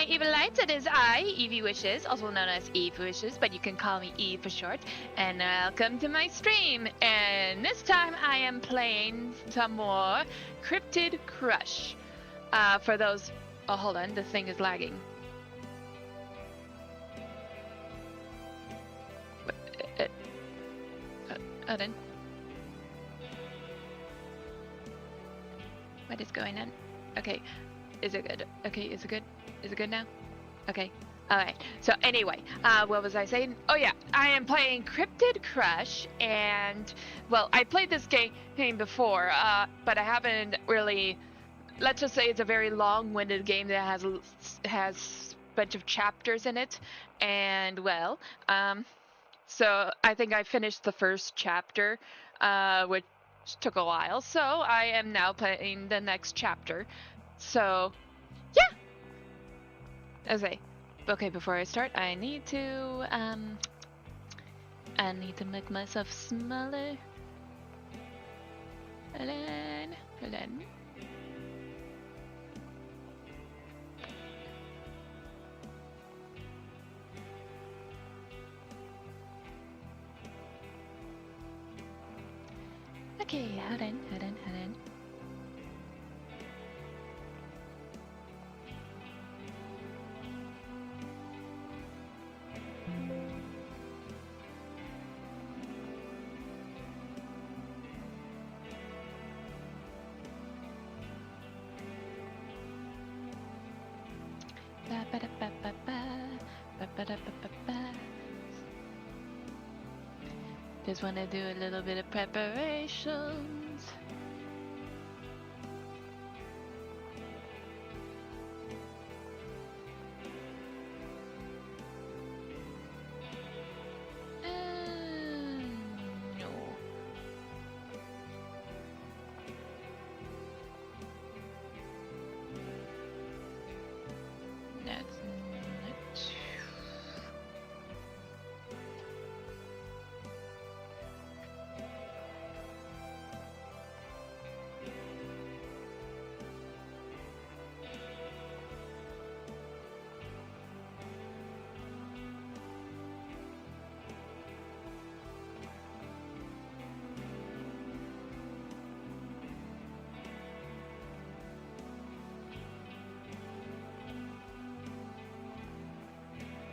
my evil lights, it is I, Evie Wishes, also known as Eve Wishes, but you can call me Eve for short. And welcome to my stream. And this time I am playing some more Cryptid Crush. For those... Oh, hold on, the thing is lagging. Hold on. What is going on? Okay. Is it good? Okay, is it good? Is it good now? Okay. Alright. So anyway, what was I saying? Oh yeah, I am playing Cryptid Crush, and well, I played this game before, but I haven't really. Let's just say it's a very long-winded game that has a bunch of chapters in it, and well, so I think I finished the first chapter, which took a while. So I am now playing the next chapter. So, yeah. Okay. Okay, before I start, I need to make myself smaller. Hold on. Okay, hold on. Just want to do a little bit of preparations. No. That's not.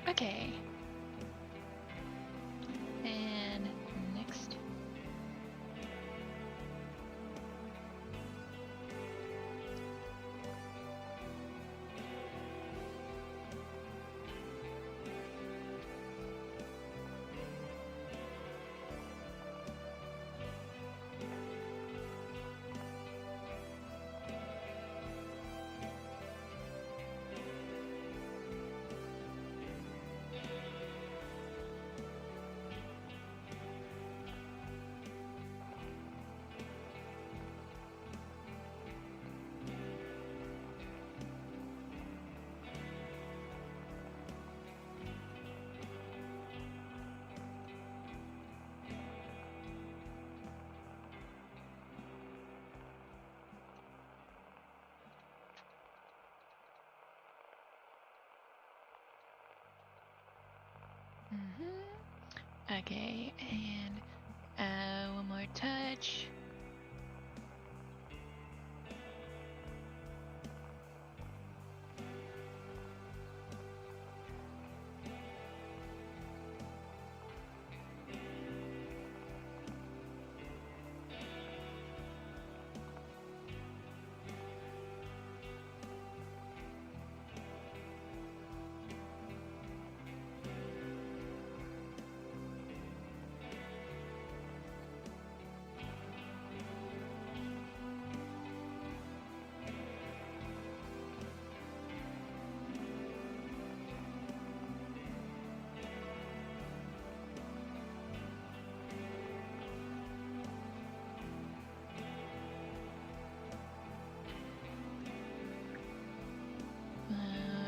Okay. And next. Okay, and one more touch.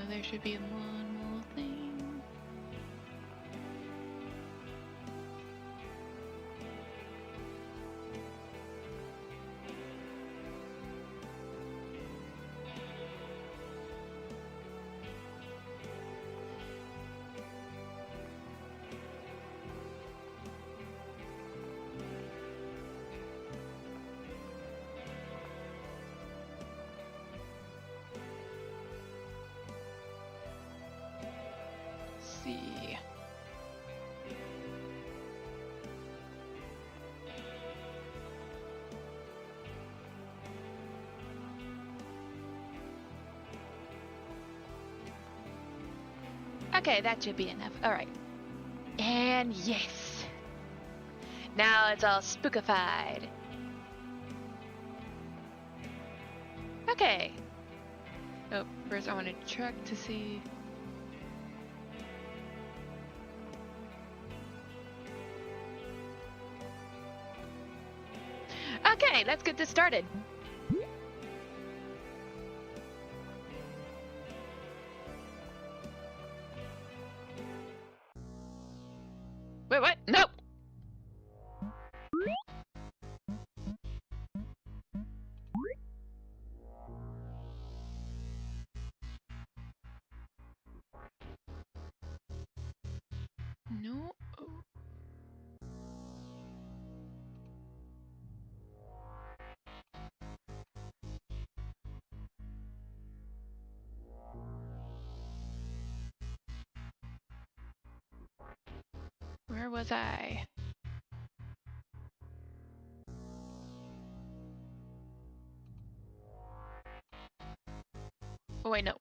There should be one more thing. Okay, that should be enough. Alright. And yes! Now it's all spookified. Okay. Oh, first I want to check to see... Okay, let's get this started. Wait, what? Nope! No. Where was I? Oh wait, no.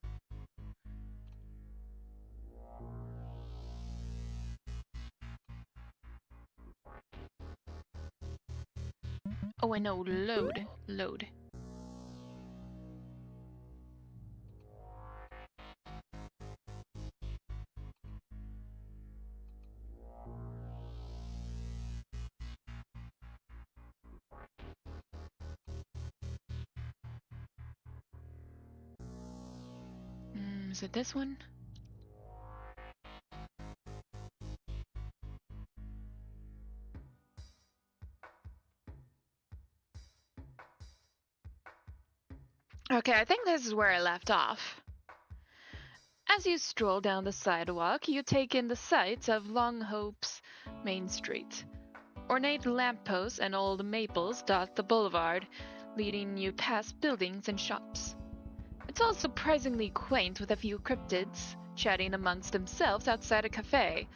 Oh wait, no. Load. Load. Is it this one? Okay, I think this is where I left off. As you stroll down the sidewalk, you take in the sights of Longhope's Main Street. Ornate lampposts and old maples dot the boulevard, leading you past buildings and shops. It's all surprisingly quaint, with a few cryptids chatting amongst themselves outside a cafe.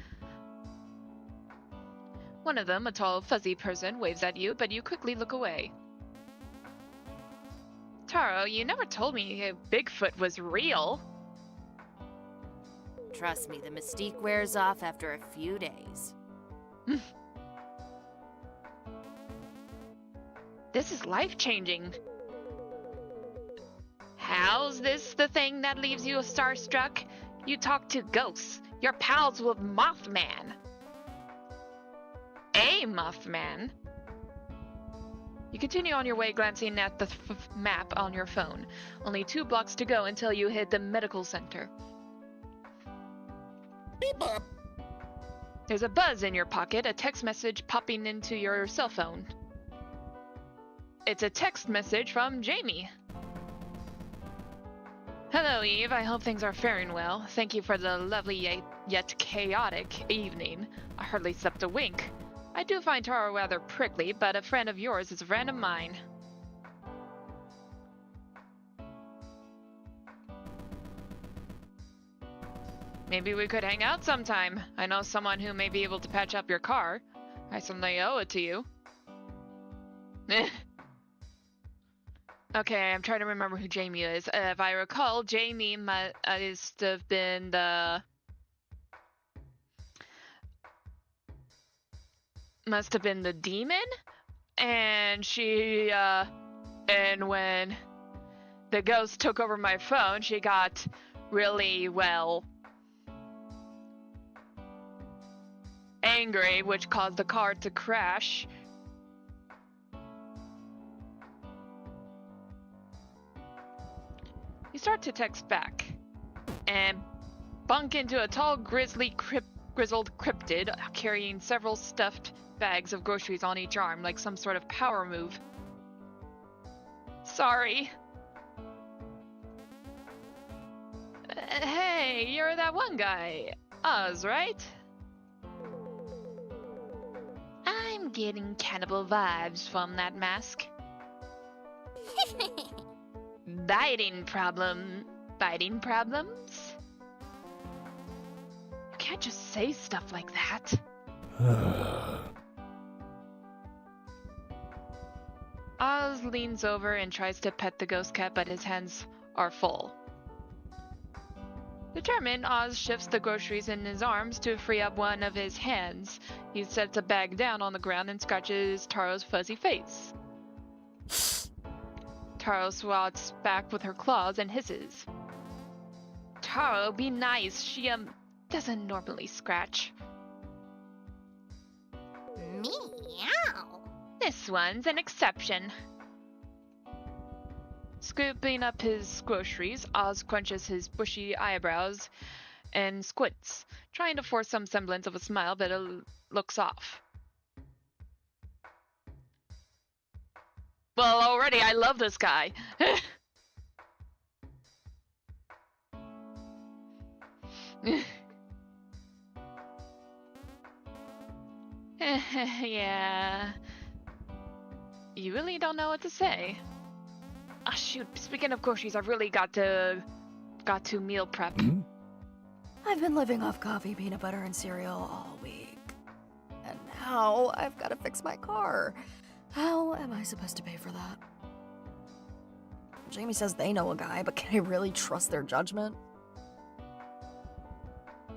One of them, a tall, fuzzy person, waves at you, but you quickly look away. Taro, you never told me Bigfoot was real. Trust me, the mystique wears off after a few days. This is life-changing. How's this the thing that leaves you starstruck? You talk to ghosts. You're pals with Mothman. A Mothman? You continue on your way, glancing at the map on your phone. Only 2 blocks to go until you hit the medical center. Beep up. There's a buzz in your pocket, a text message popping into your cell phone. It's a text message from Jamie. Hello, Eve. I hope things are faring well. Thank you for the lovely yet chaotic evening. I hardly slept a wink. I do find Taro rather prickly, but a friend of yours is a friend of mine. Maybe we could hang out sometime. I know someone who may be able to patch up your car. I certainly owe it to you. Okay, I'm trying to remember who Jamie is. If I recall, Jamie must have been the... Must have been the demon? And she, and when the ghost took over my phone, she got really, well, angry, which caused the car to crash. You start to text back and bunk into a tall, grizzled cryptid carrying several stuffed bags of groceries on each arm, like some sort of power move. Sorry. Hey, you're that one guy, Oz, right? I'm getting cannibal vibes from that mask. Biting problems? You can't just say stuff like that. Oz leans over and tries to pet the ghost cat, but his hands are full. Determined, Oz shifts the groceries in his arms to free up one of his hands. He sets a bag down on the ground and scratches Taro's fuzzy face. Taro swats back with her claws and hisses. Taro, be nice. She, doesn't normally scratch. Meow. This one's an exception. Scooping up his groceries, Oz crunches his bushy eyebrows and squints, trying to force some semblance of a smile, but it looks off. Well, already I love this guy. Yeah. You really don't know what to say. Ah, shoot. Speaking of groceries, I've really got to meal prep. I've been living off coffee, peanut butter, and cereal all week. And now I've got to fix my car. How am I supposed to pay for that? Jamie says they know a guy, but can I really trust their judgment?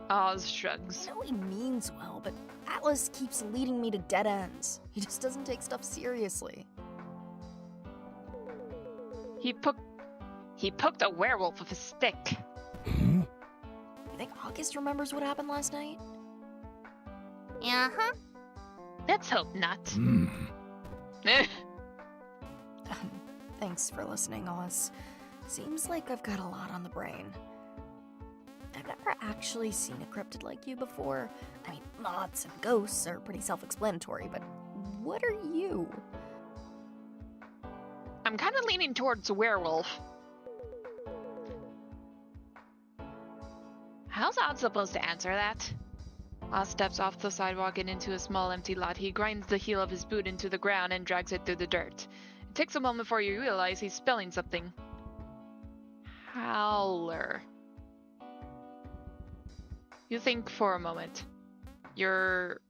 Oz shrugs. I know he means well, but Atlas keeps leading me to dead ends. He just doesn't take stuff seriously. He poked a werewolf with a stick. You think August remembers what happened last night? Uh-huh. Let's hope not. Thanks for listening, Oz. Seems like I've got a lot on the brain. I've never actually seen a cryptid like you before. I mean, moths and ghosts are pretty self-explanatory, but what are you? I'm kind of leaning towards werewolf. How's Oz supposed to answer that? Oz steps off the sidewalk and into a small empty lot. He grinds the heel of his boot into the ground and drags it through the dirt. It takes a moment before you realize he's spelling something. Howler. You think for a moment. You're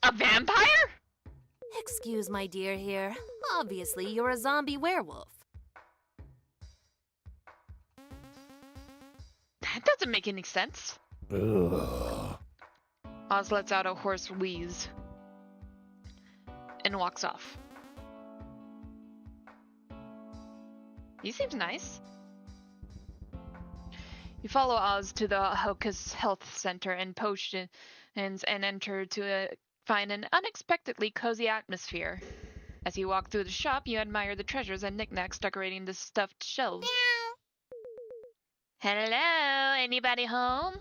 a vampire? Excuse my dear here. Obviously, you're a zombie werewolf. That doesn't make any sense. Oz lets out a hoarse wheeze and walks off. He seems nice. You follow Oz to the Hocus Health Center and potions and enter to find an unexpectedly cozy atmosphere. As you walk through the shop, you admire the treasures and knickknacks decorating the stuffed shelves. Hello, anybody home?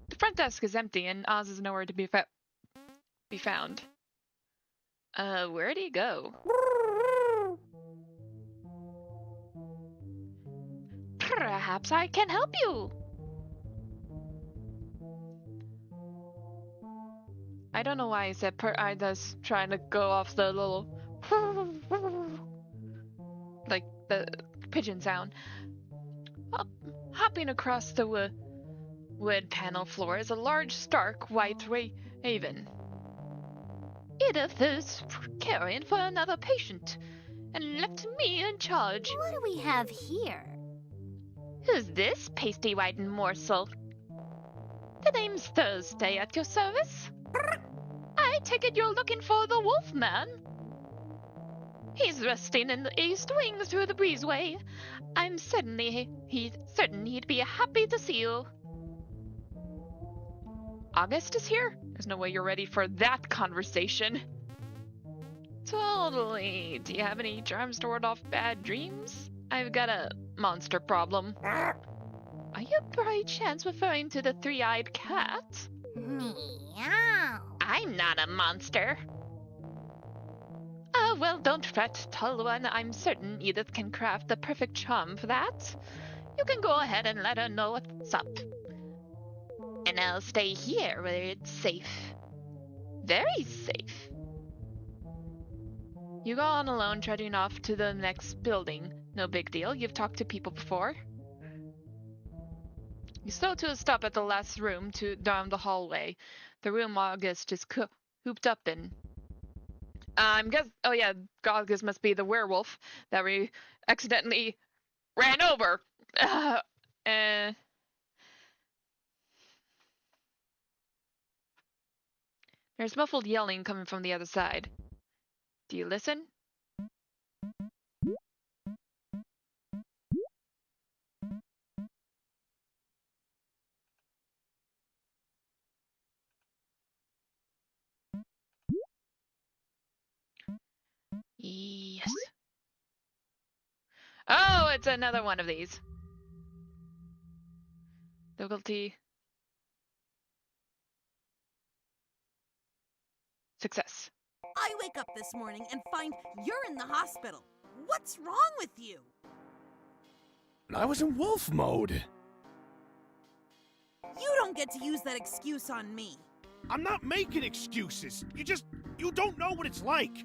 The front desk is empty and Oz is nowhere to be found. Where'd he go? Perhaps I can help you. I don't know why I said I was trying to go off the little like the pigeon sound. Hopping across the wood panel floor is a large, stark, white raven. Edith is caring for another patient and left me in charge. What do we have here? Who's this pasty white morsel? The name's Thursday at your service. I take it you're looking for the Wolfman. He's resting in the east wing through the breezeway. I'm certain he'd be happy to see you. August is here? There's no way you're ready for that conversation. Totally. Do you have any charms to ward off bad dreams? I've got a monster problem. Are you by chance referring to the three-eyed cat? Meow. I'm not a monster. Well, don't fret, tall one. I'm certain Edith can craft the perfect charm for that. You can go ahead and let her know what's up. And I'll stay here where it's safe. Very safe. You go on alone, trudging off to the next building. No big deal, you've talked to people before. You slow to a stop at the last room down the hallway. The room August is cooped up in. Oh yeah, August must be the werewolf that we accidentally ran over. There's muffled yelling coming from the other side. Do you listen? Yes. Oh, it's another one of these. Difficulty. Success. I wake up this morning and find you're in the hospital. What's wrong with you? I was in wolf mode. You don't get to use that excuse on me. I'm not making excuses. You don't know what it's like.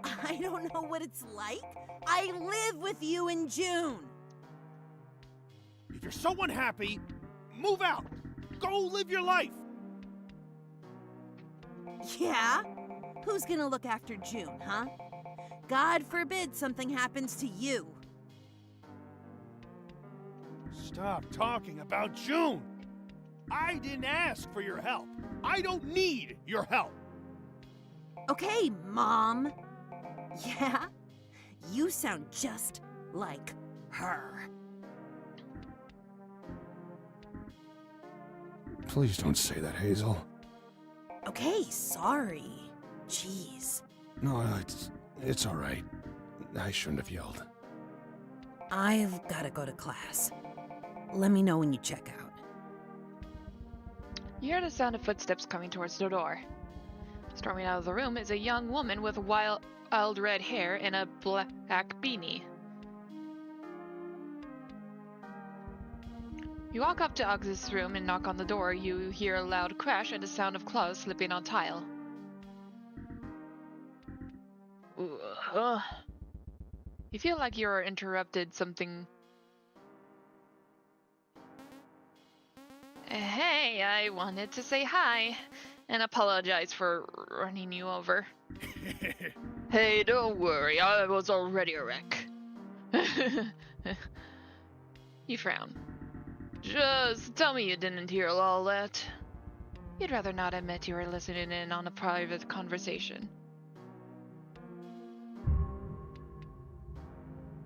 I don't know what it's like. I live with you in June. If you're so unhappy, move out. Go live your life. Yeah? Who's gonna look after June, huh? God forbid something happens to you. Stop talking about June. I didn't ask for your help. I don't need your help. Okay, Mom. Yeah? You sound just like her. Please don't say that, Hazel. Okay, sorry. Jeez. No, it's all right. I shouldn't have yelled. I've gotta go to class. Let me know when you check out. You hear the sound of footsteps coming towards the door. Storming out of the room is a young woman with wild red hair and a black beanie. You walk up to August's room and knock on the door. You hear a loud crash and the sound of claws slipping on tile. You feel like you're interrupted something. Hey, I wanted to say hi and apologize for running you over. Hey, don't worry, I was already a wreck. You frown. Just tell me you didn't hear all that. You'd rather not admit you were listening in on a private conversation.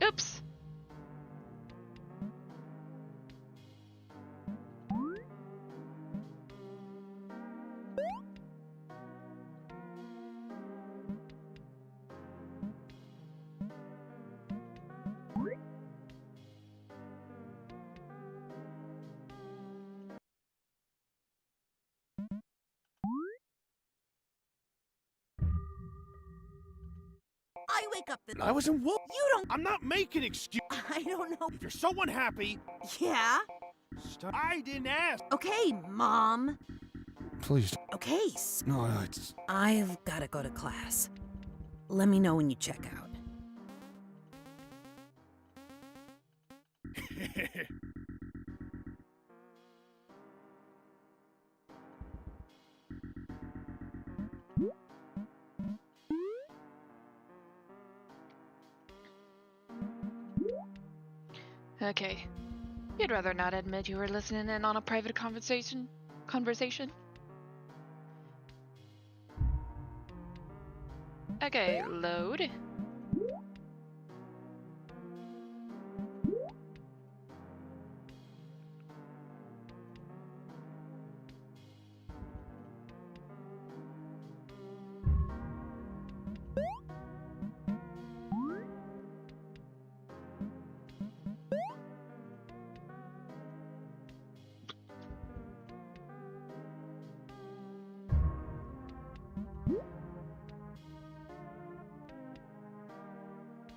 Oops. I wake up I was in wolf. You don't. I'm not making excuses. I don't know. If you're so unhappy, Yeah? stop. I didn't ask. Okay, Mom. Please. Okay, No, it's. I've gotta go to class. Let me know when you check out. Okay. You'd rather not admit you were listening in on a private conversation? Okay, load.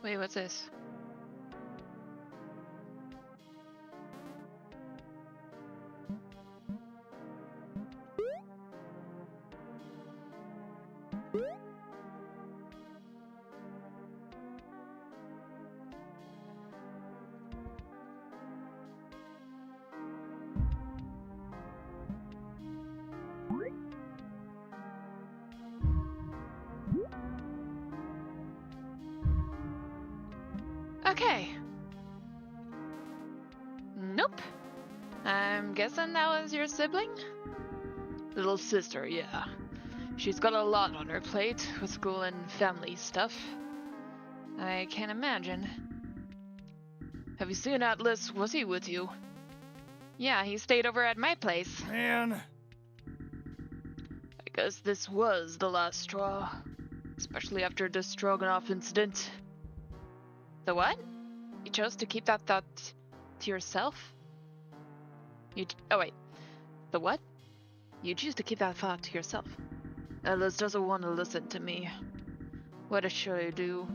Wait, what's this? Okay. Nope. I'm guessing that was your sibling? Little sister, yeah. She's got a lot on her plate with school and family stuff. I can't imagine. Have you seen Atlas? Was he with you? Yeah, he stayed over at my place. Man, I guess this was the last straw. Especially after the Stroganoff incident. The what? You chose to keep that thought to yourself? Oh wait. The what? You choose to keep that thought to yourself. Atlas doesn't want to listen to me. What should I do?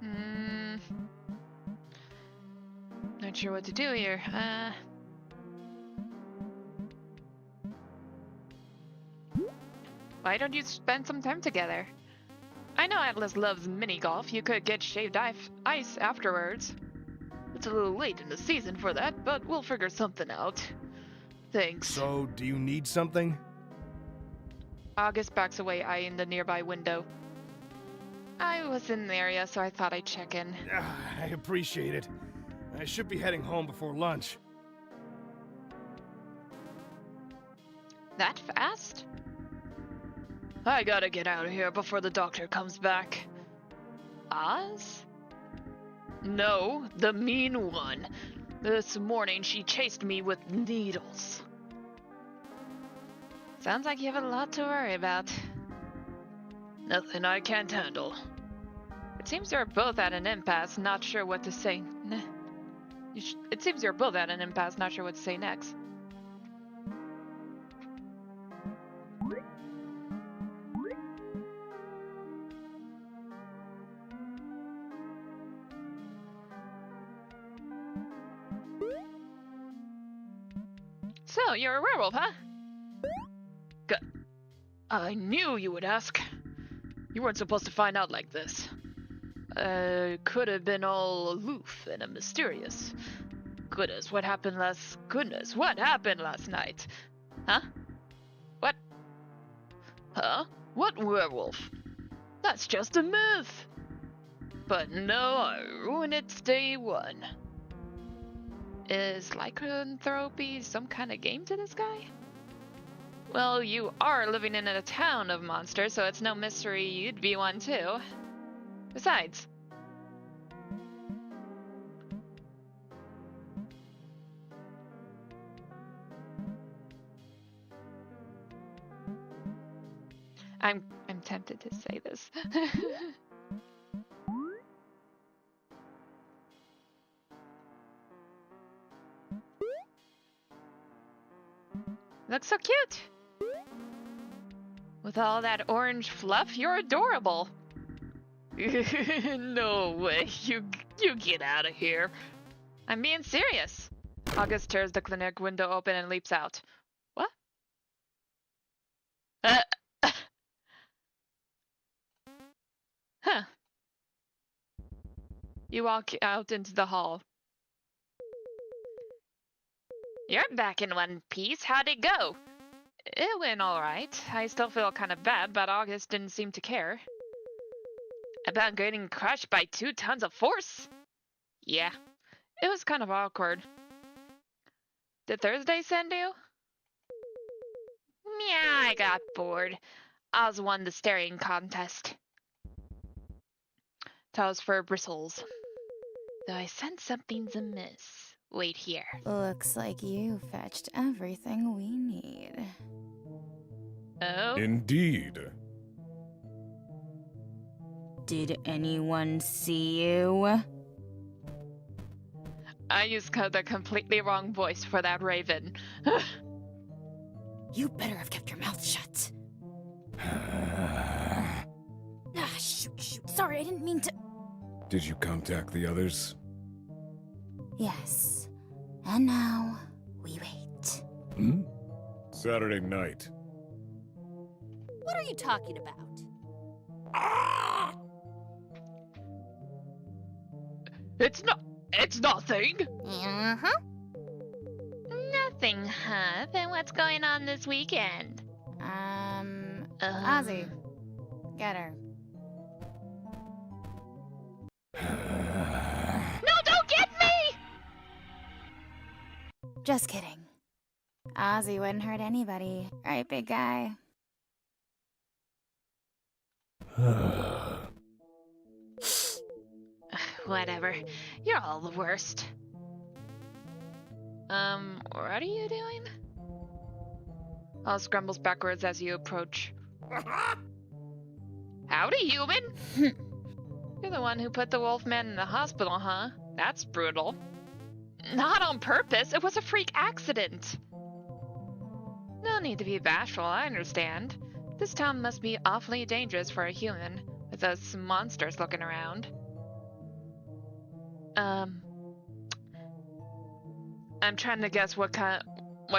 Hmm. Not sure what to do here. Why don't you spend some time together? I know Atlas loves mini golf. You could get shaved ice afterwards. It's a little late in the season for that, but we'll figure something out. Thanks. so do you need something? August backs away, eyeing the nearby window. I was in the area, so I thought I'd check in. I appreciate it. I should be heading home before lunch. That fast? I gotta get out of here before the doctor comes back. Oz? No, the mean one. This morning she chased me with needles. Sounds like you have a lot to worry about. Nothing I can't handle. It seems you're both at an impasse, not sure what to say. It seems you're both at an impasse, not sure what to say next. So, you're a werewolf, huh? Good. I knew you would ask. You weren't supposed to find out like this. Could have been all aloof and mysterious. Goodness, what happened last night? Huh? What? Huh? What werewolf? That's just a myth. But no, I ruined it day one. Is lycanthropy some kind of game to this guy? Well, you are living in a town of monsters, so it's no mystery you'd be one too. Besides, I'm tempted to say this. Looks so cute. With all that orange fluff, you're adorable. No way, you get out of here. I'm being serious. August tears the clinic window open and leaps out. What? Huh. You walk out into the hall. You're back in one piece. How'd it go? It went alright. I still feel kind of bad, but August didn't seem to care. About getting crushed by 2 tons of force? Yeah, it was kind of awkward. Did Thursday send you? Yeah, I got bored. Oz won the staring contest. Toes fur bristles. Though I sense something's amiss. Wait here. Looks like you fetched everything we need. Oh? Indeed. Did anyone see you? I used the completely wrong voice for that raven. You better have kept your mouth shut. Shoot. Sorry, I didn't mean to. Did you contact the others? Yes. And now, we wait. Hmm? Saturday night. What are you talking about? It's nothing. Uh-huh. Nothing, huh? Then what's going on this weekend? Ozzy. Get her. No, don't get me! Just kidding. Ozzy wouldn't hurt anybody. Right, big guy? Whatever. You're all the worst. What are you doing? Oz scrambles backwards as you approach. Howdy, human! You're the one who put the Wolfman in the hospital, huh? That's brutal. Not on purpose, it was a freak accident. No need to be bashful, I understand. This town must be awfully dangerous for a human, with those monsters looking around. I'm trying to guess what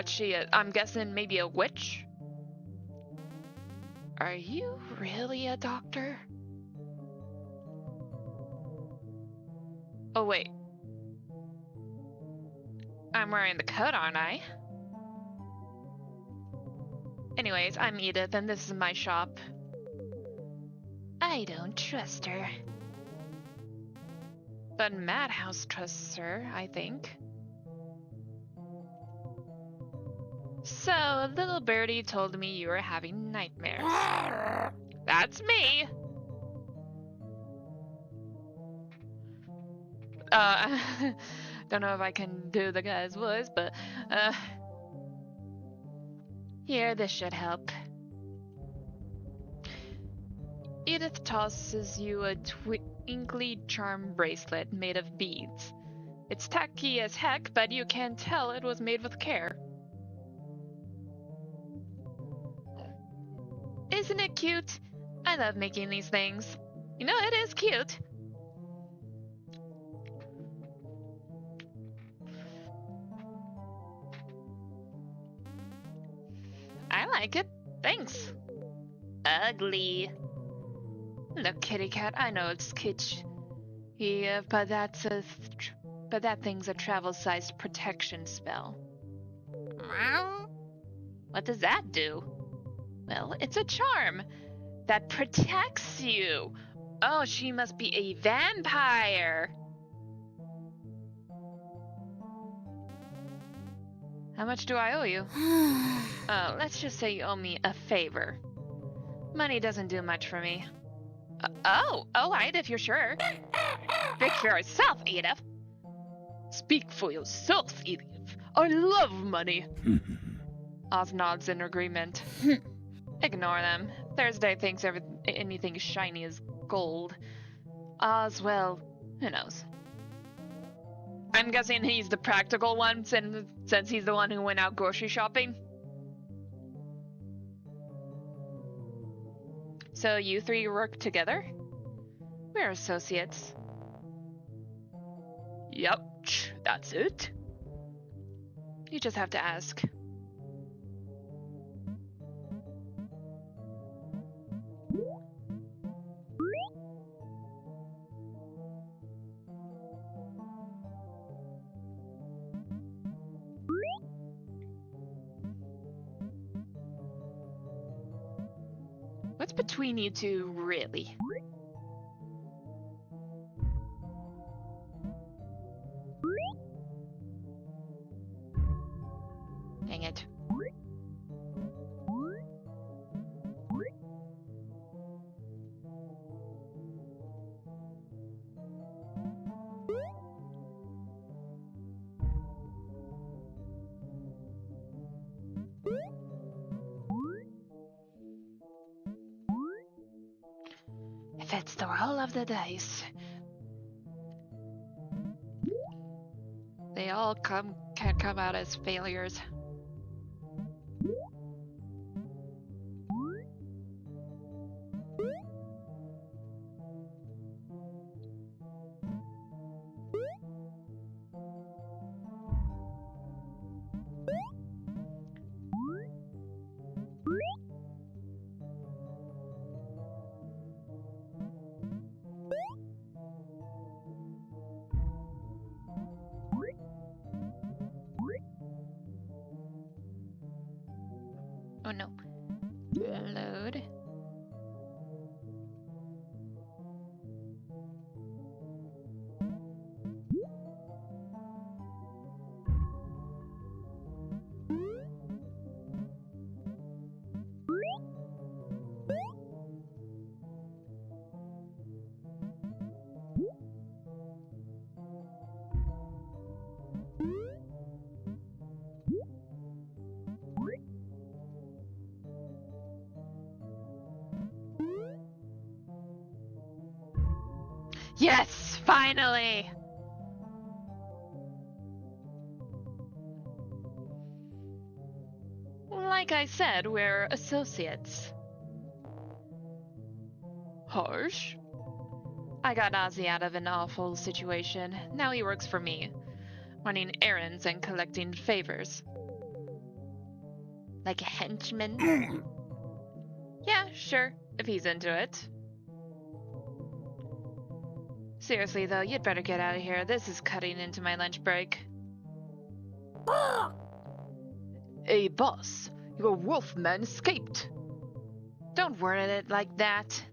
she is. I'm guessing maybe a witch? Are you really a doctor? Oh wait. I'm wearing the coat, aren't I? Anyways, I'm Edith and this is my shop. I don't trust her. But Madhouse trusts her, I think. So, little birdie told me you were having nightmares. That's me! Don't know if I can do the guy's voice, but, here, this should help. Edith tosses you a twinkly charm bracelet made of beads. It's tacky as heck, but you can tell it was made with care. Isn't it cute? I love making these things. You know, it is cute. I like it. Thanks. Ugly. Look, kitty cat, I know it's kitsch. Yeah, but that thing's a travel-sized protection spell. Meow. What does that do? Well, it's a charm that protects you. Oh, she must be a vampire. How much do I owe you? Let's just say you owe me a favor. Money doesn't do much for me. Alright, if you're sure. Speak for yourself, Edith. Speak for yourself, Edith. I love money. Oz nods in agreement. Ignore them. Thursday thinks anything shiny is gold. Oz, well, who knows? I'm guessing he's the practical one since he's the one who went out grocery shopping. So you three work together? We're associates. Yep, that's it. You just have to ask. What's between you two, really? Dang it. If it's the roll of the dice. They all can't come out as failures. Oh no. Load. Yes, finally! Like I said, we're associates. Harsh? I got Ozzy out of an awful situation. Now he works for me, running errands and collecting favors. Like a henchman? Yeah, sure, if he's into it. Seriously though, you'd better get out of here. This is cutting into my lunch break. Hey boss, your wolfman escaped. Don't word it like that.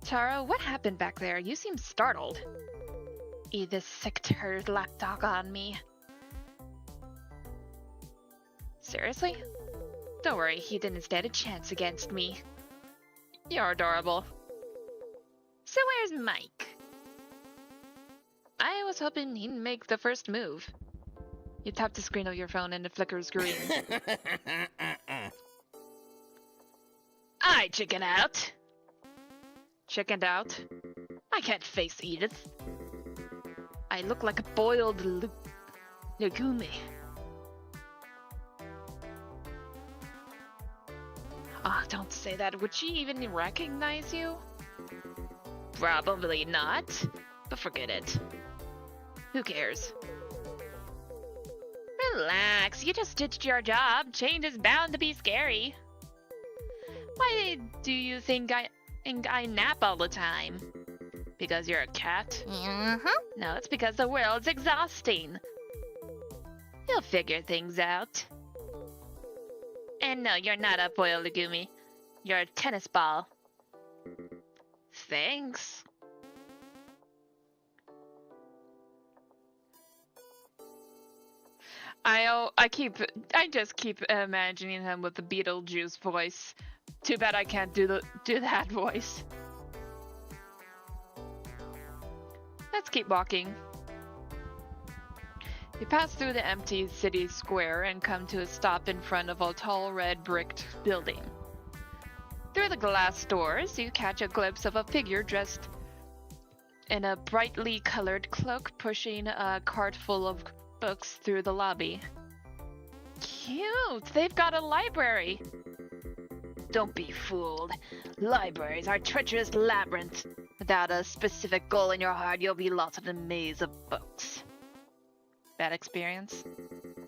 Tara, what happened back there? You seem startled. This sick turd lapdog on me. Seriously? Don't worry, he didn't stand a chance against me. You're adorable. So where's Mike? I was hoping he'd make the first move. You tap the screen of your phone and it flickers green. I chicken out. Chickened out? I can't face Edith. I look like a boiled legume. Ah, don't say that. Would she even recognize you? Probably not. But forget it. Who cares? Relax, you just ditched your job. Change is bound to be scary. Why do you think I nap all the time? Because you're a cat? Uh-huh. No, it's because the world's exhausting. You'll figure things out. And no, you're not a boiled legume. You're a tennis ball. Thanks. I just keep imagining him with the Beetlejuice voice. Too bad I can't do that voice. Let's keep walking. You pass through the empty city square and come to a stop in front of a tall red bricked building. Through the glass doors, you catch a glimpse of a figure dressed in a brightly colored cloak pushing a cart full of books through the lobby. Cute! They've got a library! Don't be fooled. Libraries are treacherous labyrinths. Without a specific goal in your heart, you'll be lost in a maze of books. Bad experience?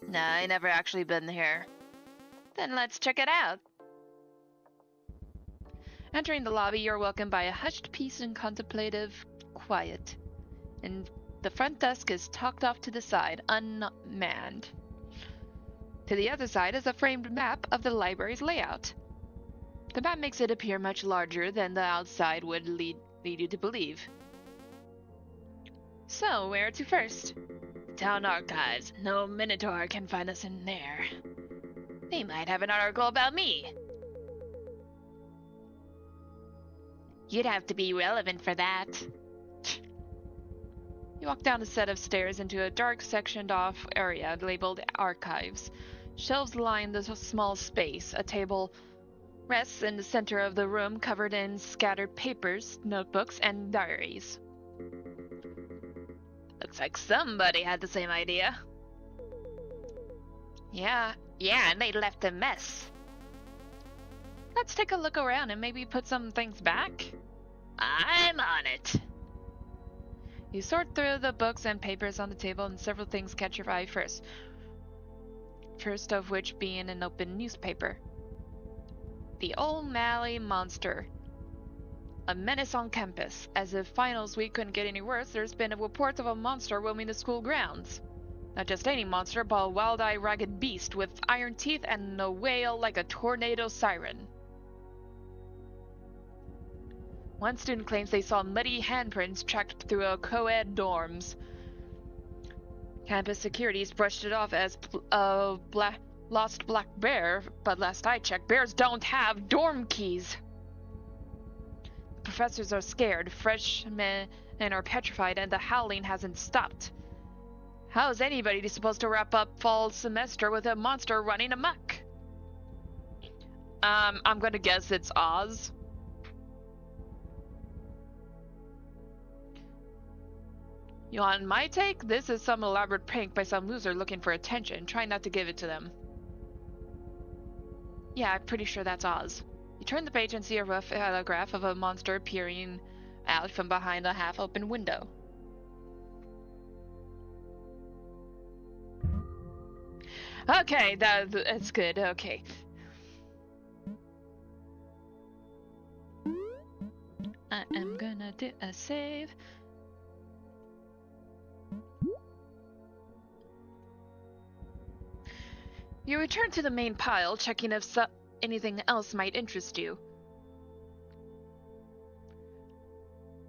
Nah, I never actually been here. Then let's check it out. Entering the lobby, you're welcomed by a hushed peace and contemplative quiet. And the front desk is tucked off to the side, unmanned. To the other side is a framed map of the library's layout. The map makes it appear much larger than the outside would lead you to believe. So, where to first? Town archives. No Minotaur can find us in there. They might have an article about me. You'd have to be relevant for that. You walk down a set of stairs into a dark sectioned off area labeled archives. Shelves line the small space. A table rests in the center of the room, covered in scattered papers, notebooks, and diaries. Looks like somebody had the same idea. Yeah, and they left a mess. Let's take a look around and maybe put some things back. I'm on it. You sort through the books and papers on the table, and several things catch your eye first. First of which being an open newspaper. The O'Malley Monster. A menace on campus. As if finals week couldn't get any worse, there's been a report of a monster roaming the school grounds. Not just any monster, but a wild-eyed ragged beast with iron teeth and a wail like a tornado siren. One student claims they saw muddy handprints tracked through a co-ed dorms. Campus securities brushed it off as a lost black bear, but last I checked, bears don't have dorm keys. The professors are scared, freshmen are petrified, and the howling hasn't stopped. How is anybody supposed to wrap up fall semester with a monster running amok? I'm gonna guess it's Oz. You want my take? This is some elaborate prank by some loser looking for attention. Try not to give it to them. Yeah, I'm pretty sure that's Oz. You turn the page and see a rough photograph of a monster peering out from behind a half-open window. Okay, that's good. Okay. I am gonna do a save. You return to the main pile, checking if anything else might interest you.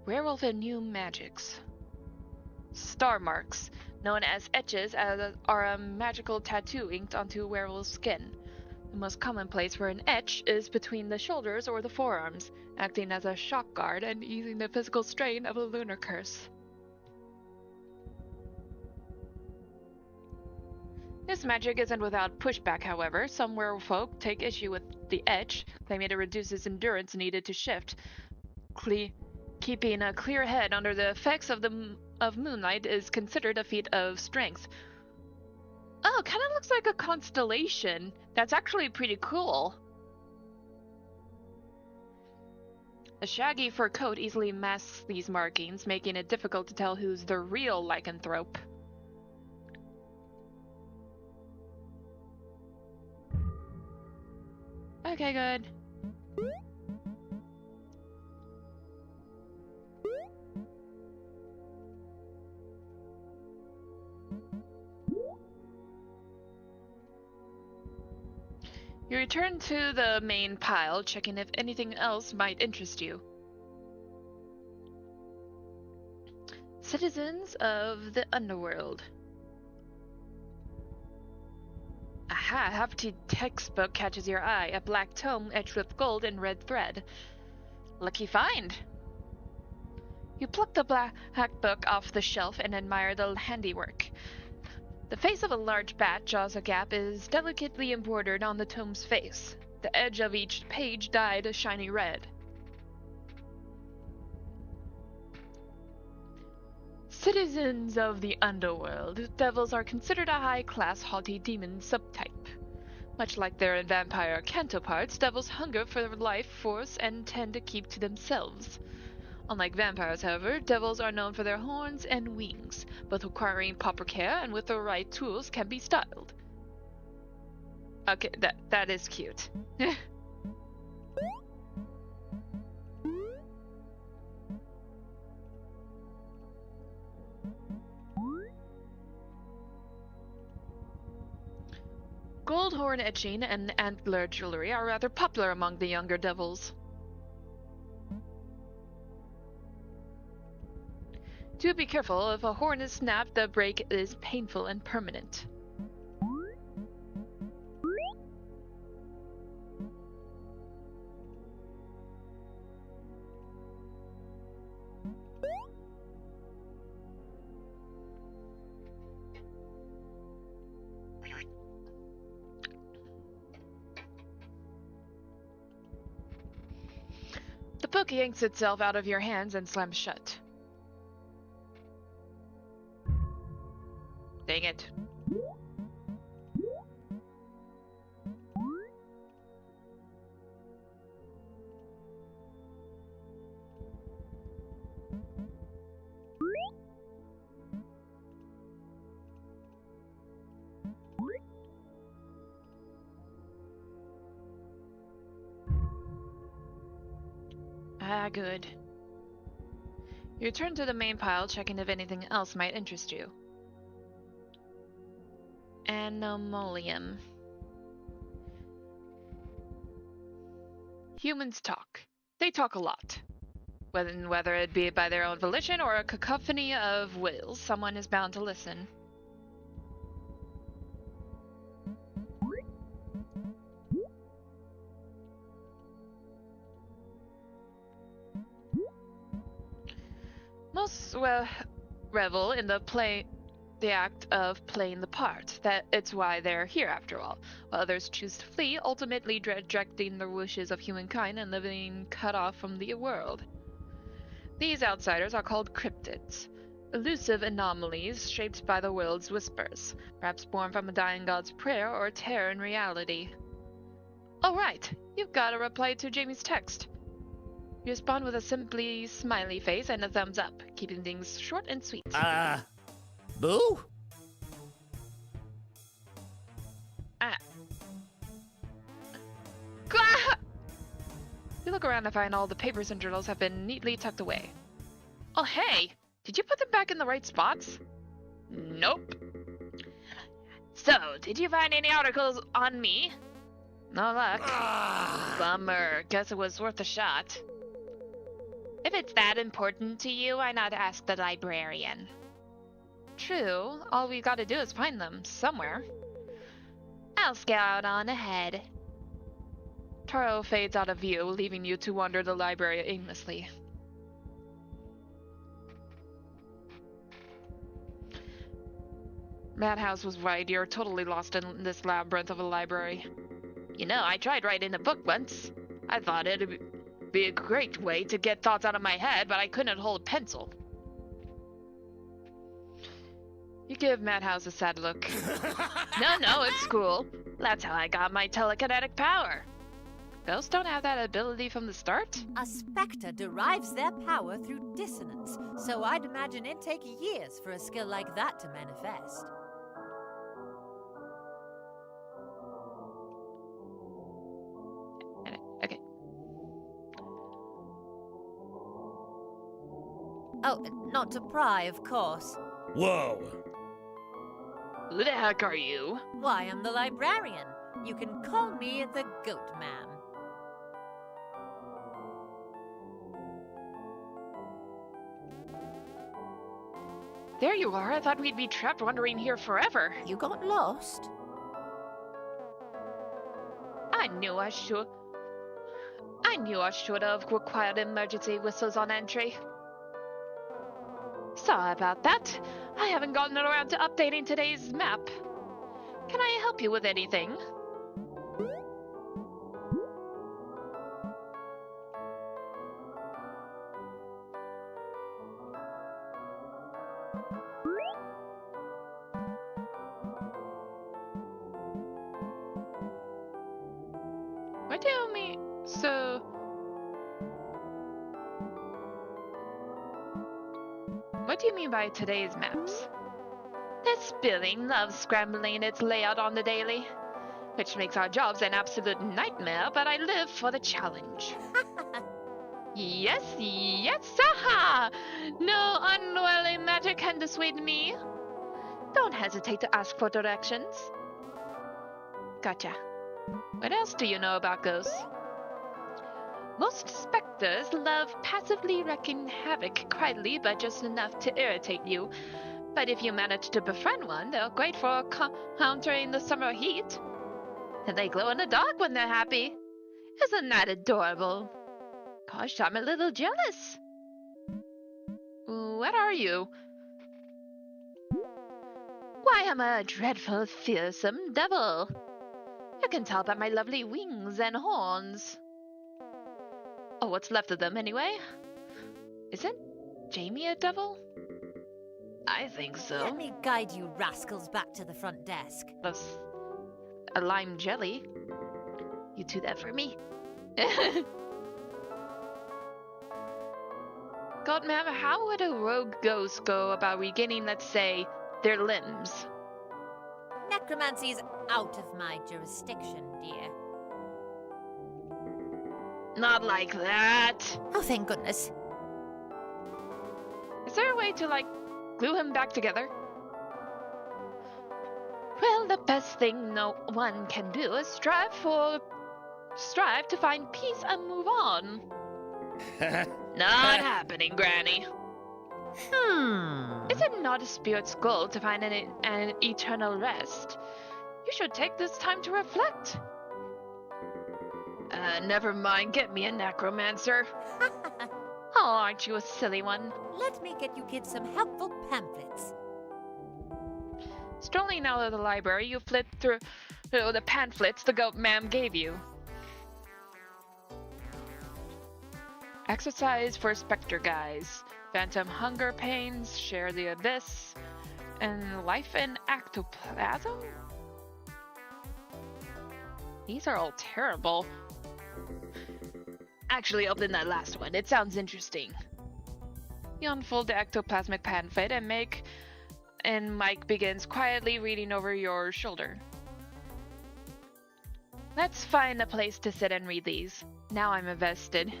Werewolf and new magics. Star marks, known as etches, are a magical tattoo inked onto a werewolf's skin. The most common place for an etch is between the shoulders or the forearms, acting as a shock guard and easing the physical strain of a lunar curse. This magic isn't without pushback, however. Some werewolf take issue with the etch, claiming it reduces endurance needed to shift. Keeping a clear head under the effects of moonlight is considered a feat of strength. Oh, kind of looks like a constellation. That's actually pretty cool. A shaggy fur coat easily masks these markings, making it difficult to tell who's the real lycanthrope. Okay, good. You return to the main pile, checking if anything else might interest you. Citizens of the Underworld. Aha, a hefty textbook catches your eye, a black tome etched with gold and red thread. Lucky find! You pluck the black book off the shelf and admire the handiwork. The face of a large bat jaws a gap is delicately embroidered on the tome's face. The edge of each page dyed a shiny red. Citizens of the Underworld, devils are considered a high-class haughty demon subtype. Much like their vampire counterparts, devils hunger for life force and tend to keep to themselves. Unlike vampires, however, devils are known for their horns and wings, both requiring proper care and with the right tools can be styled. Okay, that is cute. Gold horn etching and antler jewelry are rather popular among the younger devils. Do be careful, if a horn is snapped, the break is painful and permanent. book yanks itself out of your hands and slams shut. Dang it. Ah, good. You return to the main pile, checking if anything else might interest you. Anomalium. Humans talk. They talk a lot. Whether it be by their own volition or a cacophony of wills, someone is bound to listen. Most revel in the act of playing the part. That it's why they're here after all. While others choose to flee, ultimately rejecting the wishes of humankind and living cut off from the world. These outsiders are called cryptids, elusive anomalies shaped by the world's whispers, perhaps born from a dying god's prayer or terror in reality. Oh right, you've got a reply to Jamie's text. You respond with a simply smiley face and a thumbs up, keeping things short and sweet. Boo? Gah! You look around and find all the papers and journals have been neatly tucked away. Oh hey! Did you put them back in the right spots? Nope. So, did you find any articles on me? No luck. Bummer. Guess it was worth a shot. If it's that important to you, why not ask the librarian? True, all we gotta do is find them somewhere. I'll scout on ahead. Taro fades out of view, leaving you to wander the library aimlessly. Madhouse was right, you're totally lost in this labyrinth of a library. You know, I tried writing a book once. I thought it'd be a great way to get thoughts out of my head, but I couldn't hold a pencil. You give Madhouse a sad look. No, it's cool. That's how I got my telekinetic power. Ghosts don't have that ability from the start? A spectre derives their power through dissonance, so I'd imagine it'd take years for a skill like that to manifest. Okay. Oh, not to pry, of course. Whoa! Who the heck are you? Why, I'm the librarian. You can call me the Goat Man. There you are. I thought we'd be trapped wandering here forever. You got lost? I knew I should have required emergency whistles on entry. Sorry about that. I haven't gotten around to updating today's map. Can I help you with anything? What do you mean? What do you mean by today's maps? This building loves scrambling its layout on the daily, which makes our jobs an absolute nightmare, but I live for the challenge. Yes, aha! No unworldly magic can dissuade me. Don't hesitate to ask for directions. Gotcha. What else do you know about ghosts? Most specters love passively wreaking havoc quietly, but just enough to irritate you. But if you manage to befriend one, they're great for countering the summer heat. And they glow in the dark when they're happy. Isn't that adorable? Gosh, I'm a little jealous. What are you? Why, I'm a dreadful, fearsome devil. You can tell by my lovely wings and horns. Oh, what's left of them anyway? Isn't Jamie a devil? I think so. Let me guide you rascals back to the front desk. Plus a lime jelly. You do that for me? God, ma'am, how would a rogue ghost go about regaining, let's say, their limbs? Necromancy's out of my jurisdiction, dear. Not like that. Oh, thank goodness. Is there a way to, like, glue him back together? Well, the best thing no one can do is strive to find peace and move on. Not happening, Granny. Is it not a spirit's goal to find an eternal rest? You should take this time to reflect. Never mind, get me a necromancer. Oh, aren't you a silly one? Let me get you kids some helpful pamphlets. Strolling out of the library, you flip through the pamphlets the goat ma'am gave you. Exercise for Spectre Guys, Phantom Hunger Pains, Share the Abyss, and Life in Ectoplasm? These are all terrible. Actually, open that last one. It sounds interesting. You unfold the ectoplasmic pamphlet and Mike begins quietly reading over your shoulder. Let's find a place to sit and read these. Now I'm invested.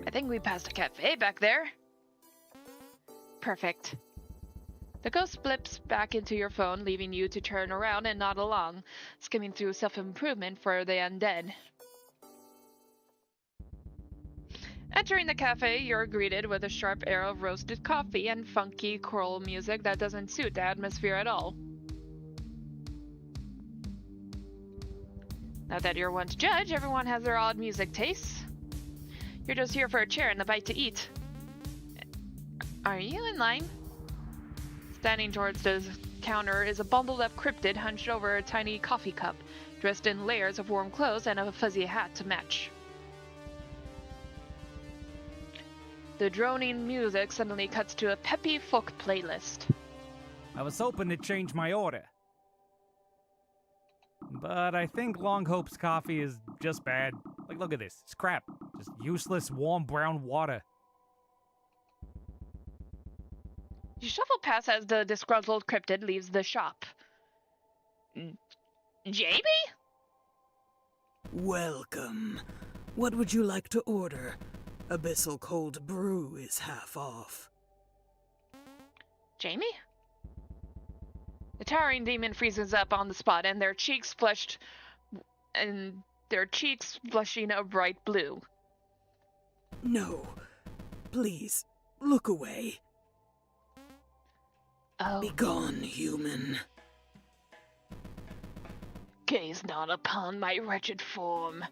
I think we passed a cafe back there. Perfect. The ghost blips back into your phone, leaving you to turn around and nod along, skimming through self-improvement for the undead. Entering the cafe, you're greeted with a sharp air of roasted coffee and funky choral music that doesn't suit the atmosphere at all. Not that you're one to judge, everyone has their odd music tastes. You're just here for a chair and a bite to eat. Are you in line? Standing towards the counter is a bundled up cryptid hunched over a tiny coffee cup, dressed in layers of warm clothes and a fuzzy hat to match. The droning music suddenly cuts to a peppy folk playlist. I was hoping to change my order. But I think Longhope's coffee is just bad. Like, look at this. It's crap. Just useless, warm brown water. You shuffle past as the disgruntled cryptid leaves the shop. Jamie? Welcome. What would you like to order? Abyssal cold brew is half off. Jamie? The towering demon freezes up on the spot, and their cheeks flushed, and their cheeks blushing a bright blue. No. Please, look away. Oh. Begone, human. Gaze not upon my wretched form.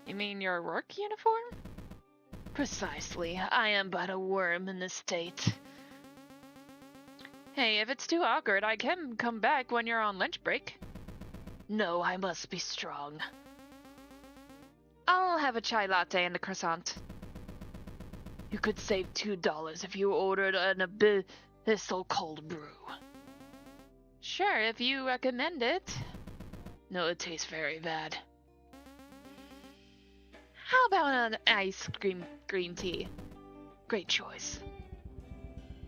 You mean your work uniform? Precisely. I am but a worm in this state. Hey, if it's too awkward, I can come back when you're on lunch break. No, I must be strong. I'll have a chai latte and a croissant. You could save $2 if you ordered an abyssal cold brew. Sure, if you recommend it. No, it tastes very bad. How about an ice cream green tea? Great choice.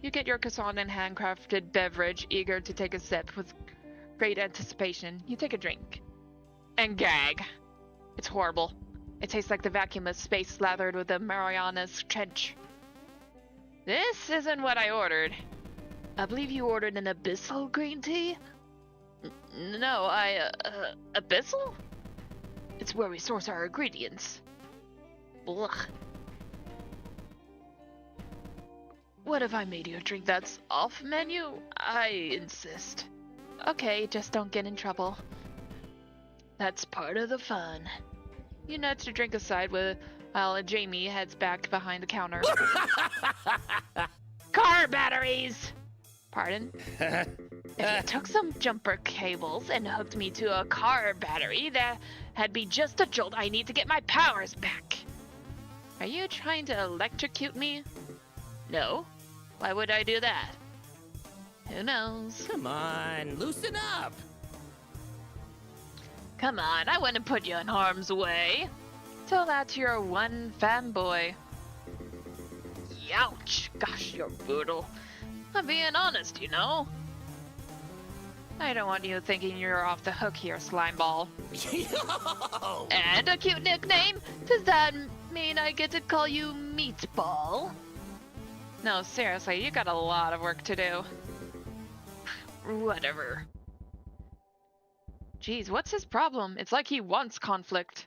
You get your croissant and handcrafted beverage, eager to take a sip with great anticipation. You take a drink. And gag. It's horrible. It tastes like the vacuum of space slathered with the Marianas Trench. This isn't what I ordered. I believe you ordered an abyssal green tea? No, abyssal? It's where we source our ingredients. Blah. What if I made you a drink that's off menu? I insist. Okay, just don't get in trouble. That's part of the fun. You nudge the drink aside while Jamie heads back behind the counter. Car batteries! Pardon? If you took some jumper cables and hooked me to a car battery, that'd be just a jolt I need to get my powers back. Are you trying to electrocute me? No. Why would I do that? Who knows? Come on, loosen up. Come on, I wouldn't put you in harm's way. Tell that to your one fanboy. Youch! Gosh, you're brutal. I'm being honest, you know. I don't want you thinking you're off the hook here, Slimeball. Yo! And a cute nickname? Does that mean I get to call you Meatball? No, seriously, you got a lot of work to do. Whatever. Geez, what's his problem? It's like he wants conflict.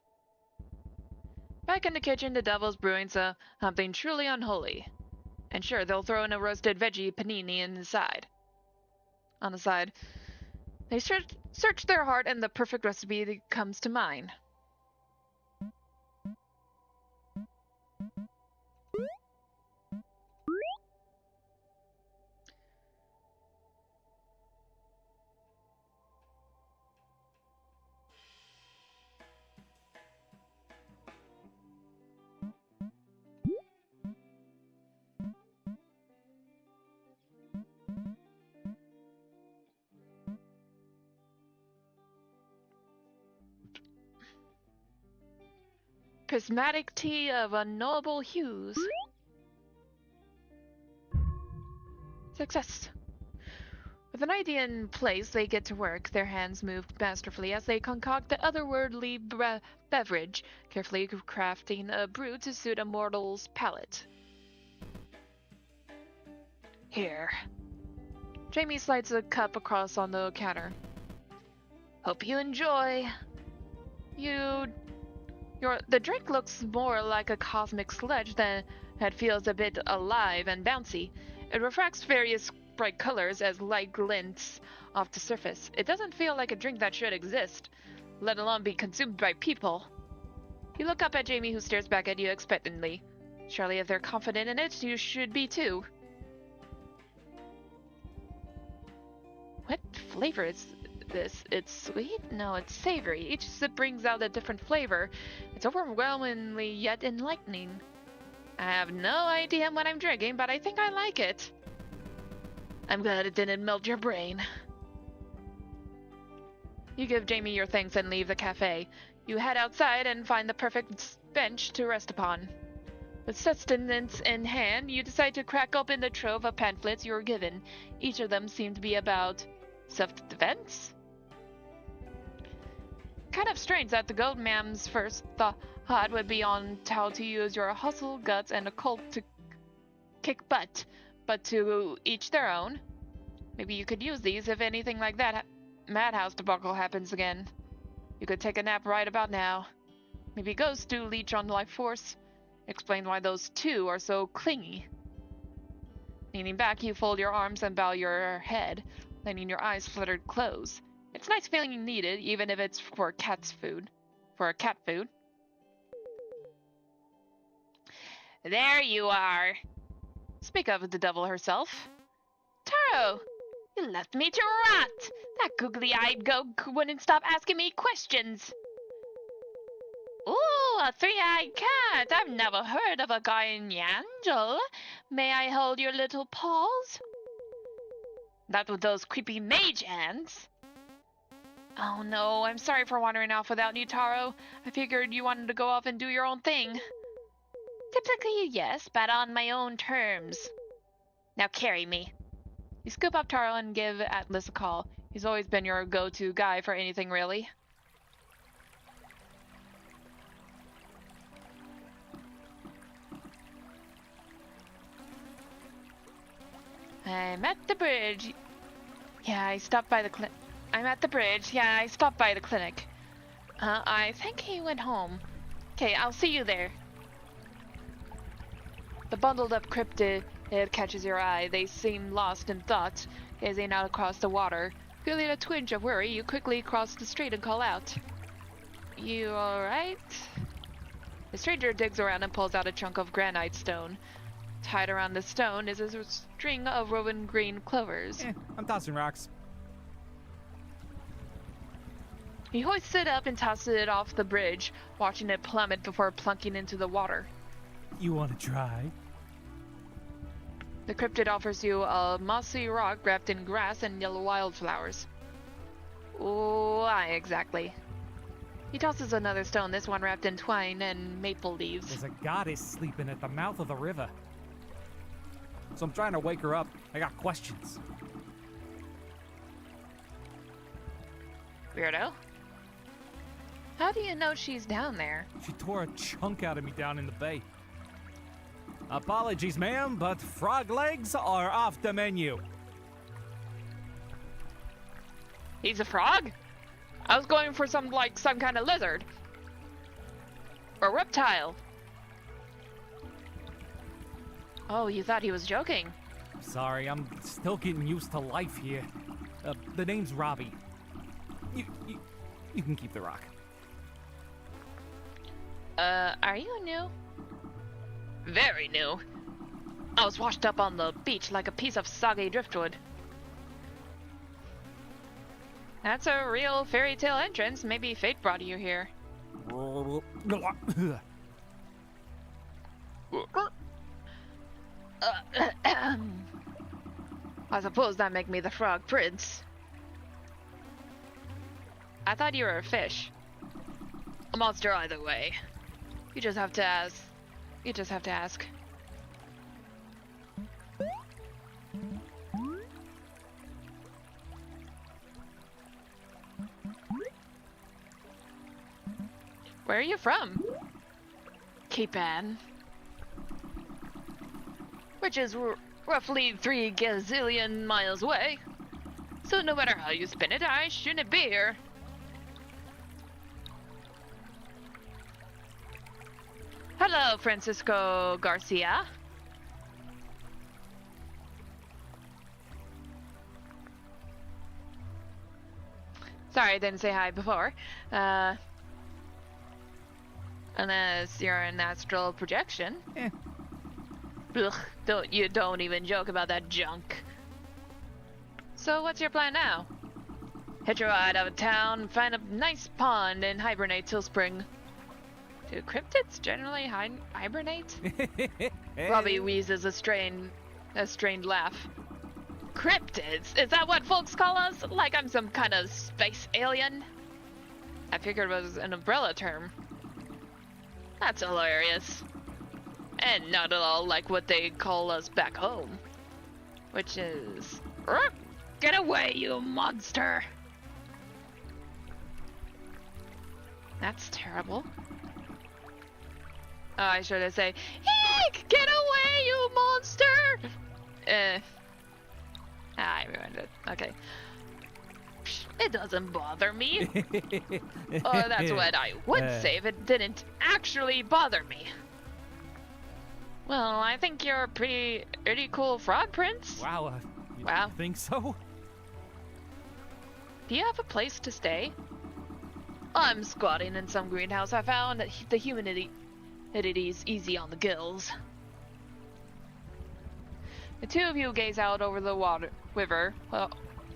Back in the kitchen, the devil's brewing something truly unholy. And sure, they'll throw in a roasted veggie panini on the side. They search their heart and the perfect recipe comes to mind. Prismatic tea of unknowable hues. Success. With an idea in place, they get to work. Their hands move masterfully as they concoct the otherworldly beverage, carefully crafting a brew to suit a mortal's palate. Here. Jamie slides a cup across on the counter. Hope you enjoy. The drink looks more like a cosmic sludge than it feels a bit alive and bouncy. It refracts various bright colors as light glints off the surface. It doesn't feel like a drink that should exist, let alone be consumed by people. You look up at Jamie, who stares back at you expectantly. Surely if they're confident in it, you should be too. What flavor is this? It's sweet? No, it's savory. Each sip brings out a different flavor. It's overwhelmingly yet enlightening. I have no idea what I'm drinking, but I think I like it. I'm glad it didn't melt your brain. You give Jamie your thanks and leave the cafe. You head outside and find the perfect bench to rest upon. With sustenance in hand, you decide to crack open the trove of pamphlets you were given. Each of them seemed to be about self-defense? Kind of strange that the gold mam's first thought would be on how to use your hustle, guts, and occult to kick butt, but to each their own. Maybe you could use these if anything like that madhouse debacle happens again. You could take a nap right about now. Maybe ghosts do leech on life force. Explain why those two are so clingy. Leaning back, you fold your arms and bow your head, letting your eyes flutter close. It's nice feeling you need it, even if it's for a cat food. There you are. Speak of the devil herself. Taro, you left me to rot. That googly-eyed goat wouldn't stop asking me questions. Ooh, a three-eyed cat. I've never heard of a guardian angel. May I hold your little paws? Not with those creepy mage hands. Oh no, I'm sorry for wandering off without you, Taro. I figured you wanted to go off and do your own thing. Typically, yes, but on my own terms. Now carry me. You scoop up Taro and give Atlas a call. He's always been your go-to guy for anything, really. I'm at the bridge. Yeah, I stopped by the clinic. I'm at the bridge. Yeah, I stopped by the clinic. I think he went home. Okay, I'll see you there. The bundled up cryptid catches your eye. They seem lost in thought, gazing out across the water. Feeling a twinge of worry, you quickly cross the street and call out. You alright? The stranger digs around and pulls out a chunk of granite stone. Tied around the stone is a string of woven green clovers. I'm tossing rocks. He hoists it up and tosses it off the bridge, watching it plummet before plunking into the water. You want to try? The cryptid offers you a mossy rock wrapped in grass and yellow wildflowers. Why exactly? He tosses another stone, this one wrapped in twine and maple leaves. There's a goddess sleeping at the mouth of the river. So I'm trying to wake her up. I got questions. Weirdo. How do you know she's down there? She tore a chunk out of me down in the bay. Apologies, ma'am, but frog legs are off the menu. He's a frog? I was going for some kind of lizard. Or reptile. Oh, you thought he was joking. Sorry, I'm still getting used to life here. The name's Robbie. You can keep the rock. Are you new? Very new. I was washed up on the beach like a piece of soggy driftwood. That's a real fairy tale entrance. Maybe fate brought you here. I suppose that make me the frog prince. I thought you were a fish. A monster either way. You just have to ask. You just have to ask. Where are you from? Cape Ann. Which is roughly 3 gazillion miles away. So no matter how you spin it, I shouldn't be here. Hello, Francisco Garcia. Sorry, I didn't say hi before. Unless you're an astral projection. Ugh, don't even joke about that junk. So what's your plan now? Hit your ride out of town, find a nice pond, and hibernate till spring. Do cryptids generally hibernate? Robbie wheezes a strained laugh. Cryptids? Is that what folks call us? Like I'm some kind of space alien? I figured it was an umbrella term. That's hilarious. And not at all like what they call us back home. Which is... Get away, you monster! That's terrible. Oh, I should have said, Eek! Get away, you monster! I ruined it. Okay. It doesn't bother me. Oh, that's what I would say if it didn't actually bother me. Well, I think you're a pretty cool frog prince. Wow, you Wow. think so? Do you have a place to stay? I'm squatting in some greenhouse. I found that the humidity's easy on the gills. The two of you gaze out over the river,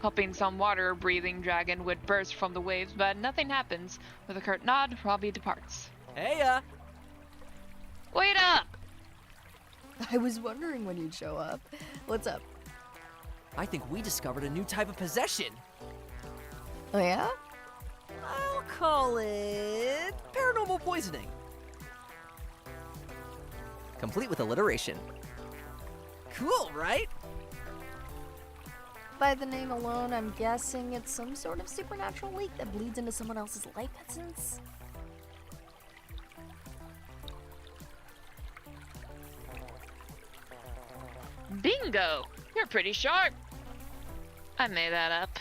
hoping some water-breathing dragon would burst from the waves, but nothing happens. With a curt nod, Robbie departs. Hey, Wait up! I was wondering when you'd show up. What's up? I think we discovered a new type of possession. Oh yeah? I'll call it paranormal poisoning. Complete with alliteration. Cool, right? By the name alone, I'm guessing it's some sort of supernatural leak that bleeds into someone else's life essence. Bingo! You're pretty sharp. I made that up.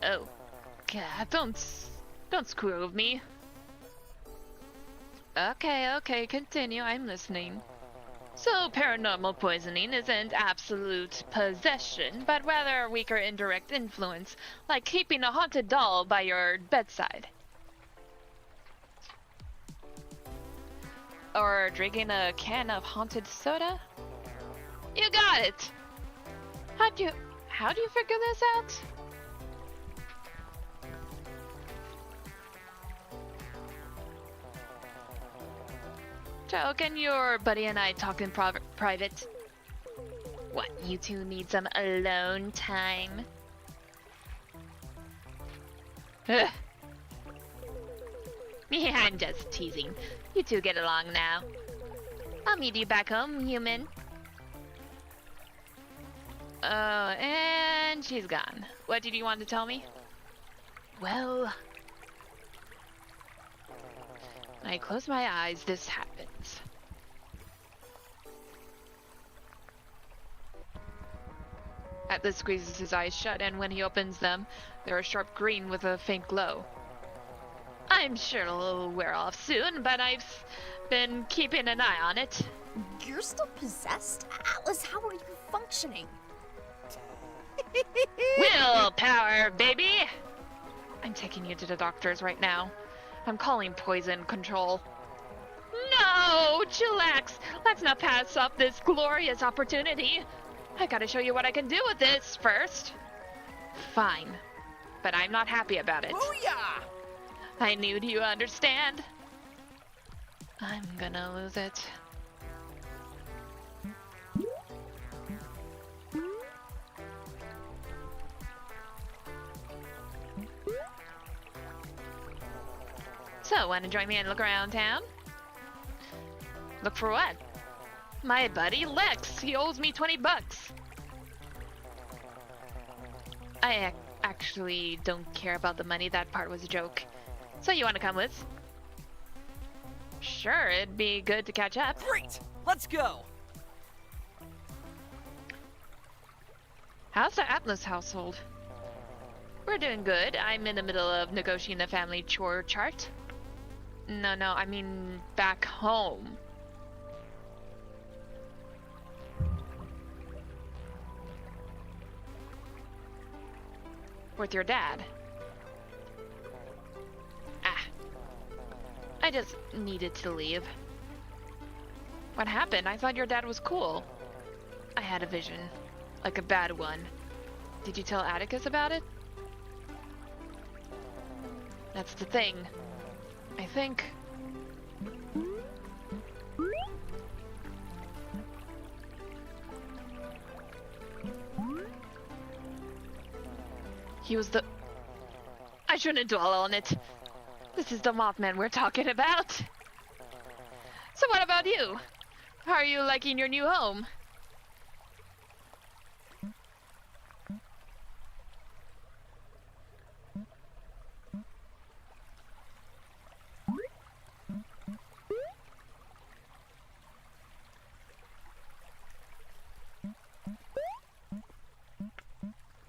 Oh, God! Don't screw with me. Okay, continue. I'm listening. So, paranormal poisoning isn't absolute possession, but rather a weaker indirect influence, like keeping a haunted doll by your bedside. Or drinking a can of haunted soda? You got it! How do you figure this out? Joe, can your buddy and I talk in private? What, you two need some alone time? Ugh. Yeah, I'm just teasing. You two get along now. I'll meet you back home, human. Oh, and she's gone. What did you want to tell me? Well, when I close my eyes, this happens. Atlas squeezes his eyes shut, and when he opens them, they're a sharp green with a faint glow. I'm sure it'll wear off soon, but I've been keeping an eye on it. You're still possessed? Atlas, how are you functioning? Willpower, baby! I'm taking you to the doctors right now. I'm calling poison control. No! Chillax! Let's not pass up this glorious opportunity. I gotta show you what I can do with this first. Fine. But I'm not happy about it. Booyah! I knew you understand. I'm gonna lose it. So, wanna join me and look around town? Look for what? My buddy Lex. He owes me 20 bucks. I actually don't care about the money. That part was a joke. So you wanna come with? Sure, it'd be good to catch up. Great! Let's go! How's the Atlas household? We're doing good. I'm in the middle of negotiating the family chore chart. No, I mean back home. With your dad. I just needed to leave. What happened? I thought your dad was cool. I had a vision. Like a bad one. Did you tell Atticus about it? That's the thing. I think... he was the... I shouldn't dwell on it. This is the Mothman we're talking about. So what about you? How are you liking your new home?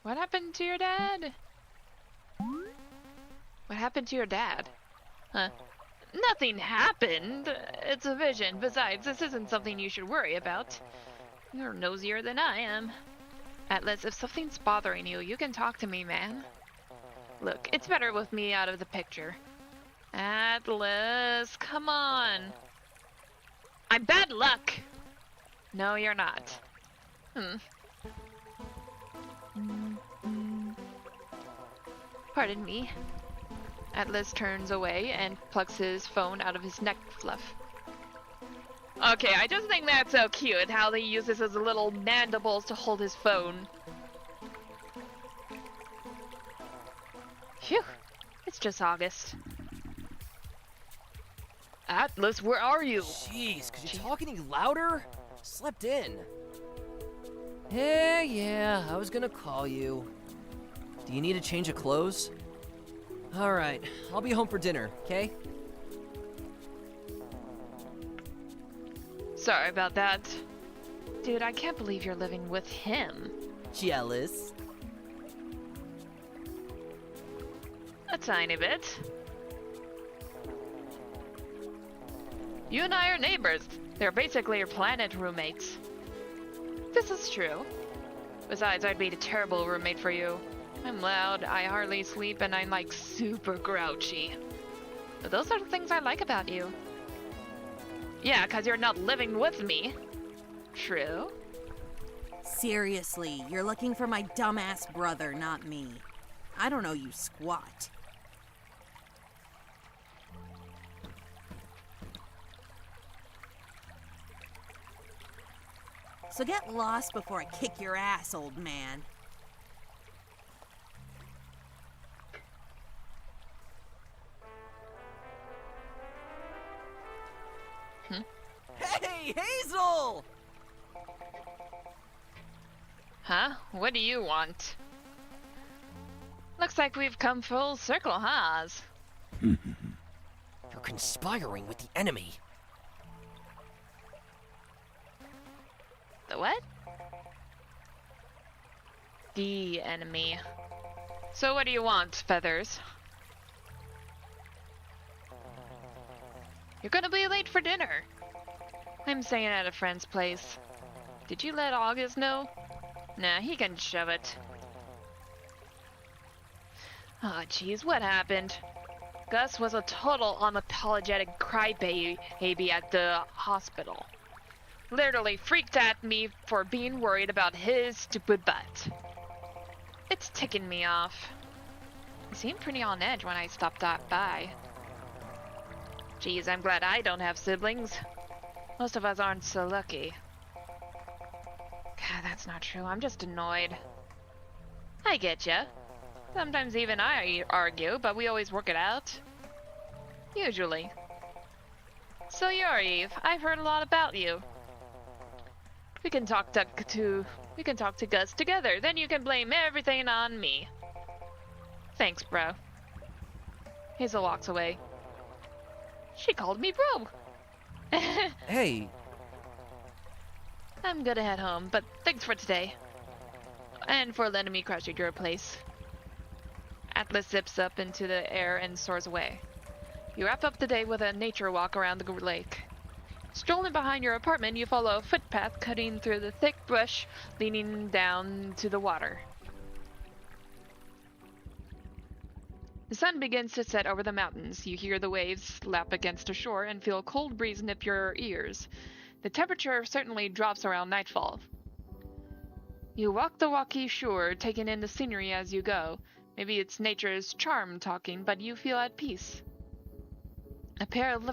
What happened to your dad? What happened to your dad? Huh? Nothing happened. It's a vision. Besides, this isn't something you should worry about. You're nosier than I am. Atlas, if something's bothering you, you can talk to me, man. Look, it's better with me out of the picture. Atlas, come on. I'm bad luck. No, you're not. Pardon me. Atlas turns away and plucks his phone out of his neck fluff. Okay, I just think that's so cute how he uses his little mandibles to hold his phone. Phew, it's just August. Atlas, where are you? Jeez, could you talk any louder? Slept in. Yeah, I was gonna call you. Do you need a change of clothes? Alright, I'll be home for dinner, okay? Sorry about that. Dude, I can't believe you're living with him. Jealous? A tiny bit. You and I are neighbors. They're basically your planet roommates. This is true. Besides, I'd be a terrible roommate for you. I'm loud, I hardly sleep, and I'm like super grouchy. But those are the things I like about you. Yeah, 'cause you're not living with me. True? Seriously, you're looking for my dumbass brother, not me. I don't know you squat. So get lost before I kick your ass, old man. Hey, Hazel! Huh? What do you want? Looks like we've come full circle, huh? You're conspiring with the enemy. The what? The enemy. So what do you want, Feathers? You're gonna be late for dinner. I'm staying at a friend's place. Did you let August know? Nah, he can shove it. Oh, jeez, what happened? Gus was a total unapologetic crybaby at the hospital. Literally freaked at me for being worried about his stupid butt. It's ticking me off. He seemed pretty on edge when I stopped by. Geez, I'm glad I don't have siblings. Most of us aren't so lucky. God, that's not true. I'm just annoyed. I get ya. Sometimes even I argue, but we always work it out. Usually. So you're Eve. I've heard a lot about you. We can talk to Gus together. Then you can blame everything on me. Thanks, bro. Hazel walks away. She called me bro. Hey. I'm gonna head home, but thanks for today. And for letting me crash at your place. Atlas zips up into the air and soars away. You wrap up the day with a nature walk around the lake. Strolling behind your apartment, you follow a footpath cutting through the thick brush leading down to the water. The sun begins to set over the mountains. You hear the waves lap against the shore and feel a cold breeze nip your ears. The temperature certainly drops around nightfall. You walk the rocky shore, taking in the scenery as you go. Maybe it's nature's charm talking, but you feel at peace. A pair of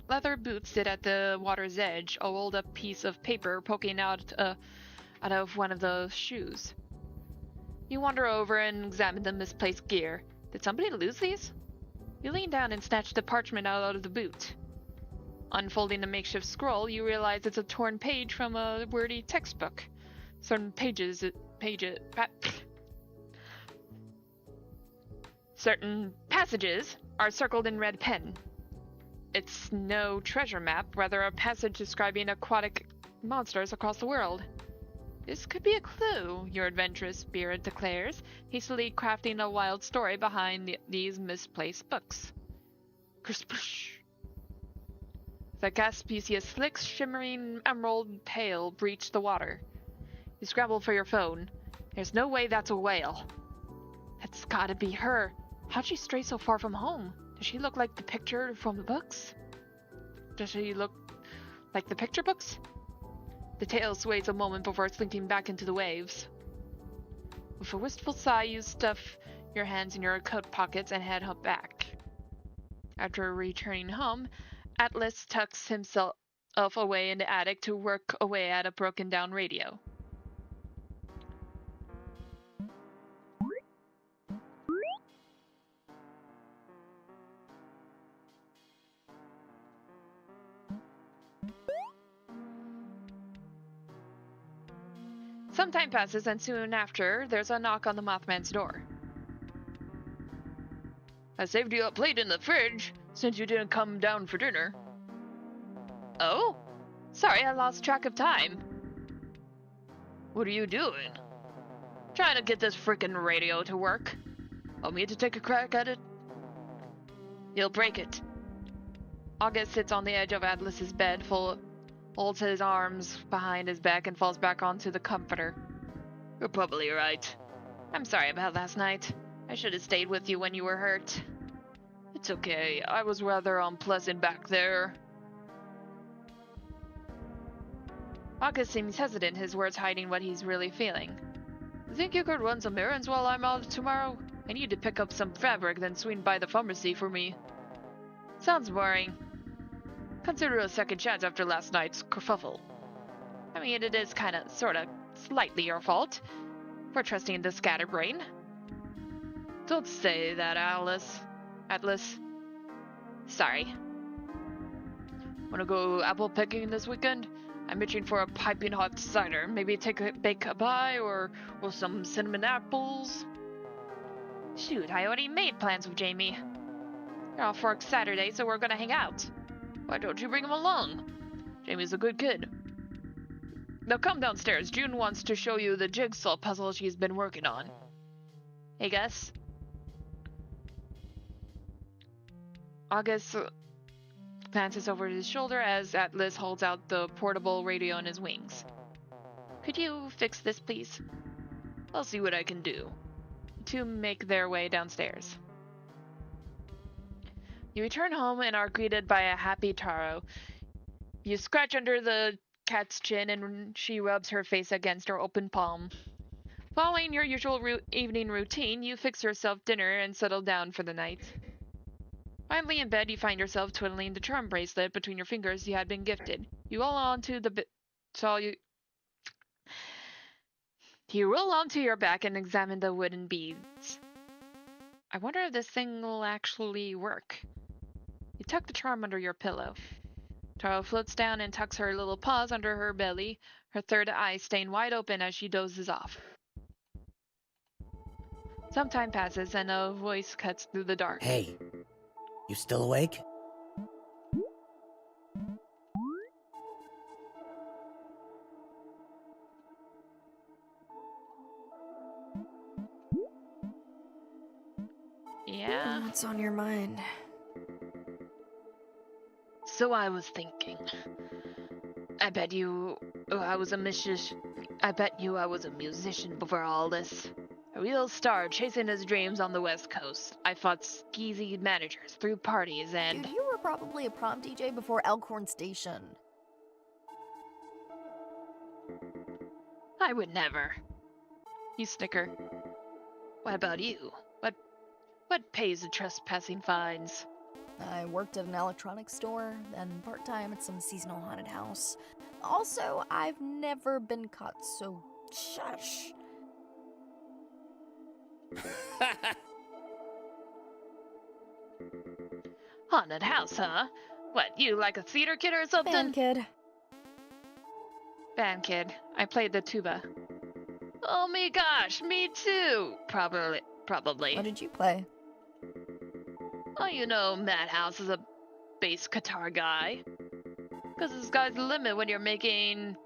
leather boots sit at the water's edge, a rolled-up piece of paper poking out of one of those shoes. You wander over and examine the misplaced gear. Did somebody lose these? You lean down and snatch the parchment out of the boot. Unfolding the makeshift scroll, you realize it's a torn page from a wordy textbook. Certain passages are circled in red pen. It's no treasure map, rather a passage describing aquatic monsters across the world. This could be a clue, your adventurous spirit declares, hastily crafting a wild story behind these misplaced books. Kersplush. The Gaspesia's slick, shimmering emerald tail breached the water. You scramble for your phone. There's no way that's a whale. That's gotta be her. How'd she stray so far from home? Does she look like the picture from the books? Does she look like the picture books? The tail sways a moment before slinking back into the waves. With a wistful sigh, you stuff your hands in your coat pockets and head back. After returning home, Atlas tucks himself away in the attic to work away at a broken-down radio. Some time passes, and soon after, there's a knock on the Mothman's door. I saved you a plate in the fridge, since you didn't come down for dinner. Oh? Sorry, I lost track of time. What are you doing? Trying to get this frickin' radio to work. Want me to take a crack at it? You'll break it. August sits on the edge of Atlas's bed, holds his arms behind his back and falls back onto the comforter. You're probably right. I'm sorry about last night. I should have stayed with you when you were hurt. It's okay. I was rather unpleasant back there. August seems hesitant, his words hiding what he's really feeling. You think you could run some errands while I'm out tomorrow? I need to pick up some fabric, then swing by the pharmacy for me. Sounds boring. Consider a second chance after last night's kerfuffle. I mean, it is kind of, sort of, slightly your fault for trusting the scatterbrain. Don't say that, Atlas. Sorry. Wanna go apple picking this weekend? I'm itching for a piping hot cider. Maybe bake a pie or some cinnamon apples. Shoot, I already made plans with Jamie. They're off work Saturday, so we're gonna hang out. Why don't you bring him along? Jamie's a good kid. Now come downstairs. June wants to show you the jigsaw puzzle she's been working on. Hey, Gus. August glances over his shoulder as Atlas holds out the portable radio in his wings. Could you fix this, please? I'll see what I can do. The two make their way downstairs. You return home and are greeted by a happy Taro. You scratch under the cat's chin and she rubs her face against her open palm. Following your usual evening routine, you fix yourself dinner and settle down for the night. Finally in bed, you find yourself twiddling the charm bracelet between your fingers you had been gifted. You roll onto your back and examine the wooden beads. I wonder if this thing will actually work. You tuck the charm under your pillow. Taro floats down and tucks her little paws under her belly, her third eye staying wide open as she dozes off. Some time passes and a voice cuts through the dark. Hey, you still awake? Yeah? What's on your mind? So I was thinking. I bet you I was a musician before all this. A real star chasing his dreams on the West Coast. I fought skeezy managers, threw parties, and... Dude, you were probably a prom DJ before Elkhorn Station. I would never. You snicker. What about you? What pays the trespassing fines? I worked at an electronics store, then part-time at some seasonal haunted house. Also, I've never been caught, so shush. Haunted house, huh? What, you like a theater kid or something? Band kid. Band kid. I played the tuba. Oh my gosh, me too! Probably. What did you play? Oh, you know, Madhouse is a bass guitar guy. Because the sky's the limit when you're making...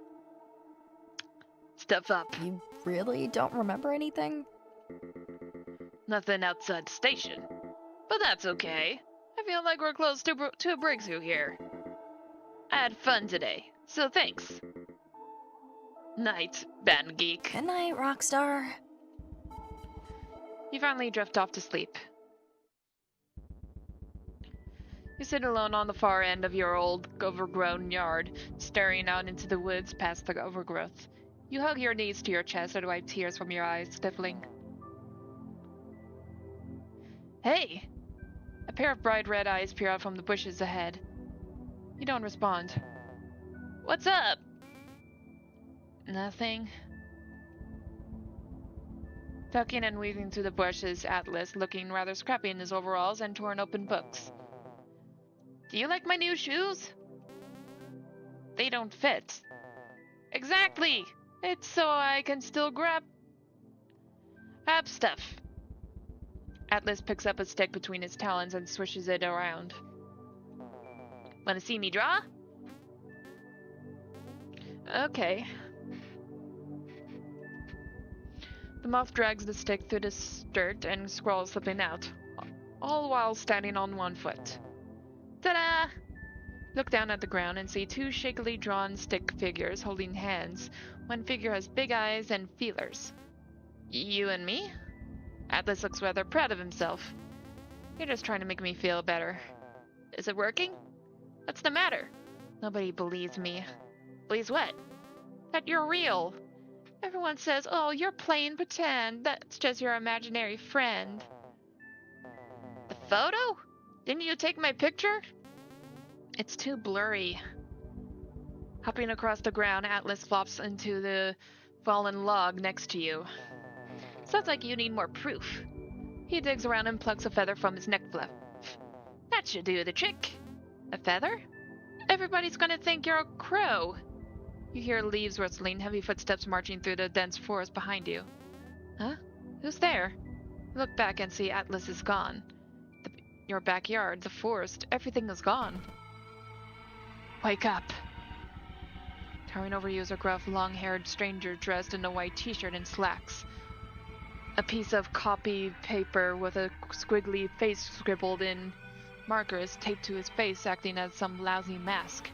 stuff up. You really don't remember anything? Nothing outside the station. But that's okay. I feel like we're close to a breakthrough here. I had fun today, so thanks. Night, band geek. Good night, Rockstar. You finally drift off to sleep. You sit alone on the far end of your old, overgrown yard, staring out into the woods past the overgrowth. You hug your knees to your chest and wipe tears from your eyes, stifling. Hey! A pair of bright red eyes peer out from the bushes ahead. You don't respond. What's up? Nothing. Ducking and weaving through the bushes, Atlas, looking rather scrappy in his overalls and torn open books. Do you like my new shoes? They don't fit. Exactly! It's so I can still grab stuff. Atlas picks up a stick between his talons and swishes it around. Wanna see me draw? Okay. The moth drags the stick through the dirt and scrawls something out, all while standing on one foot. Ta-da! Look down at the ground and see two shakily drawn stick figures holding hands. One figure has big eyes and feelers. You and me? Atlas looks rather proud of himself. You're just trying to make me feel better. Is it working? What's the matter? Nobody believes me. Believes what? That you're real. Everyone says, oh, you're playing pretend. That's just your imaginary friend. The photo? Didn't you take my picture? It's too blurry. Hopping across the ground, Atlas flops into the fallen log next to you. Sounds like you need more proof. He digs around and plucks a feather from his neck fluff. That should do the trick. A feather? Everybody's gonna think you're a crow. You hear leaves rustling, heavy footsteps marching through the dense forest behind you. Huh? Who's there? You look back and see Atlas is gone. Your backyard, the forest, everything is gone. Wake up. Towering over you is a gruff, long-haired stranger dressed in a white t-shirt and slacks. A piece of copy paper with a squiggly face scribbled in marker is taped to his face, acting as some lousy mask.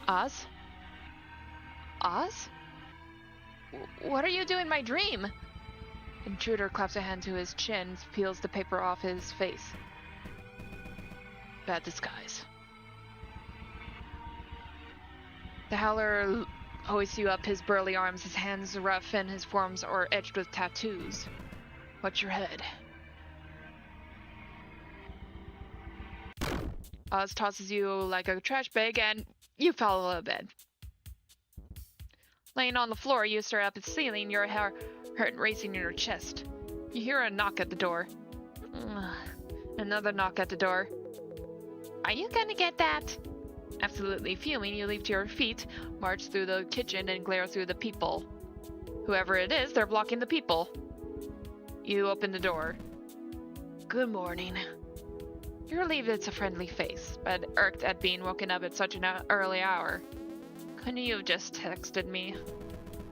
Oz? Oz? What are you doing in my dream? Intruder claps a hand to his chin, peels the paper off his face. Bad disguise. The howler hoists you up his burly arms, his hands rough and his forearms are etched with tattoos. What's your head? Oz tosses you like a trash bag and you fall out of bed. Laying on the floor, you stare up at the ceiling, your heart racing in your chest. You hear a knock at the door. Another knock at the door. Are you gonna get that? Absolutely fuming, you leap to your feet, march through the kitchen, and glare through the people. Whoever it is, they're blocking the people. You open the door. Good morning. You're relieved it's a friendly face, but irked at being woken up at such an early hour. Couldn't you have just texted me?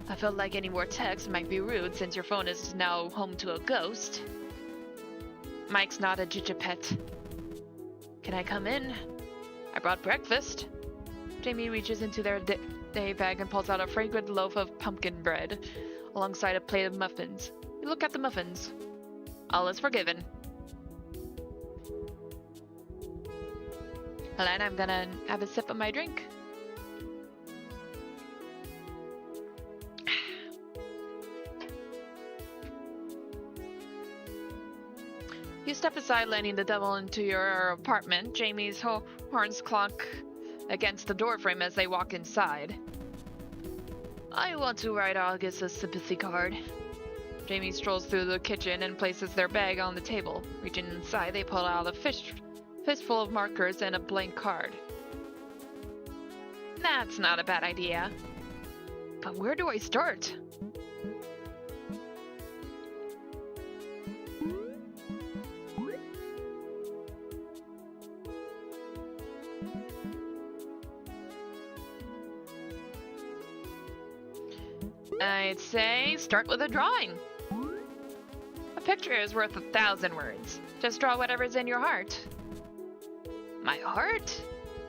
I felt like any more text might be rude since your phone is now home to a ghost. Mike's not a jijipet. Can I come in? I brought breakfast. Jamie reaches into their day bag and pulls out a fragrant loaf of pumpkin bread, alongside a plate of muffins. You look at the muffins. All is forgiven. Alright, I'm gonna have a sip of my drink. You step aside, letting the devil into your apartment. Jamie's horns clunk against the doorframe as they walk inside. I want to write August a sympathy card. Jamie strolls through the kitchen and places their bag on the table. Reaching inside, they pull out a fistful of markers and a blank card. That's not a bad idea. But where do I start? I'd say start with a drawing. A picture is worth 1,000 words. Just draw whatever's in your heart. My heart?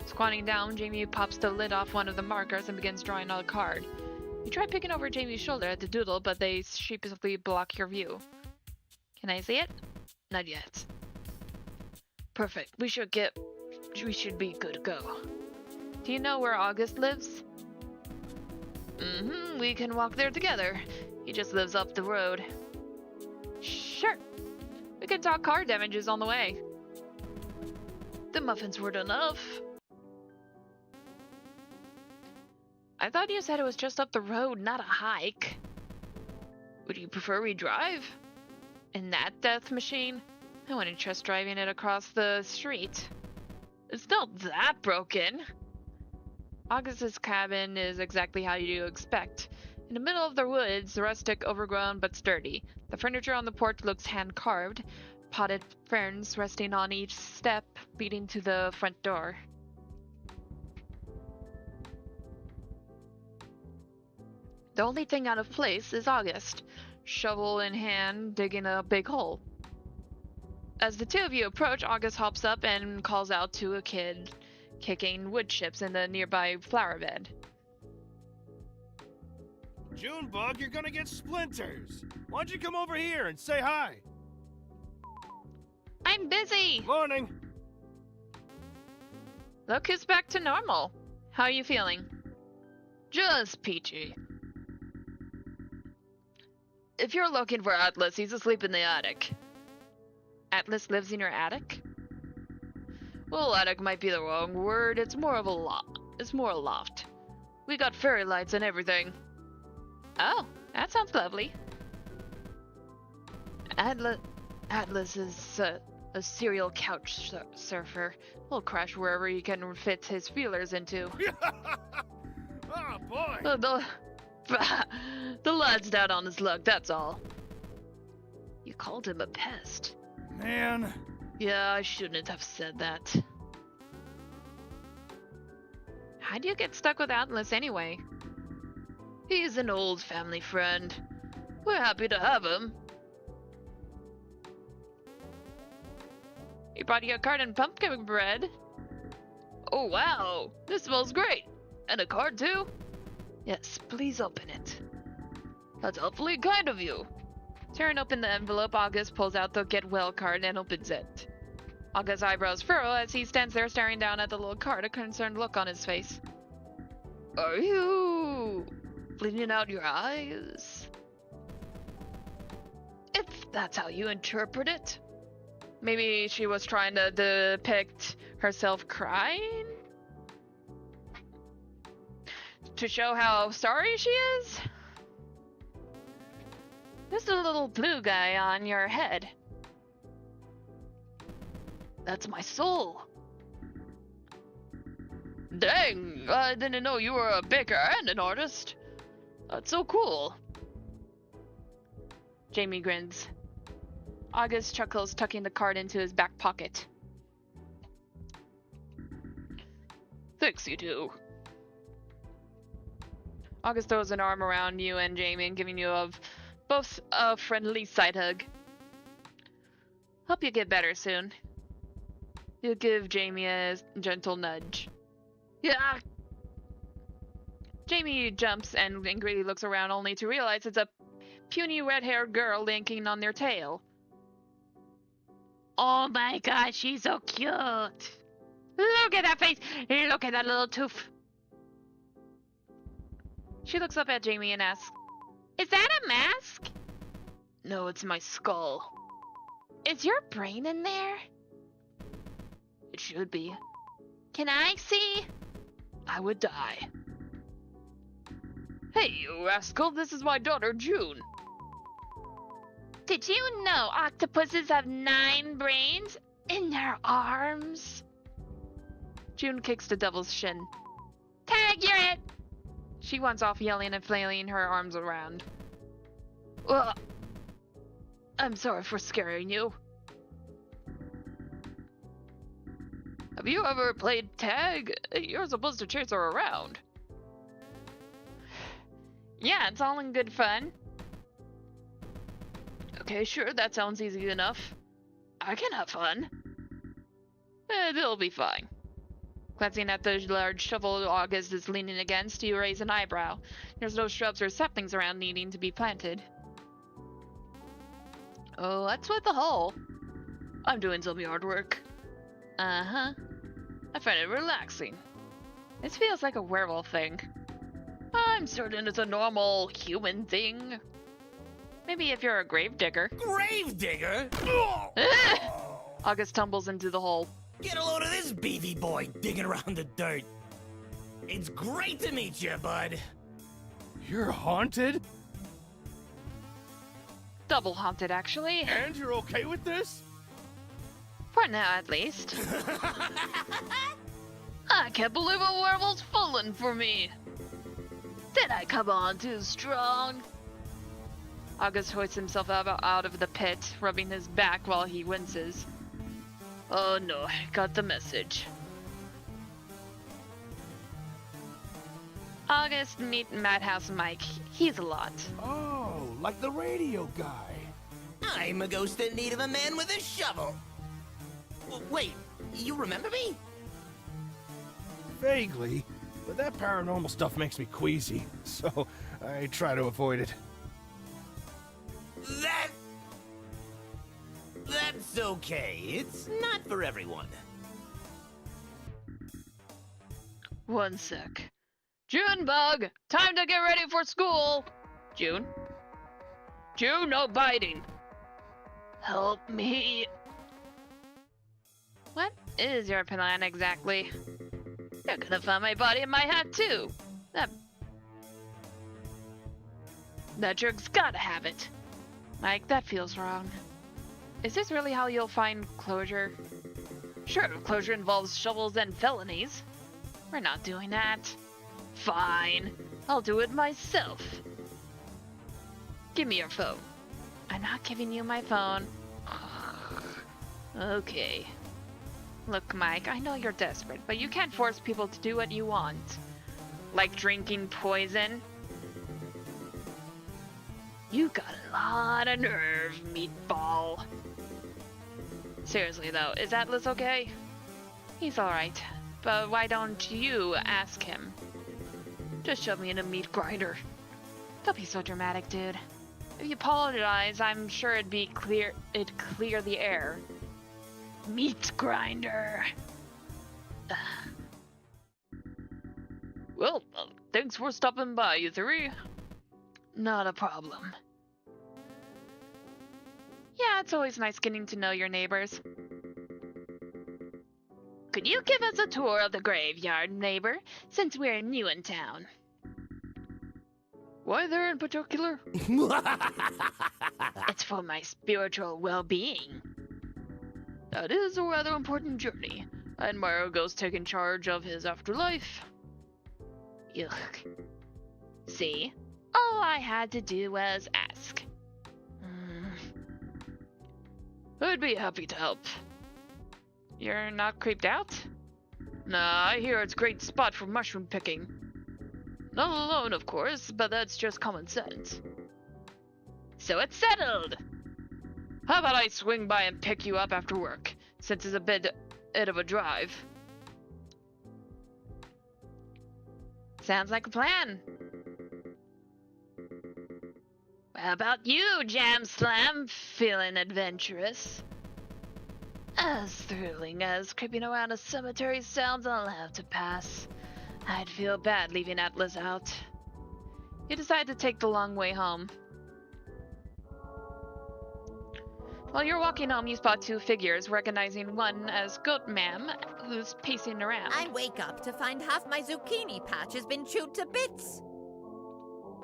Squatting down, Jamie pops the lid off one of the markers and begins drawing on a card. You try picking over Jamie's shoulder at the doodle, but they sheepishly block your view. Can I see it? Not yet. Perfect. We should be good to go. Do you know where August lives? We can walk there together. He just lives up the road. Sure. We can talk car damages on the way. The muffins weren't enough. I thought you said it was just up the road, not a hike. Would you prefer we drive? In that death machine? I wouldn't trust driving it across the street. It's not that broken. August's cabin is exactly how you expect. In the middle of the woods, rustic, overgrown, but sturdy. The furniture on the porch looks hand-carved, potted ferns resting on each step leading to the front door. The only thing out of place is August, shovel in hand, digging a big hole. As the two of you approach, August hops up and calls out to a kid kicking wood chips in the nearby flower bed. Junebug, you're gonna get splinters. Why don't you come over here and say hi? I'm busy! Morning. Look who's back to normal. How are you feeling? Just peachy. If you're looking for Atlas, he's asleep in the attic. Atlas lives in your attic? Well, attic might be the wrong word. It's more of a loft. We got fairy lights and everything. Oh, that sounds lovely. Atlas is a serial couch surfer. He'll crash wherever he can fit his feelers into. Oh, boy! The lad's down on his luck, that's all. You called him a pest. Man. Yeah, I shouldn't have said that. How'd you get stuck with Atlas anyway? He's an old family friend. We're happy to have him. He brought you a card and pumpkin bread. Oh wow, this smells great. And a card too? Yes, please open it. That's awfully kind of you. Tearing open the envelope, August pulls out the get well card and opens it. August's eyebrows furrow as he stands there staring down at the little card, a concerned look on his face. Are you bleeding out your eyes? If that's how you interpret it. Maybe she was trying to depict herself crying? To show how sorry she is? There's a little blue guy on your head. That's my soul. Dang, I didn't know you were a baker and an artist. That's so cool. Jamie grins. August chuckles, tucking the card into his back pocket. Thanks, you two. August throws an arm around you and Jamie, giving you both a friendly side hug. Hope you get better soon. You give Jamie a gentle nudge. Yeah. Jamie jumps and angrily looks around, only to realize it's a puny red-haired girl linking on their tail. Oh my gosh, she's so cute. Look at that face. Look at that little tooth. She looks up at Jamie and asks, "Is that a mask?" No, it's my skull. Is your brain in there? It should be. Can I see? I would die. Hey, you rascal, this is my daughter, June. Did you know octopuses have 9 brains in their arms? June kicks the devil's shin. Tag, you're it! She runs off yelling and flailing her arms around. Well, I'm sorry for scaring you. Have you ever played tag? You're supposed to chase her around. Yeah, it's all in good fun. Okay, sure, that sounds easy enough. I can have fun. It'll be fine. Glancing at the large shovel August is leaning against, you raise an eyebrow. There's no shrubs or saplings around needing to be planted. Oh, what's with the hole? I'm doing some yard work. Uh-huh. I find it relaxing. This feels like a werewolf thing. I'm certain it's a normal human thing. Maybe if you're a gravedigger. Gravedigger? August tumbles into the hole. Get a load of this beefy boy digging around the dirt. It's great to meet you, bud. You're haunted? Double haunted, actually. And you're okay with this? For now, at least. I can't believe a werewolf's fallen for me. Did I come on too strong? August hoists himself out of the pit, rubbing his back while he winces. Oh no, I got the message. August, meet Madhouse Mike. He's a lot. Oh, like the radio guy. I'm a ghost in need of a man with a shovel. Wait, you remember me? Vaguely, but that paranormal stuff makes me queasy, so I try to avoid it. That's okay. It's not for everyone. One sec. June bug! Time to get ready for school! June? June, no biting! Help me! What is your plan exactly? You're gonna find my body in my hat too! That jerk's gotta have it. Mike, that feels wrong. Is this really how you'll find closure? Sure, if closure involves shovels and felonies. We're not doing that. Fine. I'll do it myself. Give me your phone. I'm not giving you my phone. Okay. Look, Mike, I know you're desperate, but you can't force people to do what you want. Like drinking poison. You got a lot of nerve, meatball. Seriously though, is Atlas okay? He's alright, but why don't you ask him? Just shove me in a meat grinder. Don't be so dramatic, dude. If you apologize, I'm sure it'd clear the air. Meat grinder. Well, thanks for stopping by, you three. Not a problem. Yeah, it's always nice getting to know your neighbors. Could you give us a tour of the graveyard, neighbor, since we're new in town? Why there in particular? It's for my spiritual well-being. That is a rather important journey. I admire a ghost taking charge of his afterlife. Yuck. See? All I had to do was ask. I'd be happy to help. You're not creeped out? Nah, I hear it's a great spot for mushroom picking. Not alone, of course, but that's just common sense. So it's settled! How about I swing by and pick you up after work, since it's a bit of a drive? Sounds like a plan. How about you, Jam Slam? Feeling adventurous? As thrilling as creeping around a cemetery sounds, I'll have to pass. I'd feel bad leaving Atlas out. You decide to take the long way home. While you're walking home, you spot two figures, recognizing one as Goat Ma'am, who's pacing around. I wake up to find half my zucchini patch has been chewed to bits.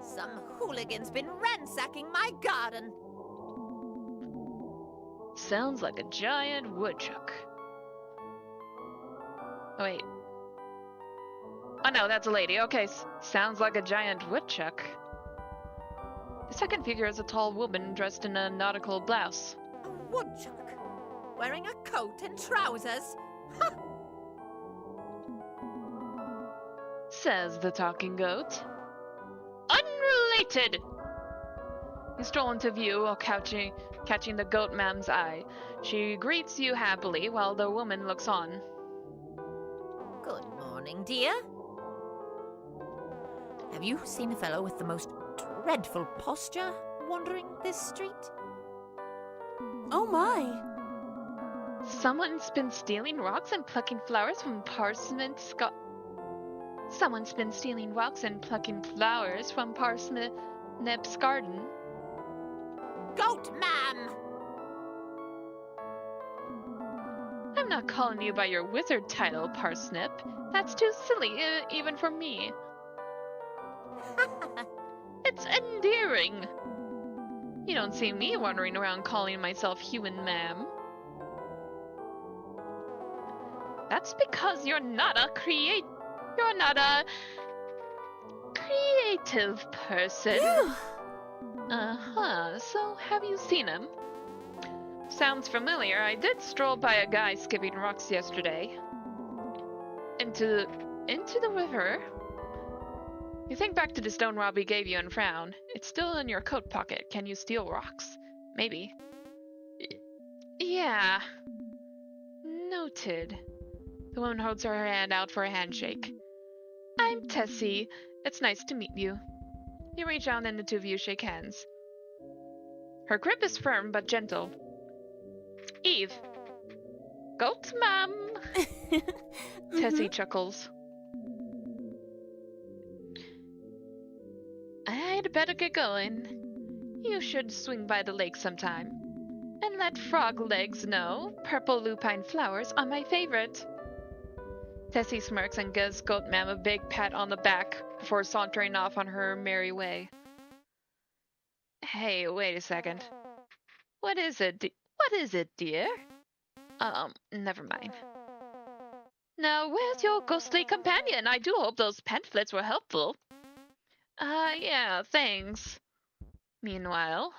Some hooligan's been ransacking my garden. Sounds like a giant woodchuck. Oh, wait. Oh no, that's a lady. Okay, sounds like a giant woodchuck. The second figure is a tall woman dressed in a nautical blouse. A woodchuck? Wearing a coat and trousers? Ha! Says the talking goat. Unrelated! You stroll into view while catching the goat ma'am's eye. She greets you happily while the woman looks on. Good morning, dear. Have you seen a fellow with the most dreadful posture wandering this street? Oh my! Someone's been stealing rocks and plucking flowers from Parsnip's garden. Goat ma'am! I'm not calling you by your wizard title, Parsnip. That's too silly, even for me. It's endearing. You don't see me wandering around calling myself human, ma'am. That's because you're not a creative person. Uh-huh. So have you seen him? Sounds familiar. I did stroll by a guy skipping rocks yesterday. Into the river. You think back to the stone Robbie gave you and frown. It's still in your coat pocket. Can you steal rocks? Maybe. Yeah. Noted. The woman holds her hand out for a handshake. I'm Tessie. It's nice to meet you. You reach out and the two of you shake hands. Her grip is firm but gentle. Eve. Goat ma'am. Tessie chuckles. I'd better get going. You should swing by the lake sometime. And let Frog Legs know purple lupine flowers are my favorite. Tessie smirks and gives Goatman a big pat on the back before sauntering off on her merry way. Hey, wait a second. What is it? What is it, dear? Never mind. Now, where's your ghostly companion? I do hope those pamphlets were helpful. Yeah, thanks. Meanwhile...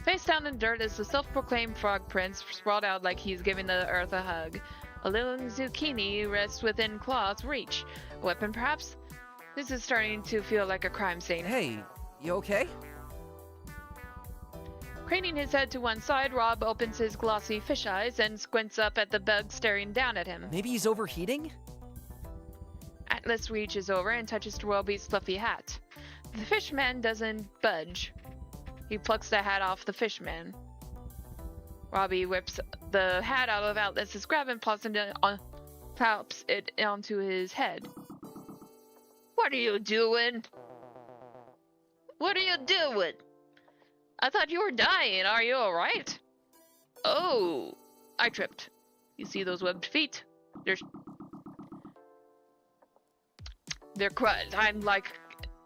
Face down in dirt is the self-proclaimed frog prince, sprawled out like he's giving the earth a hug. A little zucchini rests within claw's reach. A weapon, perhaps? This is starting to feel like a crime scene. Hey, you okay? Craning his head to one side, Rob opens his glossy fish eyes and squints up at the bug staring down at him. Maybe he's overheating? Atlas reaches over and touches Roby's fluffy hat. The fishman doesn't budge. He plucks the hat off the fishman. Robbie whips the hat out of Atlas's grab and plops it onto his head. What are you doing? What are you doing? I thought you were dying. Are you alright? Oh, I tripped. You see those webbed feet? They're crud. I'm like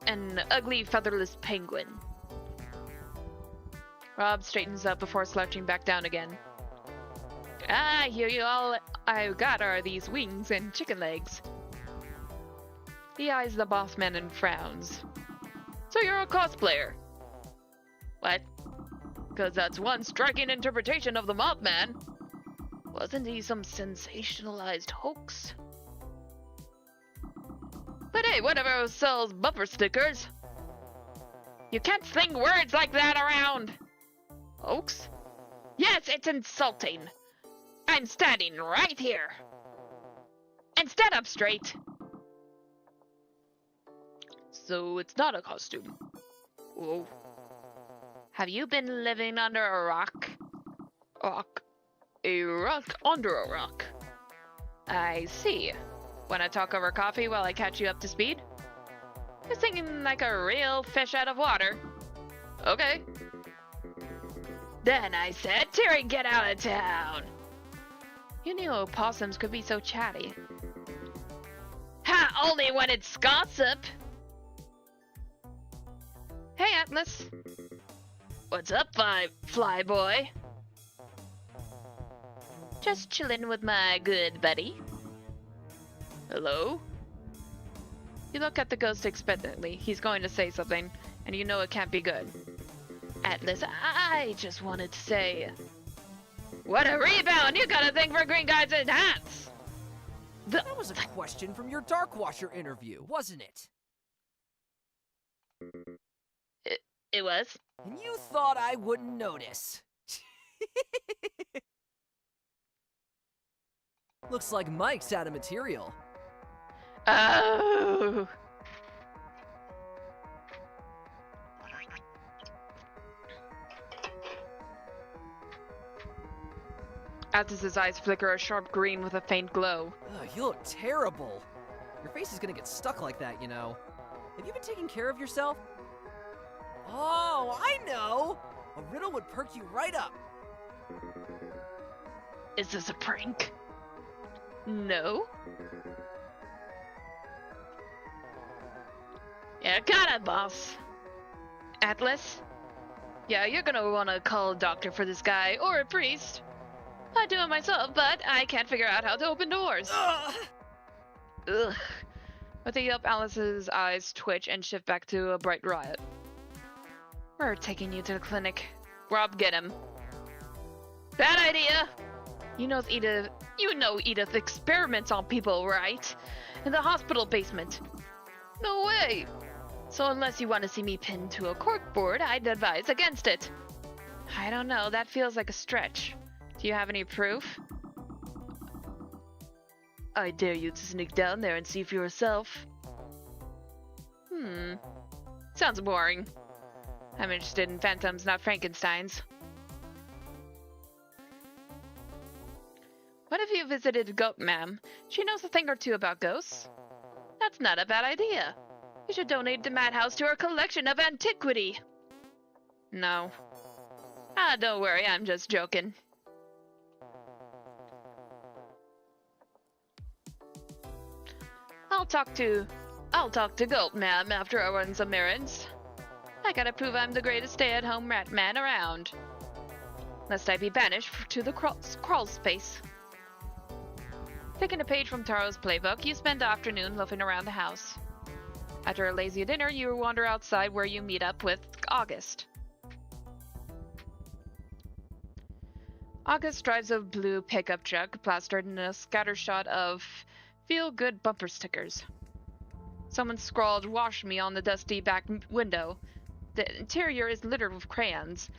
an ugly featherless penguin. Rob straightens up before slouching back down again. I hear you all I've got are these wings and chicken legs. He eyes the boss man and frowns. So you're a cosplayer? What? Because that's one striking interpretation of the Mothman. Wasn't he some sensationalized hoax? But hey, whatever sells bumper stickers. You can't sling words like that around. Hoax? Yes, it's insulting. I'm standing right here. And stand up straight. So it's not a costume. Whoa. Have you been living under a rock? A rock under a rock. I see. Wanna talk over coffee while I catch you up to speed? You're singing like a real fish out of water. Okay. Then I said, Terry, get out of town. You knew opossums could be so chatty. Ha! Only when it's gossip. Hey, Atlas. What's up, fly boy? Just chillin' with my good buddy. Hello? You look at the ghost expectantly. He's going to say something, and you know it can't be good. Atlas, I just wanted to say... What a rebound! You got a thing for green guys in hats! That was a question from your Darkwasher interview, wasn't it? It was? And you thought I wouldn't notice. Looks like Mike's out of material. Oh. Atlas's eyes flicker a sharp green with a faint glow. Ugh, you look terrible. Your face is gonna get stuck like that, you know. Have you been taking care of yourself? Oh, I know! A riddle would perk you right up. Is this a prank? No. Yeah, got it, boss. Atlas? Yeah, you're gonna wanna call a doctor for this guy, or a priest. I do it myself, but I can't figure out how to open doors. Ugh. With a yelp, Alice's eyes twitch and shift back to a bright riot. We're taking you to the clinic. Rob, get him. Bad idea! You know Edith experiments on people, right? In the hospital basement. No way! So unless you want to see me pinned to a corkboard, I'd advise against it. I don't know, that feels like a stretch. Do you have any proof? I dare you to sneak down there and see for yourself. Sounds boring. I'm interested in phantoms, not Frankensteins. What if you visited Goat Ma'am? She knows a thing or two about ghosts. That's not a bad idea. You should donate the madhouse to her collection of antiquity. No. Don't worry, I'm just joking. I'll talk to Goat Ma'am after I run some errands. I gotta prove I'm the greatest stay-at-home rat man around. Lest I be banished to the crawl space. Taking a page from Taro's playbook, you spend the afternoon loafing around the house. After a lazy dinner, you wander outside where you meet up with August. August drives a blue pickup truck plastered in a scattershot of feel-good bumper stickers. Someone scrawled "Wash me" on the dusty back window. The interior is littered with crayons,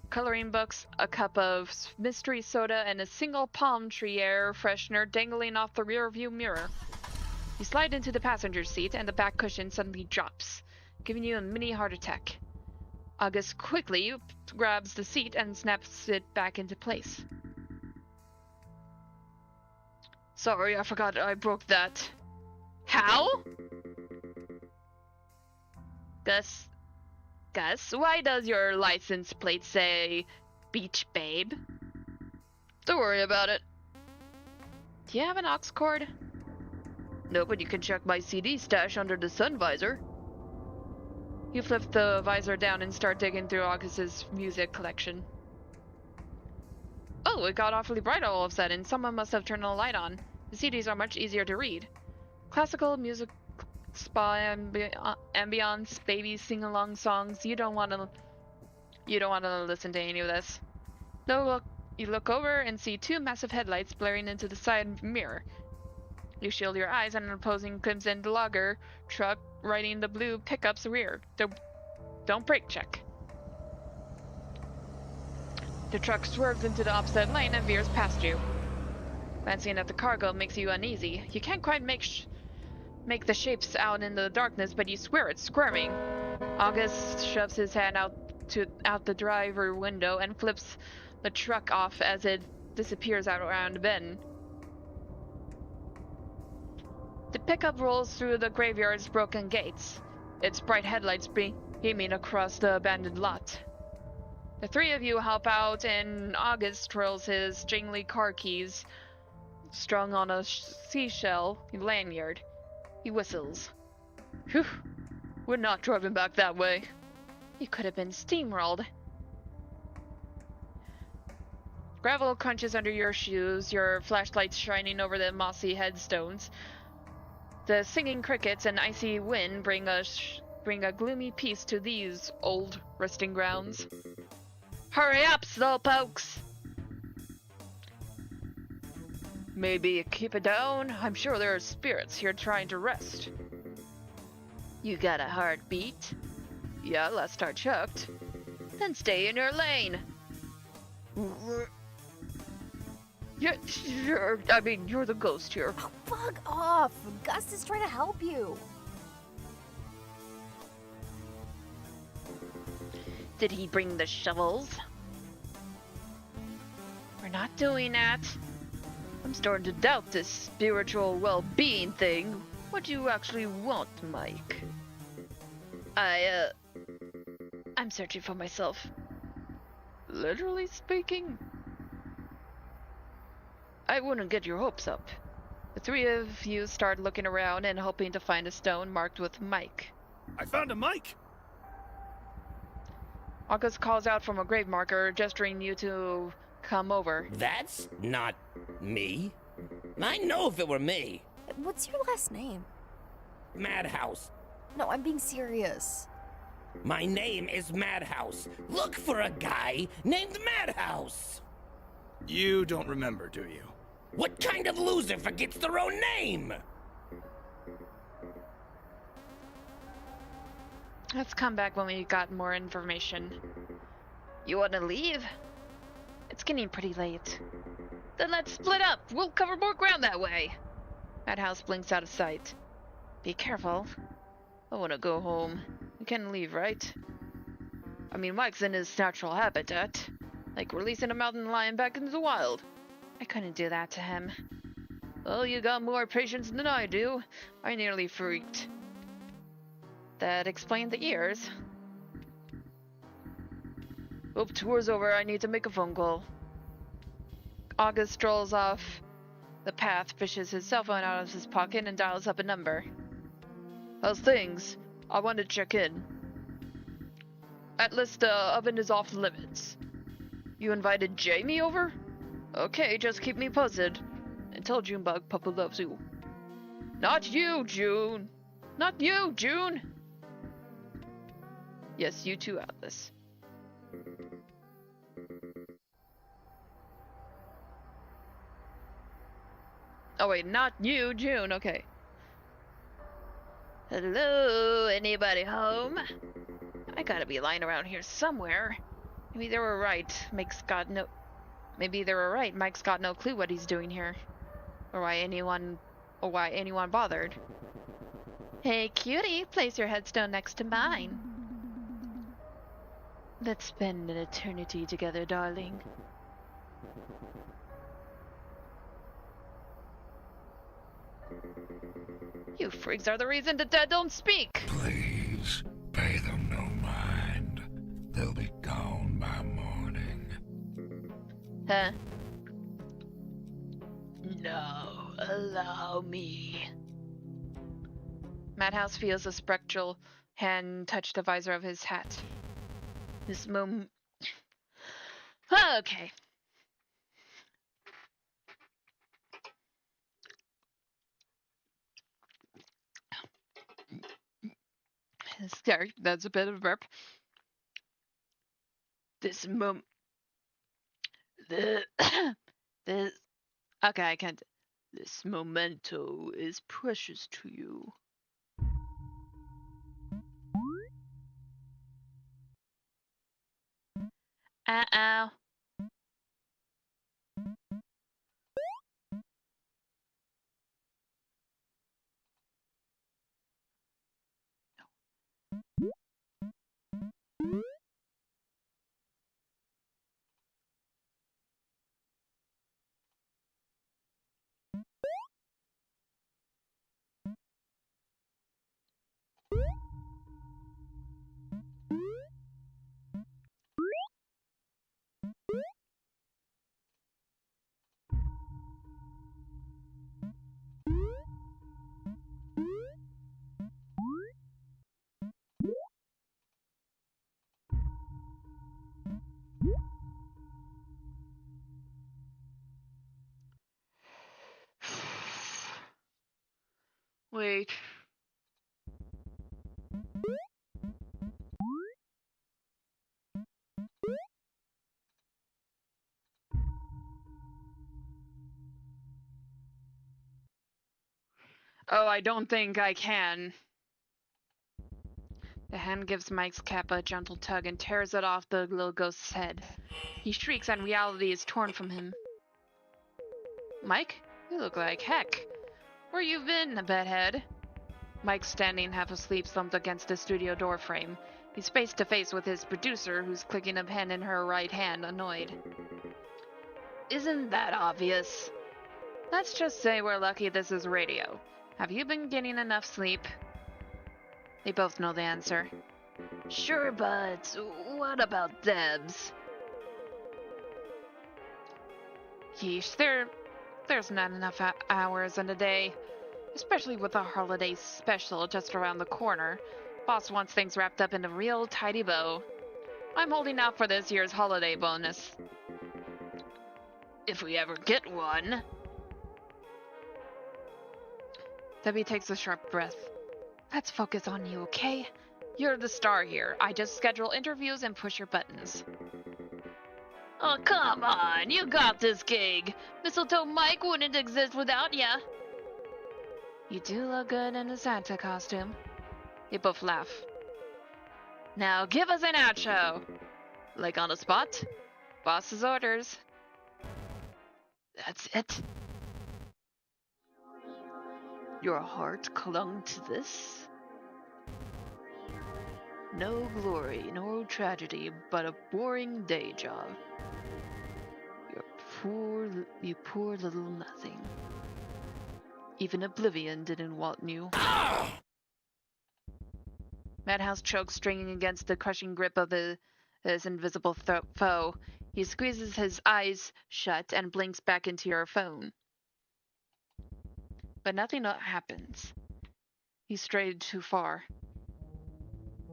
coloring books, a cup of mystery soda, and a single palm tree air freshener dangling off the rearview mirror. You slide into the passenger seat and the back cushion suddenly drops, giving you a mini heart attack. August quickly grabs the seat and snaps it back into place. Sorry, I forgot I broke that. How? Gus, why does your license plate say Beach Babe? Don't worry about it. Do you have an aux cord? No, but you can check my CD stash under the sun visor. You flip the visor down and start digging through August's music collection. Oh, it got awfully bright all of a sudden. Someone must have turned the light on. The CDs are much easier to read. Classical music, spa ambience, baby sing-along songs. You don't want to listen to any of this. No, you look over and see two massive headlights blaring into the side mirror. You shield your eyes on an opposing crimson logger truck riding the blue pickup's rear. Don't brake check. The truck swerves into the opposite lane and veers past you. Glancing at the cargo makes you uneasy. You can't quite make the shapes out in the darkness, but you swear it's squirming. August shoves his hand out the driver window and flips the truck off as it disappears out around a bend. The pickup rolls through the graveyard's broken gates, its bright headlights beaming across the abandoned lot. The three of you help out, and August twirls his jingly car keys strung on a seashell lanyard. He whistles. Phew, we're not driving back that way. You could have been steamrolled. Gravel crunches under your shoes, your flashlights shining over the mossy headstones. The singing crickets and icy wind bring a gloomy peace to these old resting grounds. Hurry up, slowpokes! Maybe keep it down. I'm sure there are spirits here trying to rest. You got a heartbeat? Yeah, last start checked. Then stay in your lane. Yeah, sure. I mean, you're the ghost here. Oh, bug off! Gus is trying to help you. Did he bring the shovels? We're not doing that. I'm starting to doubt this spiritual well-being thing. What do you actually want, Mike? I'm searching for myself. Literally speaking? I wouldn't get your hopes up. The three of you start looking around and hoping to find a stone marked with Mike. I found a Mike! August calls out from a grave marker, gesturing you to come over. That's not me. I know if it were me. What's your last name? Madhouse. No, I'm being serious. My name is Madhouse. Look for a guy named Madhouse. You don't remember, do you? What kind of loser forgets their own name? Let's come back when we got more information. You want to leave? It's getting pretty late. Then let's split up. We'll cover more ground that way. Madhouse blinks out of sight. Be careful. I want to go home. You can leave, right? I mean, Mike's in his natural habitat. Like releasing a mountain lion back into the wild. I couldn't do that to him. Well, you got more patience than I do. I nearly freaked. That explained the ears. Oh, tour's over. I need to make a phone call. August strolls off The path fishes his cell phone out of his pocket and dials up a number. How's things? I want to check in. At least the oven is off limits. You invited Jamie over? Okay, just keep me posted. And tell Junebug Papa loves you. Not you, June! Not you, June! Yes, you too, Atlas. Oh wait, not you, June, okay. Hello, anybody home? I gotta be lying around here somewhere. Maybe they were right. Maybe they were right. Mike's got no clue what he's doing here. Or why anyone bothered. Hey, cutie, place your headstone next to mine. Let's spend an eternity together, darling. You freaks are the reason the dead don't speak! Please, pay them no mind. They'll be gone by morning. Huh? No, allow me. Madhouse feels a spectral hand touch the visor of his hat. This moment... Okay. Sorry, that's a bit of a burp. This moment... This... Okay, I can't... This memento is precious to you. Uh-oh. Wait. Oh, I don't think I can. The hand gives Mike's cap a gentle tug and tears it off the little ghost's head. He shrieks and reality is torn from him. Mike, you look like heck. Where you been, bedhead? Mike's standing half asleep, slumped against the studio door frame. He's face to face with his producer, who's clicking a pen in her right hand, annoyed. Isn't that obvious? Let's just say we're lucky this is radio. Have you been getting enough sleep? They both know the answer. Sure, but what about Debs? Yeesh, there's not enough hours in a day. Especially with a holiday special just around the corner. Boss wants things wrapped up in a real tidy bow. I'm holding out for this year's holiday bonus. If we ever get one. Debbie takes a sharp breath. Let's focus on you, okay? You're the star here. I just schedule interviews and push your buttons. Oh, come on. You got this gig. Mistletoe Mike wouldn't exist without ya. You do look good in a Santa costume. They both laugh. Now give us an outro. Like on the spot? Boss's orders. That's it. Your heart clung to this? No glory, no tragedy, but a boring day job. You poor little nothing. Even Oblivion didn't want you. Madhouse chokes, stringing against the crushing grip of his invisible foe. He squeezes his eyes shut and blinks back into your phone. but nothing happens. He strayed too far.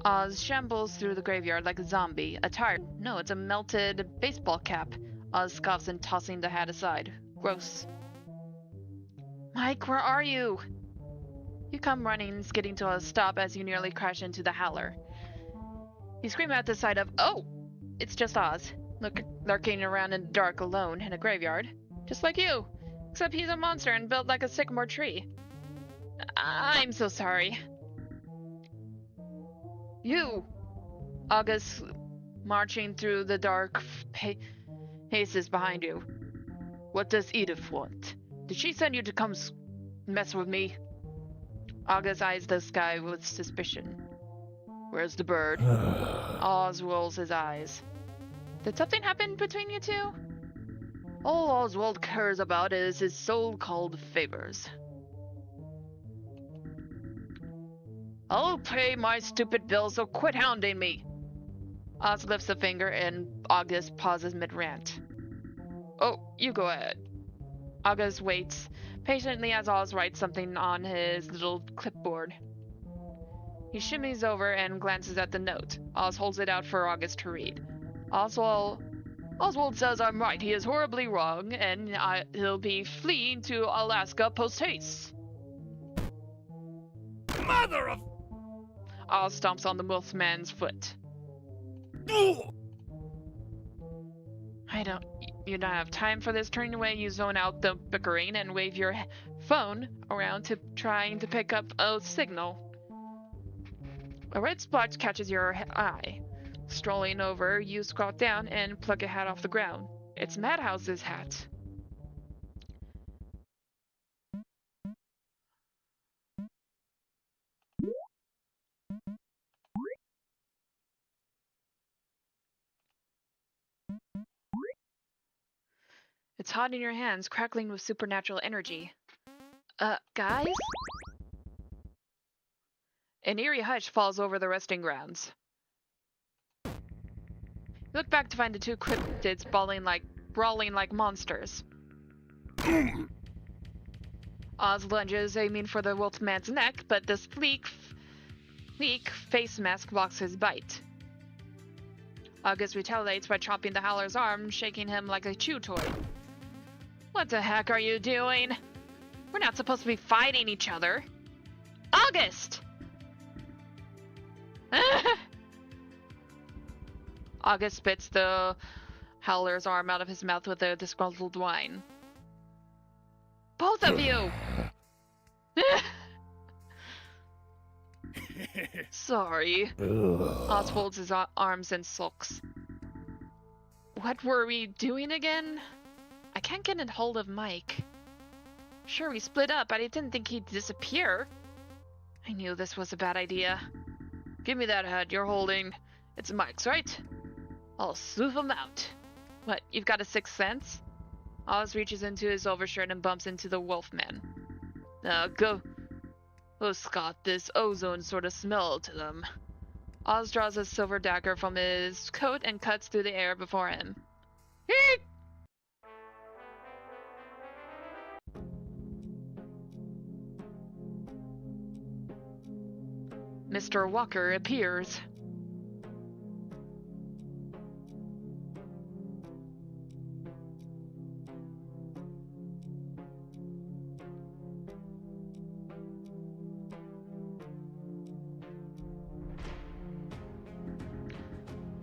Oz shambles through the graveyard like a zombie. No, it's a melted baseball cap. Oz scoffs and tossing the hat aside. Gross. Mike, where are you? You come running, skidding to a stop as you nearly crash into the howler. You scream out the side of, oh! It's just Oz, lurking around in the dark alone in a graveyard. Just like you, except he's a monster and built like a sycamore tree. I'm so sorry. You! August marching through the dark paces behind you. What does Edith want? Did she send you to come mess with me? August eyes the sky with suspicion. Where's the bird? Oz rolls his eyes. Did something happen between you two? All Oswald cares about is his so-called favors. I'll pay my stupid bills, so quit hounding me. Oz lifts a finger and August pauses mid-rant. Oh, you go ahead. August waits patiently as Oz writes something on his little clipboard. He shimmies over and glances at the note. Oz holds it out for August to read. Oswald says I'm right. He is horribly wrong, and he'll be fleeing to Alaska post-haste. Mother of... Oz stomps on the wolfman's foot. You don't have time for this. Turning away, you zone out the bickering and wave your phone around trying to pick up a signal. A red splotch catches your eye. Strolling over, you squat down and pluck a hat off the ground. It's Madhouse's hat. It's hot in your hands, crackling with supernatural energy. Guys? An eerie hush falls over the resting grounds. You look back to find the two cryptids brawling like monsters. Oz lunges, aiming for the wolfman's neck, but the sleek face mask blocks his bite. August retaliates by chopping the howler's arm, shaking him like a chew toy. What the heck are you doing? We're not supposed to be fighting each other. August! August spits the howler's arm out of his mouth with a disgruntled whine. Both of you! Sorry. Oz folds his arms and sulks. What were we doing again? I can't get a hold of Mike. Sure, we split up, but I didn't think he'd disappear. I knew this was a bad idea. Give me that hat you're holding. It's Mike's, right? I'll sleuth him out. What, you've got a sixth sense? Oz reaches into his overshirt and bumps into the wolfman. Go. Oh, Scott, this ozone sort of smell to them. Oz draws a silver dagger from his coat and cuts through the air before him. Eek! Mr. Walker appears.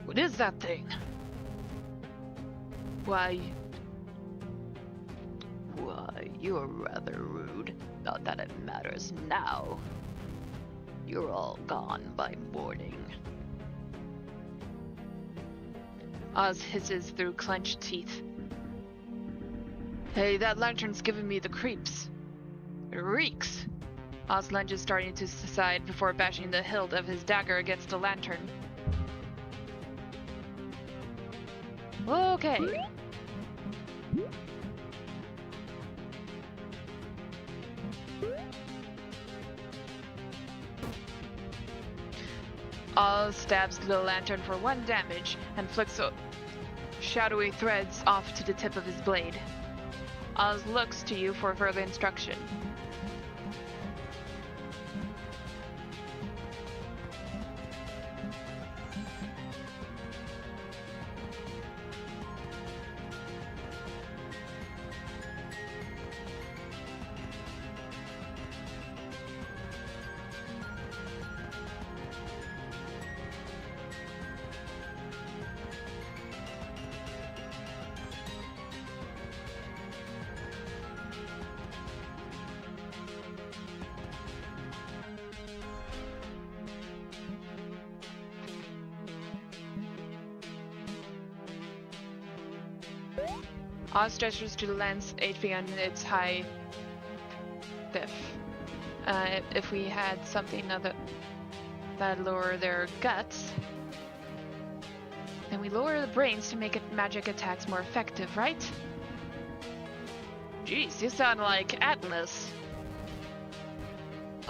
What is that thing? Why, you're rather rude. Not that it matters now. You're all gone by morning. Oz hisses through clenched teeth. Hey, that lantern's giving me the creeps. It reeks. Oz lunges, starting to side before bashing the hilt of his dagger against the lantern. Okay. Oz stabs the lantern for 1 damage and flicks shadowy threads off to the tip of his blade. Oz looks to you for further instruction. All stretches to the lens HP on its high diff. If we had something other that lower their guts, then we lower the brains to make magic attacks more effective, right? Jeez, you sound like Atlas.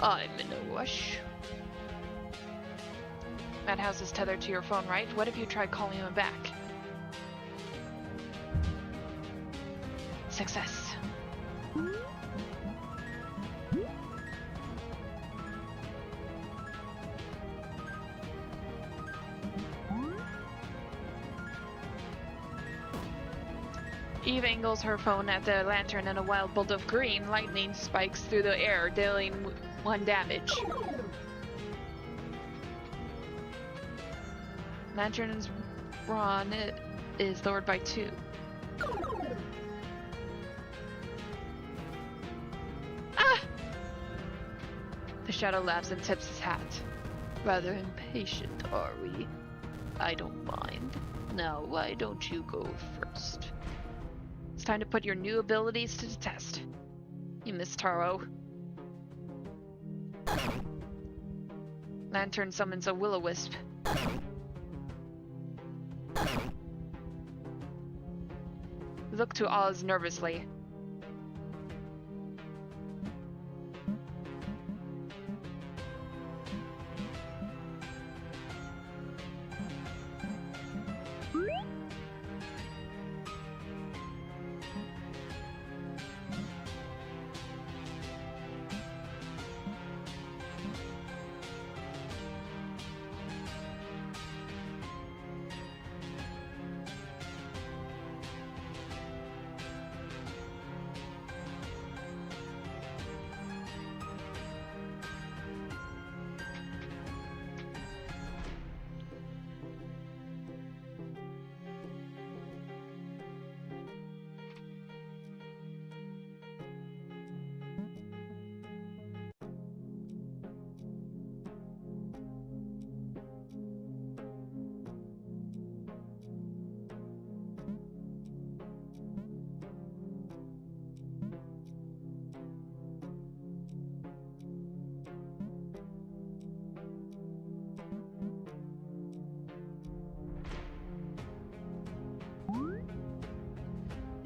I'm in a rush. Madhouse is tethered to your phone, right? What if you tried calling him back? Success. Eve angles her phone at the lantern and a wild bolt of green lightning spikes through the air, dealing 1 damage. Lantern's brawn is lowered by 2. Ah! The shadow laughs and tips his hat. Rather impatient, are we? I don't mind. Now, why don't you go first? It's time to put your new abilities to the test. You miss Taro. Lantern summons a will-o-wisp. Look to Oz nervously.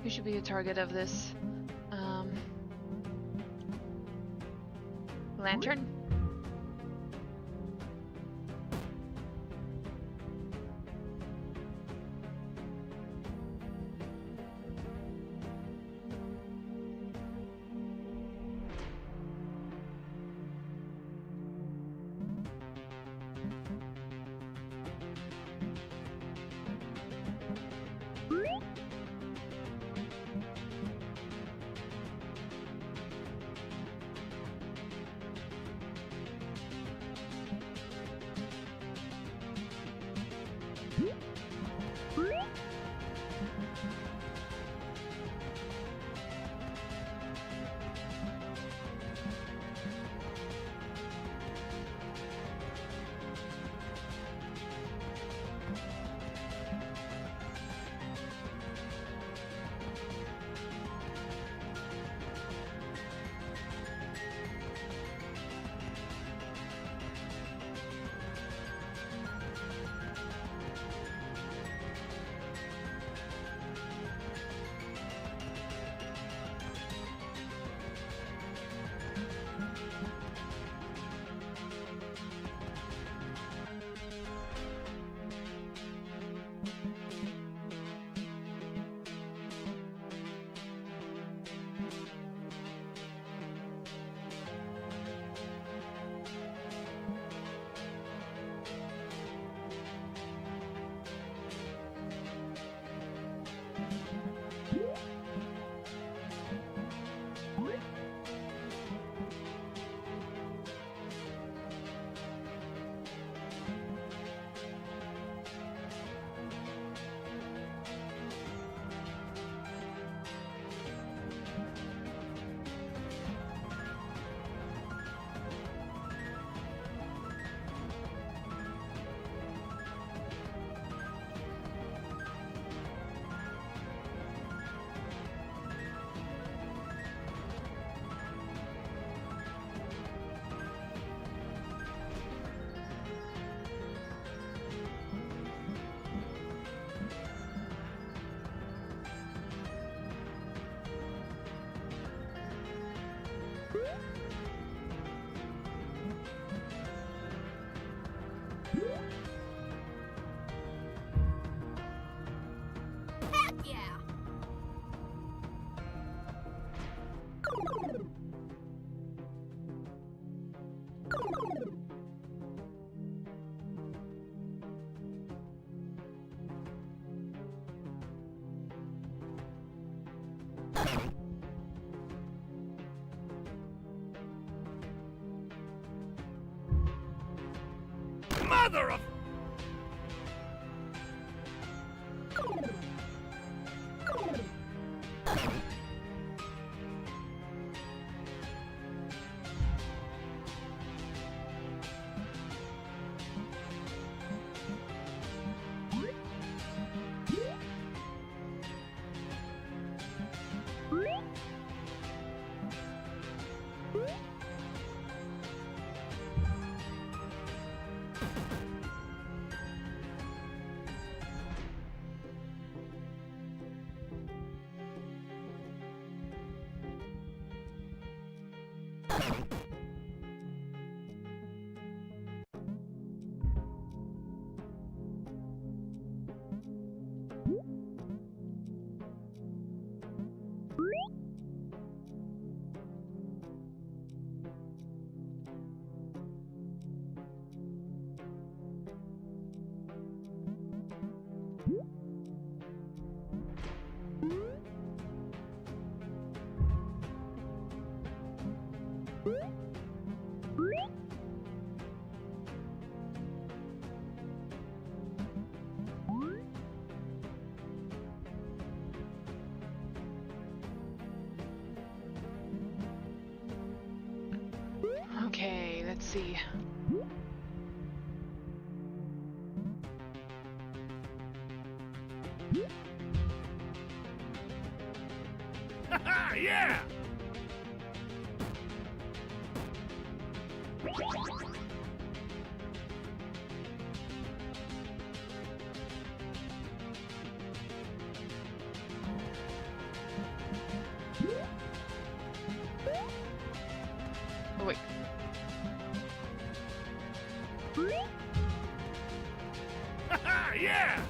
You should be a target of this. Lantern? Mother of... Okay, let's see. Haha, yeah! Oh, wait. Haha, yeah!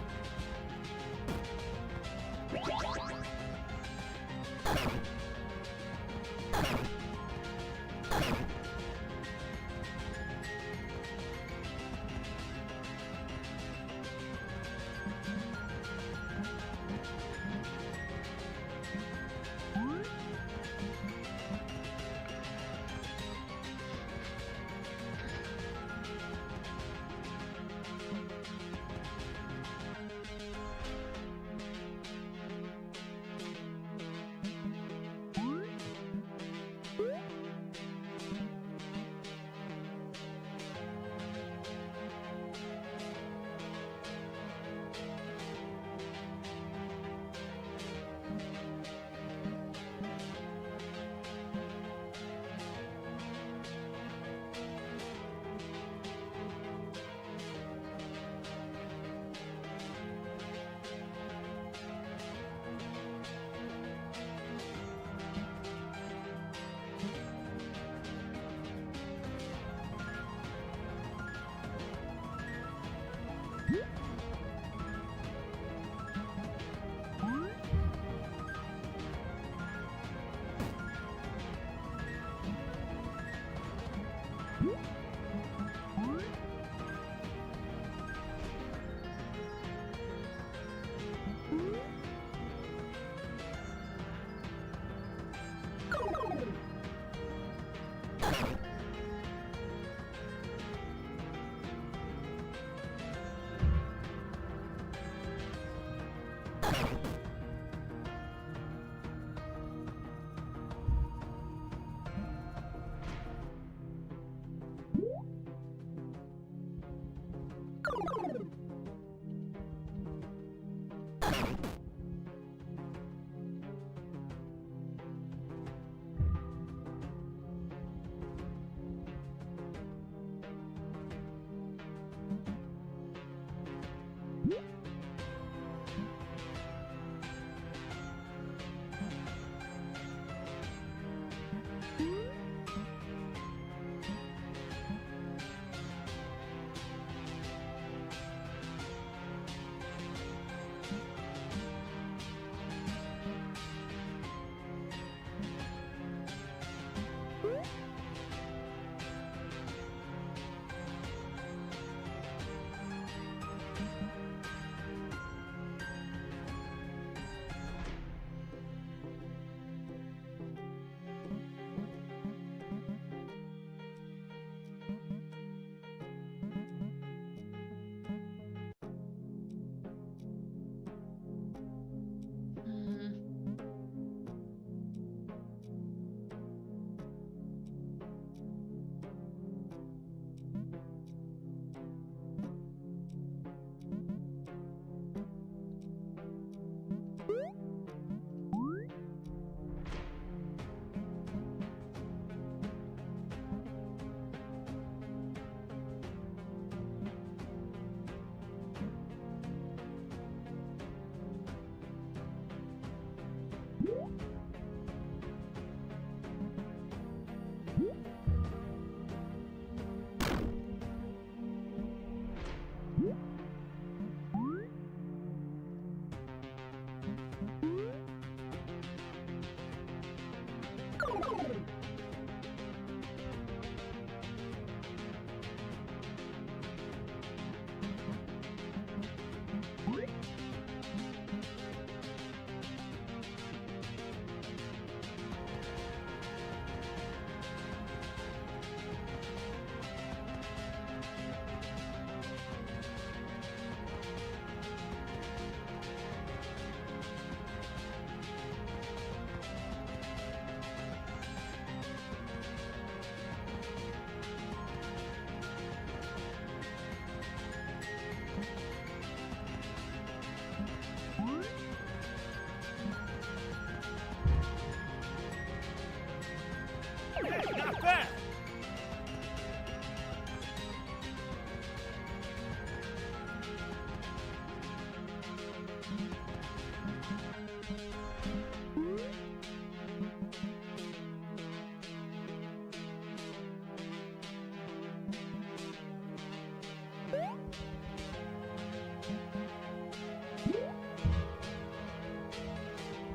not bad.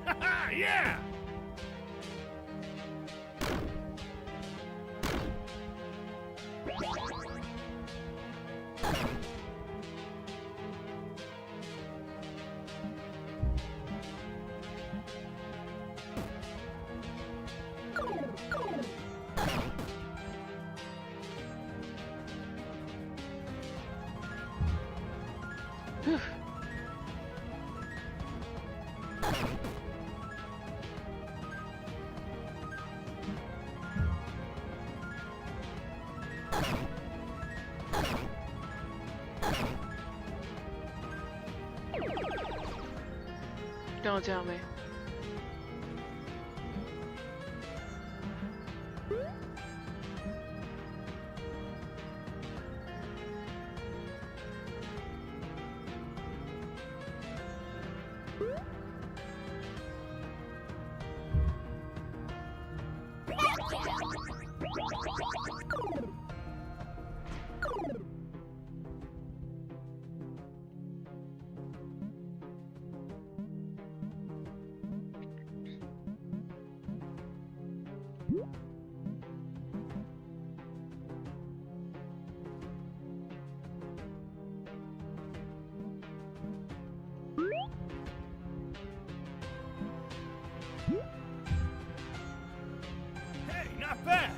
Haha, yeah! Whew. Don't tell me. Hey, not bad.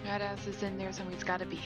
Badass is in there, somebody's gotta be.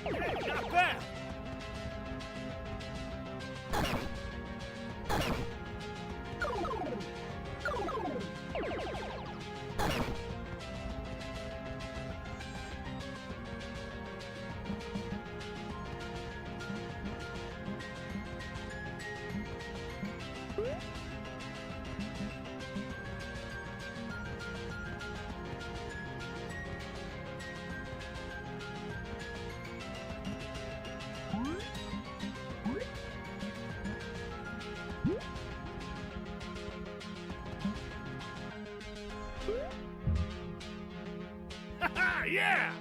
Hey, not bad! Haha, yeah!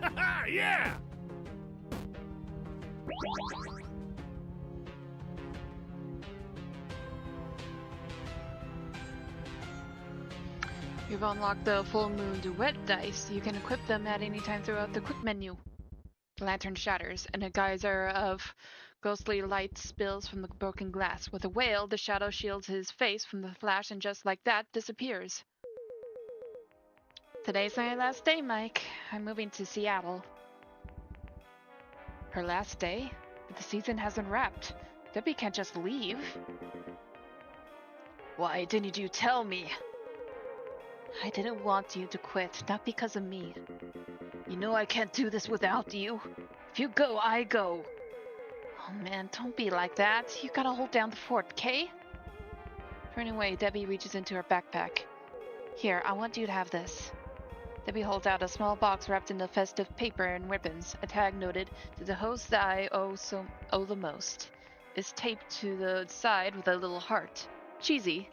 Haha, yeah! You've unlocked the Full Moon Duet dice. You can equip them at any time throughout the quick menu. The lantern shatters, and a geyser of ghostly light spills from the broken glass. With a wail, the shadow shields his face from the flash and just like that, disappears. Today's my last day, Mike. I'm moving to Seattle. Her last day? But the season hasn't wrapped. Debbie can't just leave. Why didn't you tell me? I didn't want you to quit, not because of me. You know I can't do this without you. If you go, I go. Oh man, don't be like that. You gotta hold down the fort, okay? Turning away, Debbie reaches into her backpack. Here, I want you to have this. Debbie holds out a small box wrapped in the festive paper and ribbons. A tag noted, to the host that I owe the most. Is taped to the side with a little heart. Cheesy.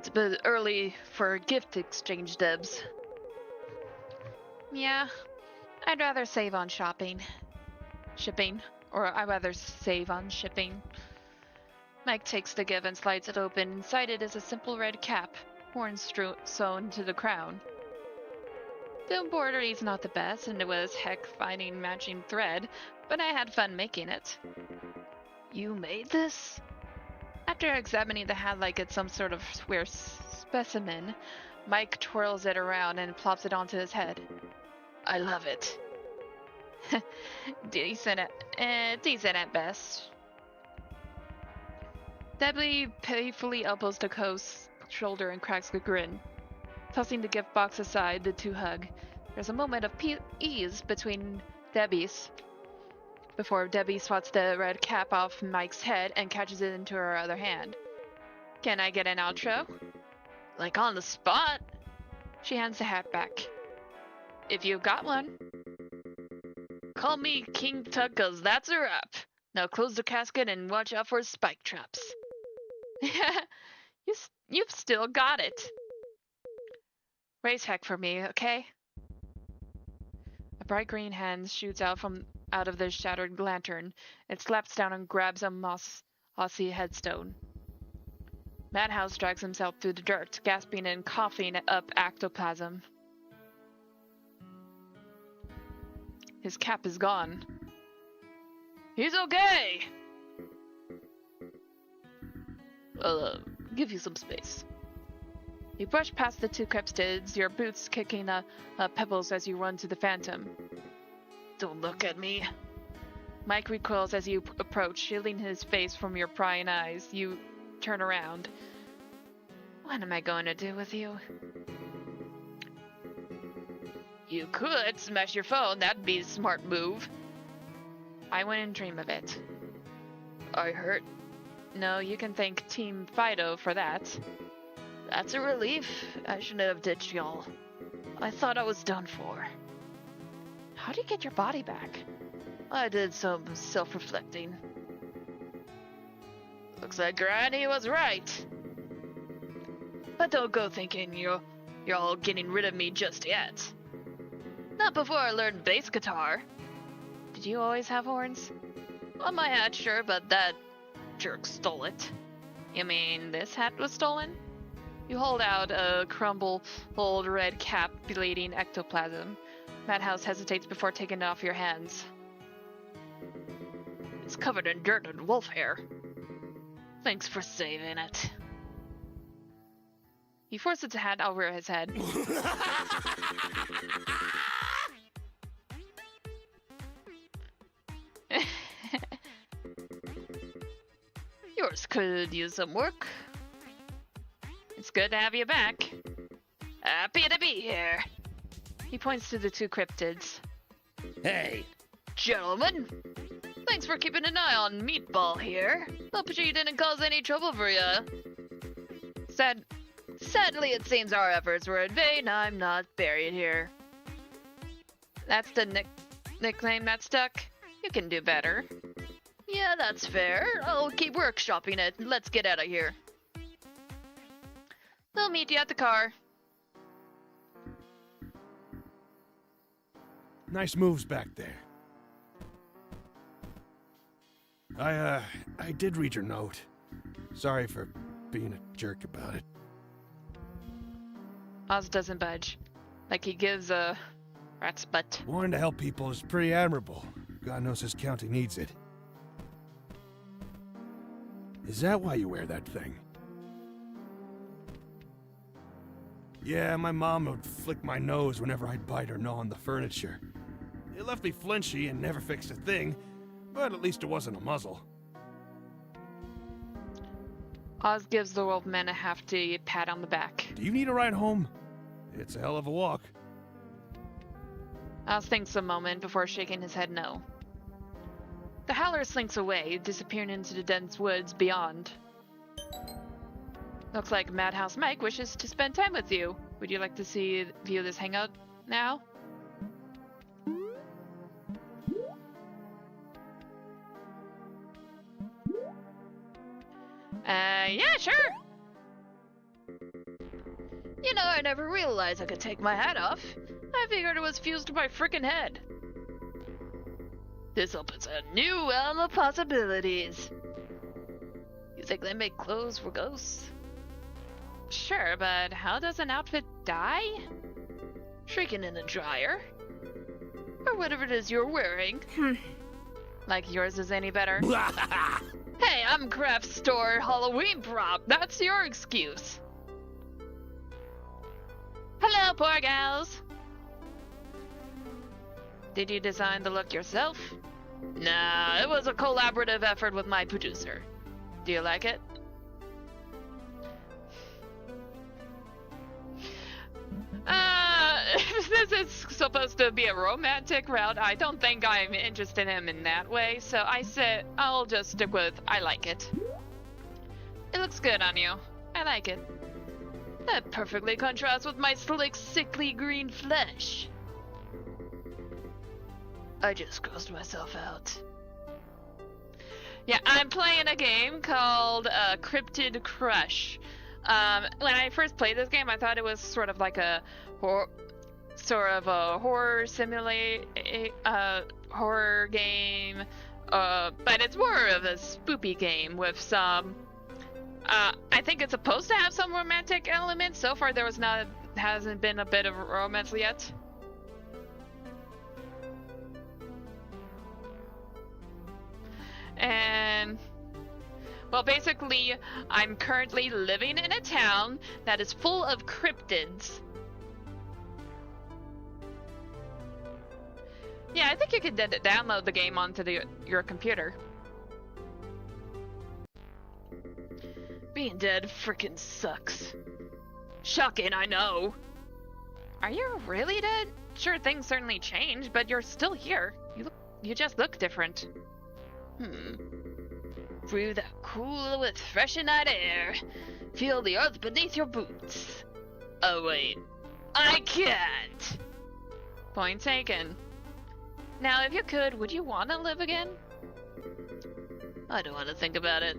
It's a bit early for gift exchange, Debs. Yeah, I'd rather save on shipping, or I'd rather save on shipping. Mike takes the gift and slides it open. Inside it is a simple red cap, horns sewn to the crown. The embroidery is not the best, and it was heck finding matching thread, but I had fun making it. You made this? After examining the hat like it's some sort of rare specimen, Mike twirls it around and plops it onto his head. I love it. Decent at best. Debbie playfully elbows the host's shoulder and cracks a grin. Tossing the gift box aside, the two hug. There's a moment of ease between Debbie's before Debbie swats the red cap off Mike's head and catches it into her other hand. Can I get an outro? Like on the spot? She hands the hat back. If you've got one. Call me King Tut, 'cause that's a wrap. Now close the casket and watch out for spike traps. You've still got it. Raise heck for me, okay? A bright green hand shoots out of the shattered lantern. It slaps down and grabs a mossy headstone. Madhouse drags himself through the dirt, gasping and coughing up ectoplasm. His cap is gone. He's okay! I'll give you some space. You brush past the two cryptids, your boots kicking pebbles as you run to the phantom. Don't look at me. Mike recoils as you approach, shielding his face from your prying eyes. You turn around. What am I going to do with you? You could smash your phone, that'd be a smart move. I wouldn't dream of it. I hurt? No, you can thank Team Fido for that. That's a relief. I shouldn't have ditched y'all. I thought I was done for. How do you get your body back? I did some self-reflecting. Looks like Granny was right. But don't go thinking you're all getting rid of me just yet. Not before I learned bass guitar. Did you always have horns? On my hat, sure, but that jerk stole it. You mean this hat was stolen? You hold out a crumbled old red cap, bleeding ectoplasm. Madhouse hesitates before taking it off your hands. It's covered in dirt and wolf hair. Thanks for saving it. He forces the hat over his head. Yours could use some work. It's good to have you back. Happy to be here. He points to the two cryptids. Hey, gentlemen. Thanks for keeping an eye on Meatball here. Hope she didn't cause any trouble for you. Sadly, it seems our efforts were in vain. I'm not buried here. That's the nickname that stuck? You can do better. Yeah, that's fair. I'll keep workshopping it. Let's get out of here. They'll meet you at the car. Nice moves back there. I did read your note. Sorry for being a jerk about it. Oz doesn't budge. Like he gives a rat's butt. Wanting to help people is pretty admirable. God knows his county needs it. Is that why you wear that thing? Yeah, my mom would flick my nose whenever I'd bite or gnaw on the furniture. It left me flinchy and never fixed a thing, but at least it wasn't a muzzle. Oz gives the wolfman a hefty pat on the back. Do you need a ride home? It's a hell of a walk. Oz thinks a moment before shaking his head no. The howler slinks away, disappearing into the dense woods beyond. Looks like Madhouse Mike wishes to spend time with you. Would you like to view this hangout now? Yeah, sure. You know, I never realized I could take my hat off. I figured it was fused to my frickin' head. This opens a new realm of possibilities. You think they make clothes for ghosts? Sure, but how does an outfit die? Shrieking in a dryer? Or whatever it is you're wearing. Like yours is any better? Hey, I'm craft store Halloween prop. That's your excuse. Hello, poor gals. Did you design the look yourself? Nah, it was a collaborative effort with my producer. Do you like it? If this is supposed to be a romantic route, I don't think I'm interested in him in that way, so I said I'll just stick with I like it. It looks good on you. I like it. That perfectly contrasts with my slick, sickly green flesh. I just grossed myself out. Yeah, I'm playing a game called Cryptid Crush. When I first played this game, I thought it was sort of like a horror simulate horror game, but it's more of a spoopy game with some. I think it's supposed to have some romantic elements. So far, hasn't been a bit of romance yet. And, well, basically, I'm currently living in a town that is full of cryptids. Yeah, I think you can download the game onto your computer. Being dead frickin' sucks. Shocking, I know. Are you really dead? Sure, things certainly changed, but you're still here. You just look different. Breathe that cool with freshened air. Feel the earth beneath your boots. Oh wait, I can't. Point taken. Now, if you could, would you want to live again? I don't want to think about it.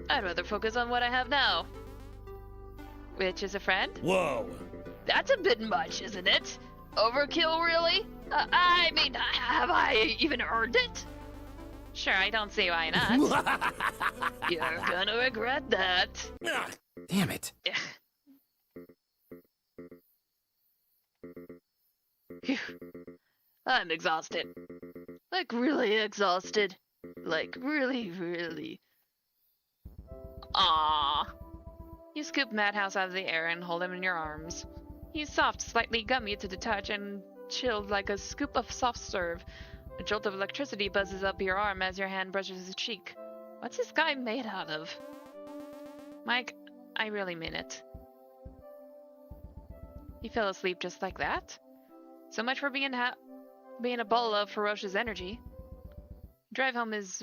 I'd rather focus on what I have now. Which is a friend? Whoa! That's a bit much, isn't it? Overkill, really? I mean, have I even earned it? Sure, I don't see why not. You're gonna regret that. Damn it. Phew. I'm exhausted. Like, really exhausted. Like, really, really. Aww. You scoop Madhouse out of the air and hold him in your arms. He's soft, slightly gummy to the touch, and chilled like a scoop of soft serve. A jolt of electricity buzzes up your arm as your hand brushes his cheek. What's this guy made out of? Mike, I really mean it. He fell asleep just like that? So much for being a ball of ferocious energy. Drive home is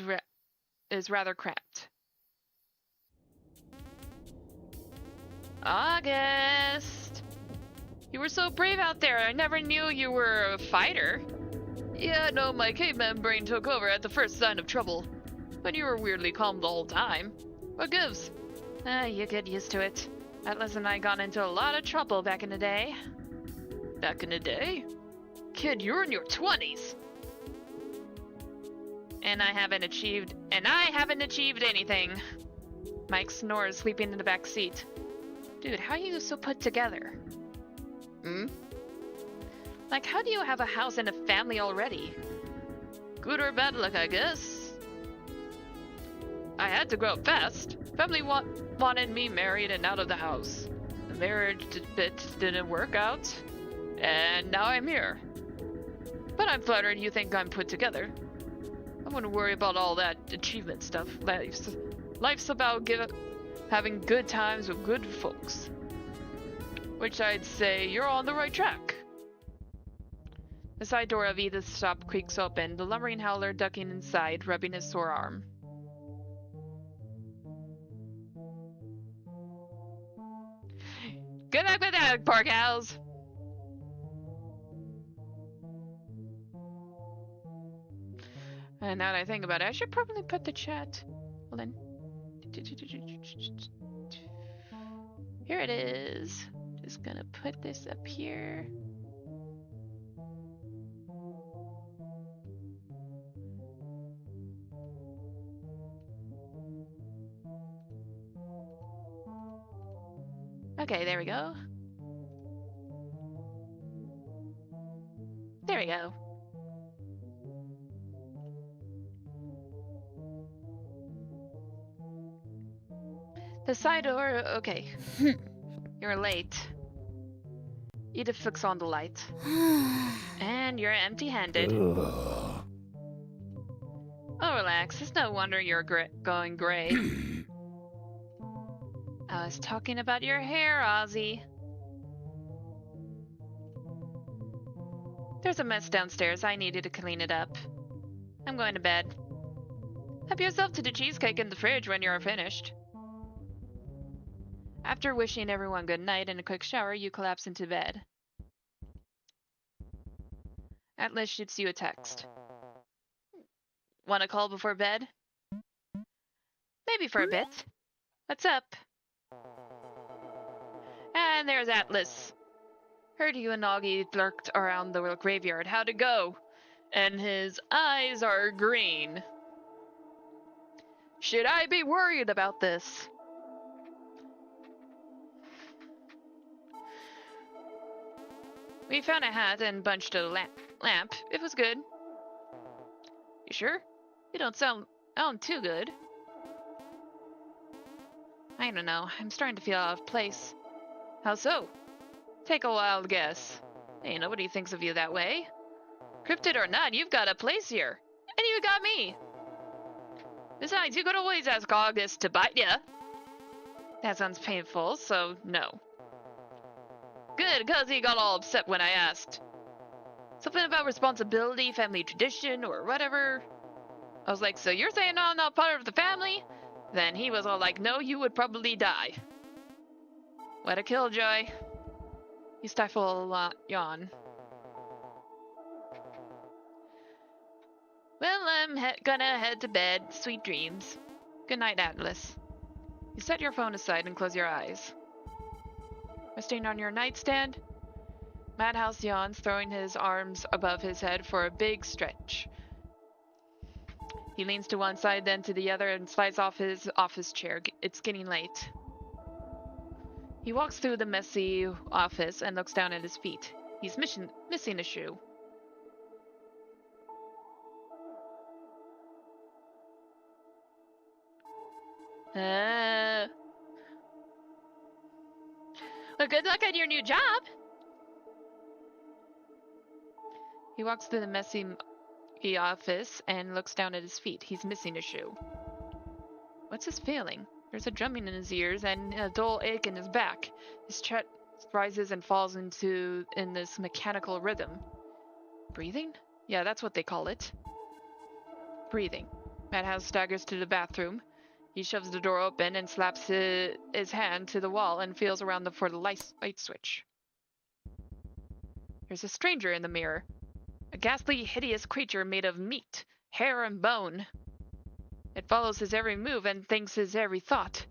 rather cramped. August! You were so brave out there. I never knew you were a fighter. Yeah, no, my caveman brain took over at the first sign of trouble. But you were weirdly calm the whole time. What gives? You get used to it. Atlas and I got into a lot of trouble back in the day. Back in the day? Kid, you're in your 20s! And I haven't achieved anything. Mike snores, sleeping in the back seat. Dude, how are you so put together? Like, how do you have a house and a family already? Good or bad luck, I guess. I had to grow up fast. Family wanted me married and out of the house. The marriage bit didn't work out, and now I'm here. But I'm flattered you think I'm put together. I wouldn't worry about all that achievement stuff. Life's about having good times with good folks. Which I'd say you're on the right track. The side door of Edith's shop creaks open, the lumbering howler ducking inside, rubbing his sore arm. Good luck with that, poor cows! And now that I think about it, I should probably put the chat. Hold on. Here it is. just gonna put this up here. Okay, there we go. There we go. The side door, okay. You're late. Edith flicks on the light. And you're empty-handed. Oh, relax. It's no wonder you're going gray. I was talking about your hair, Ozzy. There's a mess downstairs. I needed to clean it up. I'm going to bed. Help yourself to the cheesecake in the fridge when you're finished. After wishing everyone good night and a quick shower, you collapse into bed. Atlas shoots you a text. Want to call before bed? Maybe for a bit. What's up? And there's Atlas. Heard you and Augie lurked around the graveyard. How'd it go? And his eyes are green. Should I be worried about this? We found a hat and bunched a lamp. It was good. You sure? You don't sound too good. I don't know. I'm starting to feel out of place. How so? Take a wild guess. Hey, nobody thinks of you that way. Cryptid or not, you've got a place here. And you got me. Besides, you could always ask August to bite ya. That sounds painful, so no. Good, cause he got all upset when I asked. Something about responsibility, family tradition, or whatever. I was like, so you're saying I'm not part of the family? Then he was all like, no, you would probably die. What a killjoy. You stifle a yawn. Well, I'm gonna head to bed. Sweet dreams. Good night, Atlas. You set your phone aside and close your eyes. Resting on your nightstand, Madhouse yawns, throwing his arms above his head for a big stretch. He leans to one side, then to the other, and slides off his office chair. It's getting late. He walks through the messy office and looks down at his feet. He's missing a shoe. Well, good luck at your new job. He walks through the messy office and looks down at his feet. He's missing a shoe. What's his feeling? There's a drumming in his ears and a dull ache in his back. His chest rises and falls in this mechanical rhythm. Breathing? Yeah, that's what they call it. Breathing. Madhouse staggers to the bathroom. He shoves the door open and slaps his hand to the wall and feels around for the light switch. There's a stranger in the mirror. A ghastly, hideous creature made of meat, hair, and bone. It follows his every move and thinks his every thought.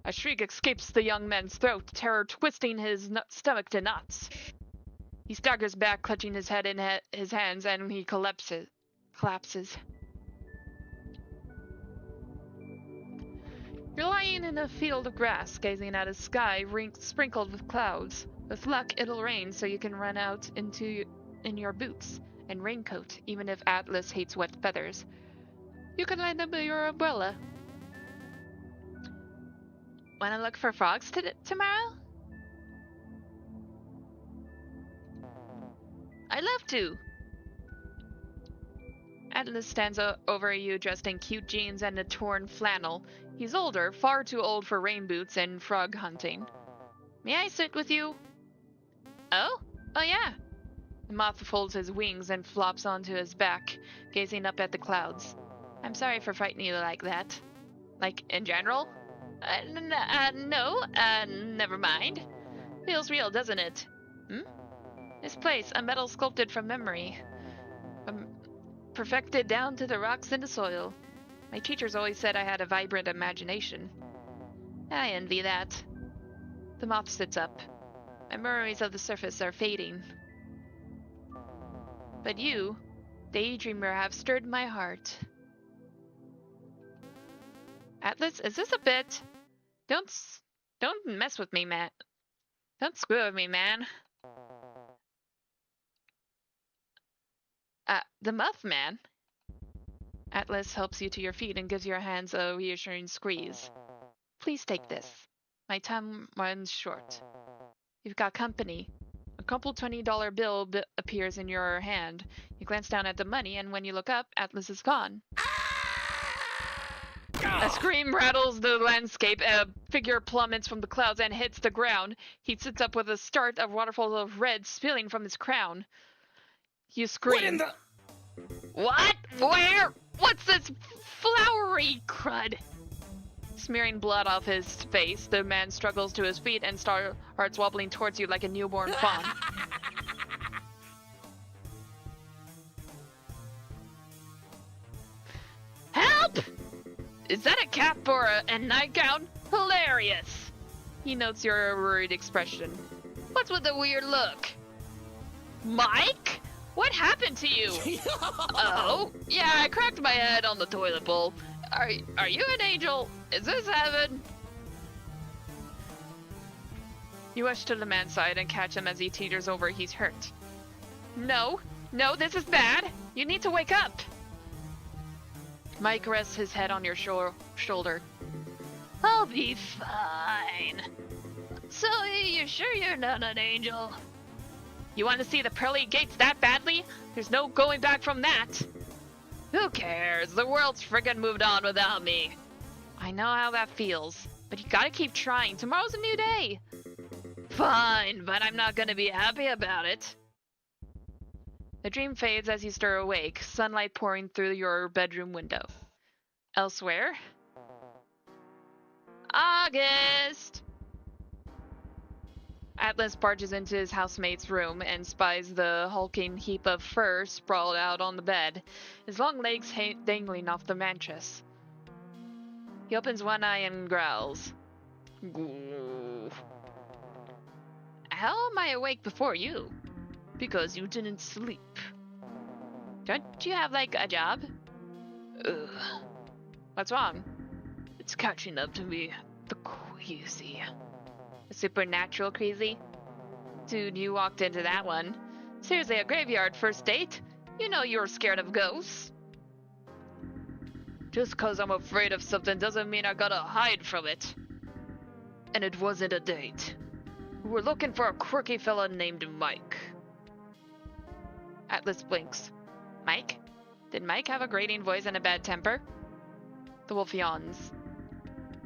A shriek escapes the young man's throat, terror twisting his stomach to knots. He staggers back, clutching his head in his hands, and he collapses. You're lying in a field of grass, gazing at a sky sprinkled with clouds. With luck, it'll rain so you can run out in your boots and raincoat, even if Atlas hates wet feathers. You can lend him your umbrella. Wanna look for frogs tomorrow? I'd love to. Atlas stands over you dressed in cute jeans and a torn flannel. He's older, far too old for rain boots and frog hunting. May I sit with you? Oh? Oh yeah. The moth folds his wings and flops onto his back, gazing up at the clouds. I'm sorry for frightening you like that. Like, in general? No, never mind. Feels real, doesn't it? This place, a metal sculpted from memory. Perfected down to the rocks in the soil. My teachers always said I had a vibrant imagination. I envy that. The moth sits up. My memories of the surface are fading. But you, daydreamer, have stirred my heart. Atlas, is this a bit? Don't mess with me, Matt. Don't screw with me, man. The Muff Man. Atlas helps you to your feet and gives your hands a reassuring squeeze. Please take this. My time runs short. You've got company. A crumpled $20 bill appears in your hand. You glance down at the money, and when you look up, Atlas is gone. A scream rattles the landscape. A figure plummets from the clouds and hits the ground. He sits up with a start, a waterfall of red spilling from his crown. You scream. What in the... What? Where? What's this flowery crud? Smearing blood off his face, the man struggles to his feet and starts wobbling towards you like a newborn fawn. Help! Is that a cap or a nightgown? Hilarious! He notes your worried expression. What's with the weird look? Mike? What happened to you? Oh, yeah, I cracked my head on the toilet bowl. Are you an angel? Is this heaven? You rush to the man's side and catch him as he teeters over. He's hurt. No, this is bad. You need to wake up. Mike rests his head on your shoulder. I'll be fine. So, you're sure you're not an angel? You want to see the pearly gates that badly? There's no going back from that. Who cares? The world's friggin' moved on without me. I know how that feels, but you gotta keep trying. Tomorrow's a new day. Fine, but I'm not gonna be happy about it. The dream fades as you stir awake, sunlight pouring through your bedroom window. Elsewhere? August! Atlas barges into his housemate's room and spies the hulking heap of fur sprawled out on the bed, his long legs dangling off the mattress. He opens one eye and growls. Goo. How am I awake before you? Because you didn't sleep. Don't you have, like, a job? Ugh. What's wrong? It's catching up to me. The queasy. Supernatural crazy? Dude, you walked into that one. Seriously, a graveyard first date? You know you're scared of ghosts. Just cause I'm afraid of something doesn't mean I gotta hide from it. And it wasn't a date. We're looking for a quirky fella named Mike. Atlas blinks. Mike? Did Mike have a grating voice and a bad temper? The wolf yawns.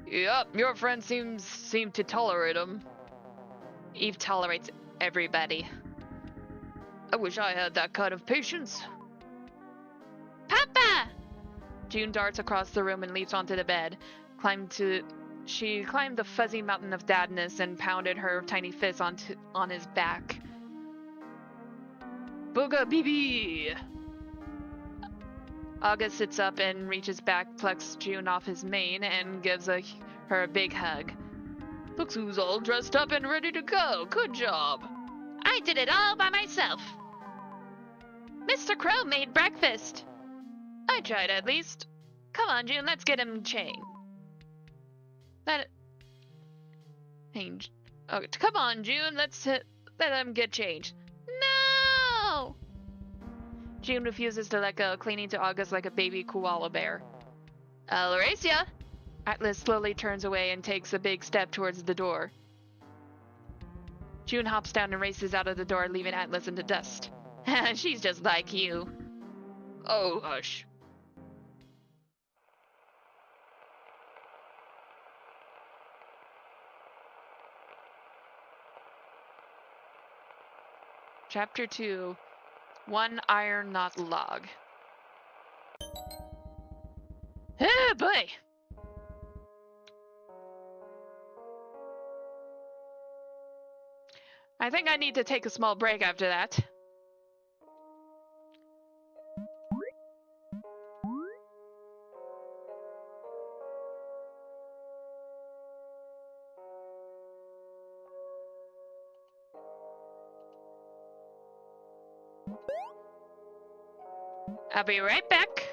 Yup, your friend seem to tolerate him. Eve tolerates everybody. I wish I had that kind of patience. Papa! June darts across the room and leaps onto the bed. She climbed the fuzzy mountain of dadness and pounded her tiny fist on his back. Booga BB! August sits up and reaches back, plucks June off his mane, and gives her a big hug. Looks who's all dressed up and ready to go. Good job. I did it all by myself. Mr. Crow made breakfast. I tried at least. Come on, June, let's get him changed. Oh, come on, June, let him get changed. No! June refuses to let go, clinging to August like a baby koala bear. Alracia! Atlas slowly turns away and takes a big step towards the door. June hops down and races out of the door, leaving Atlas in the dust. She's just like you. Oh, hush. Chapter 2. One Iron Knot Log. Oh boy! I think I need to take a small break after that. I'll be right back.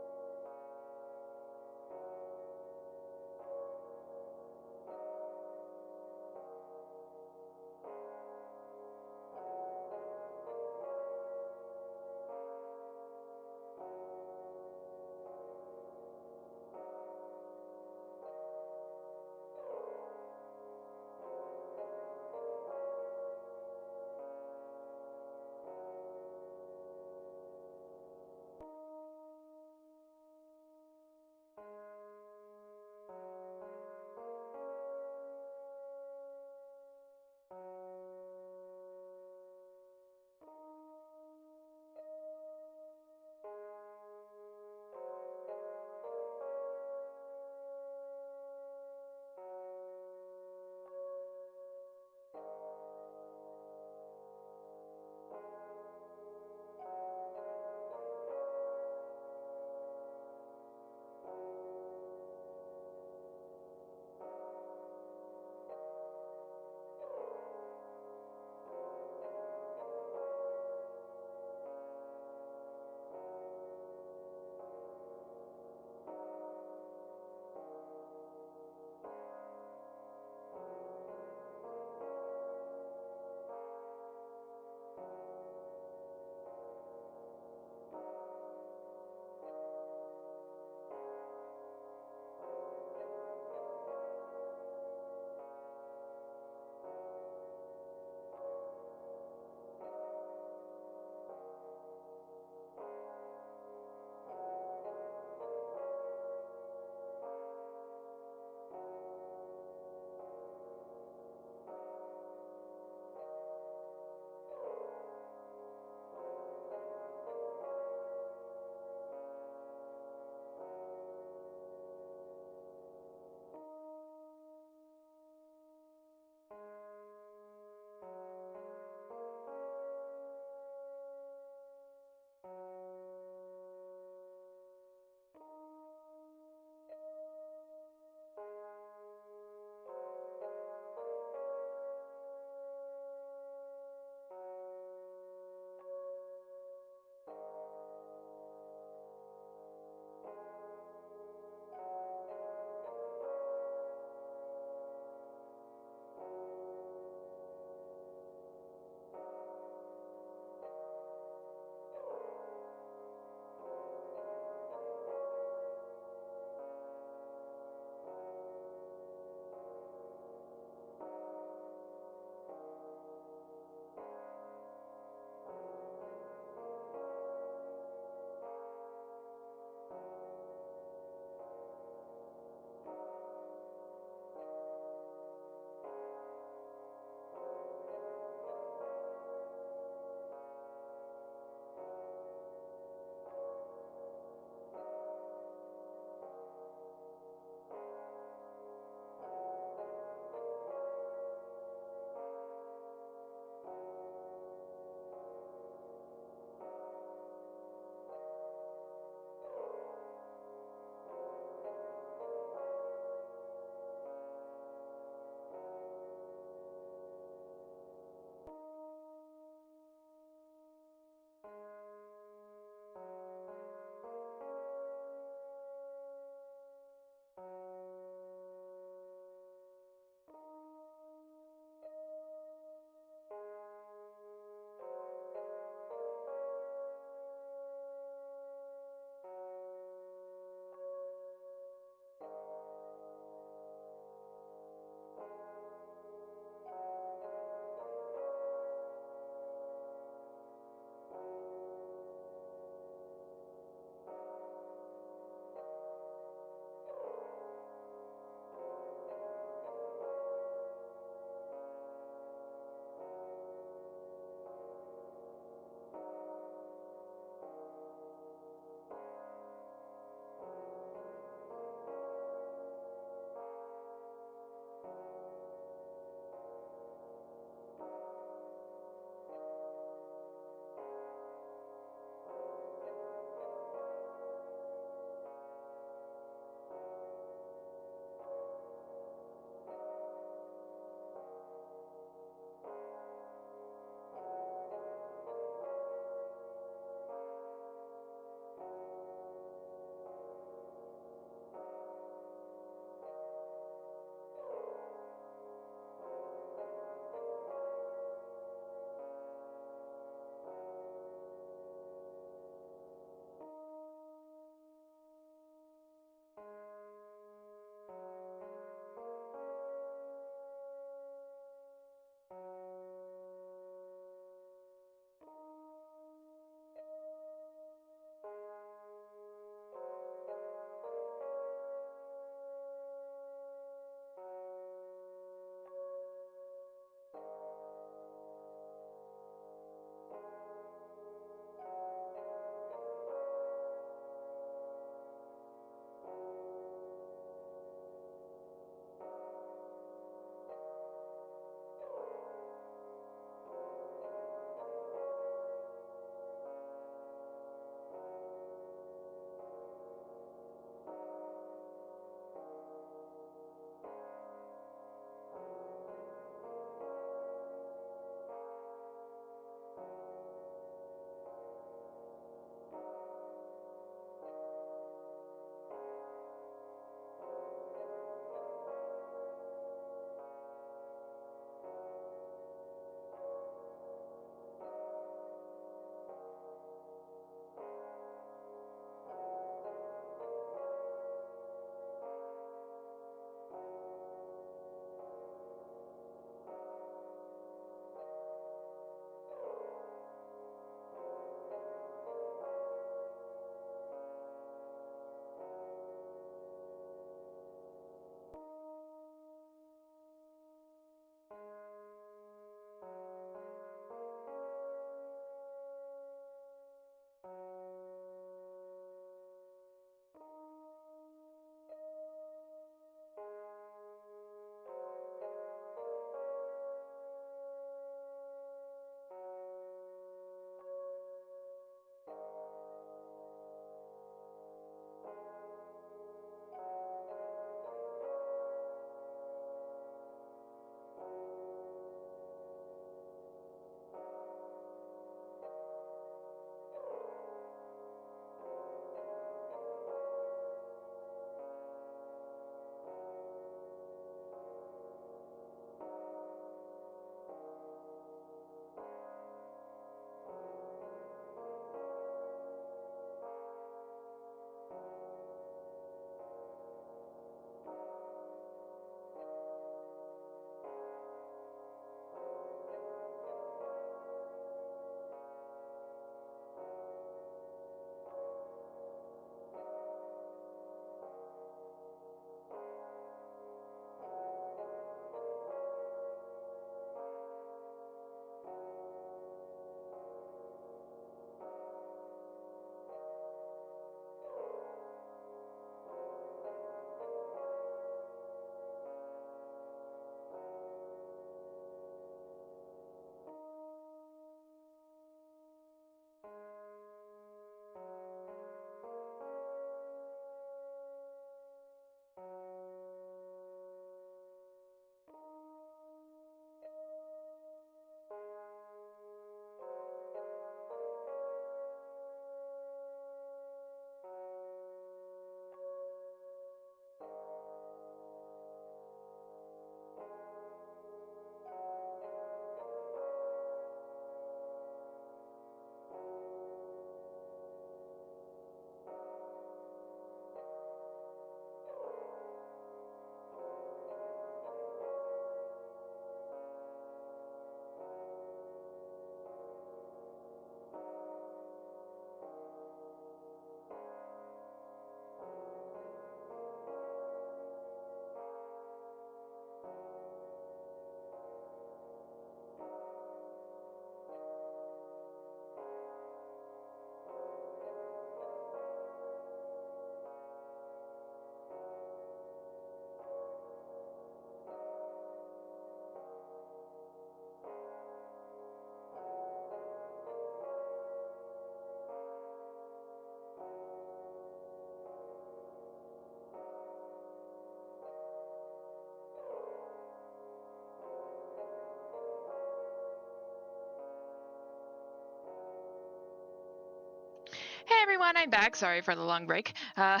everyone, I'm back. Sorry for the long break. Where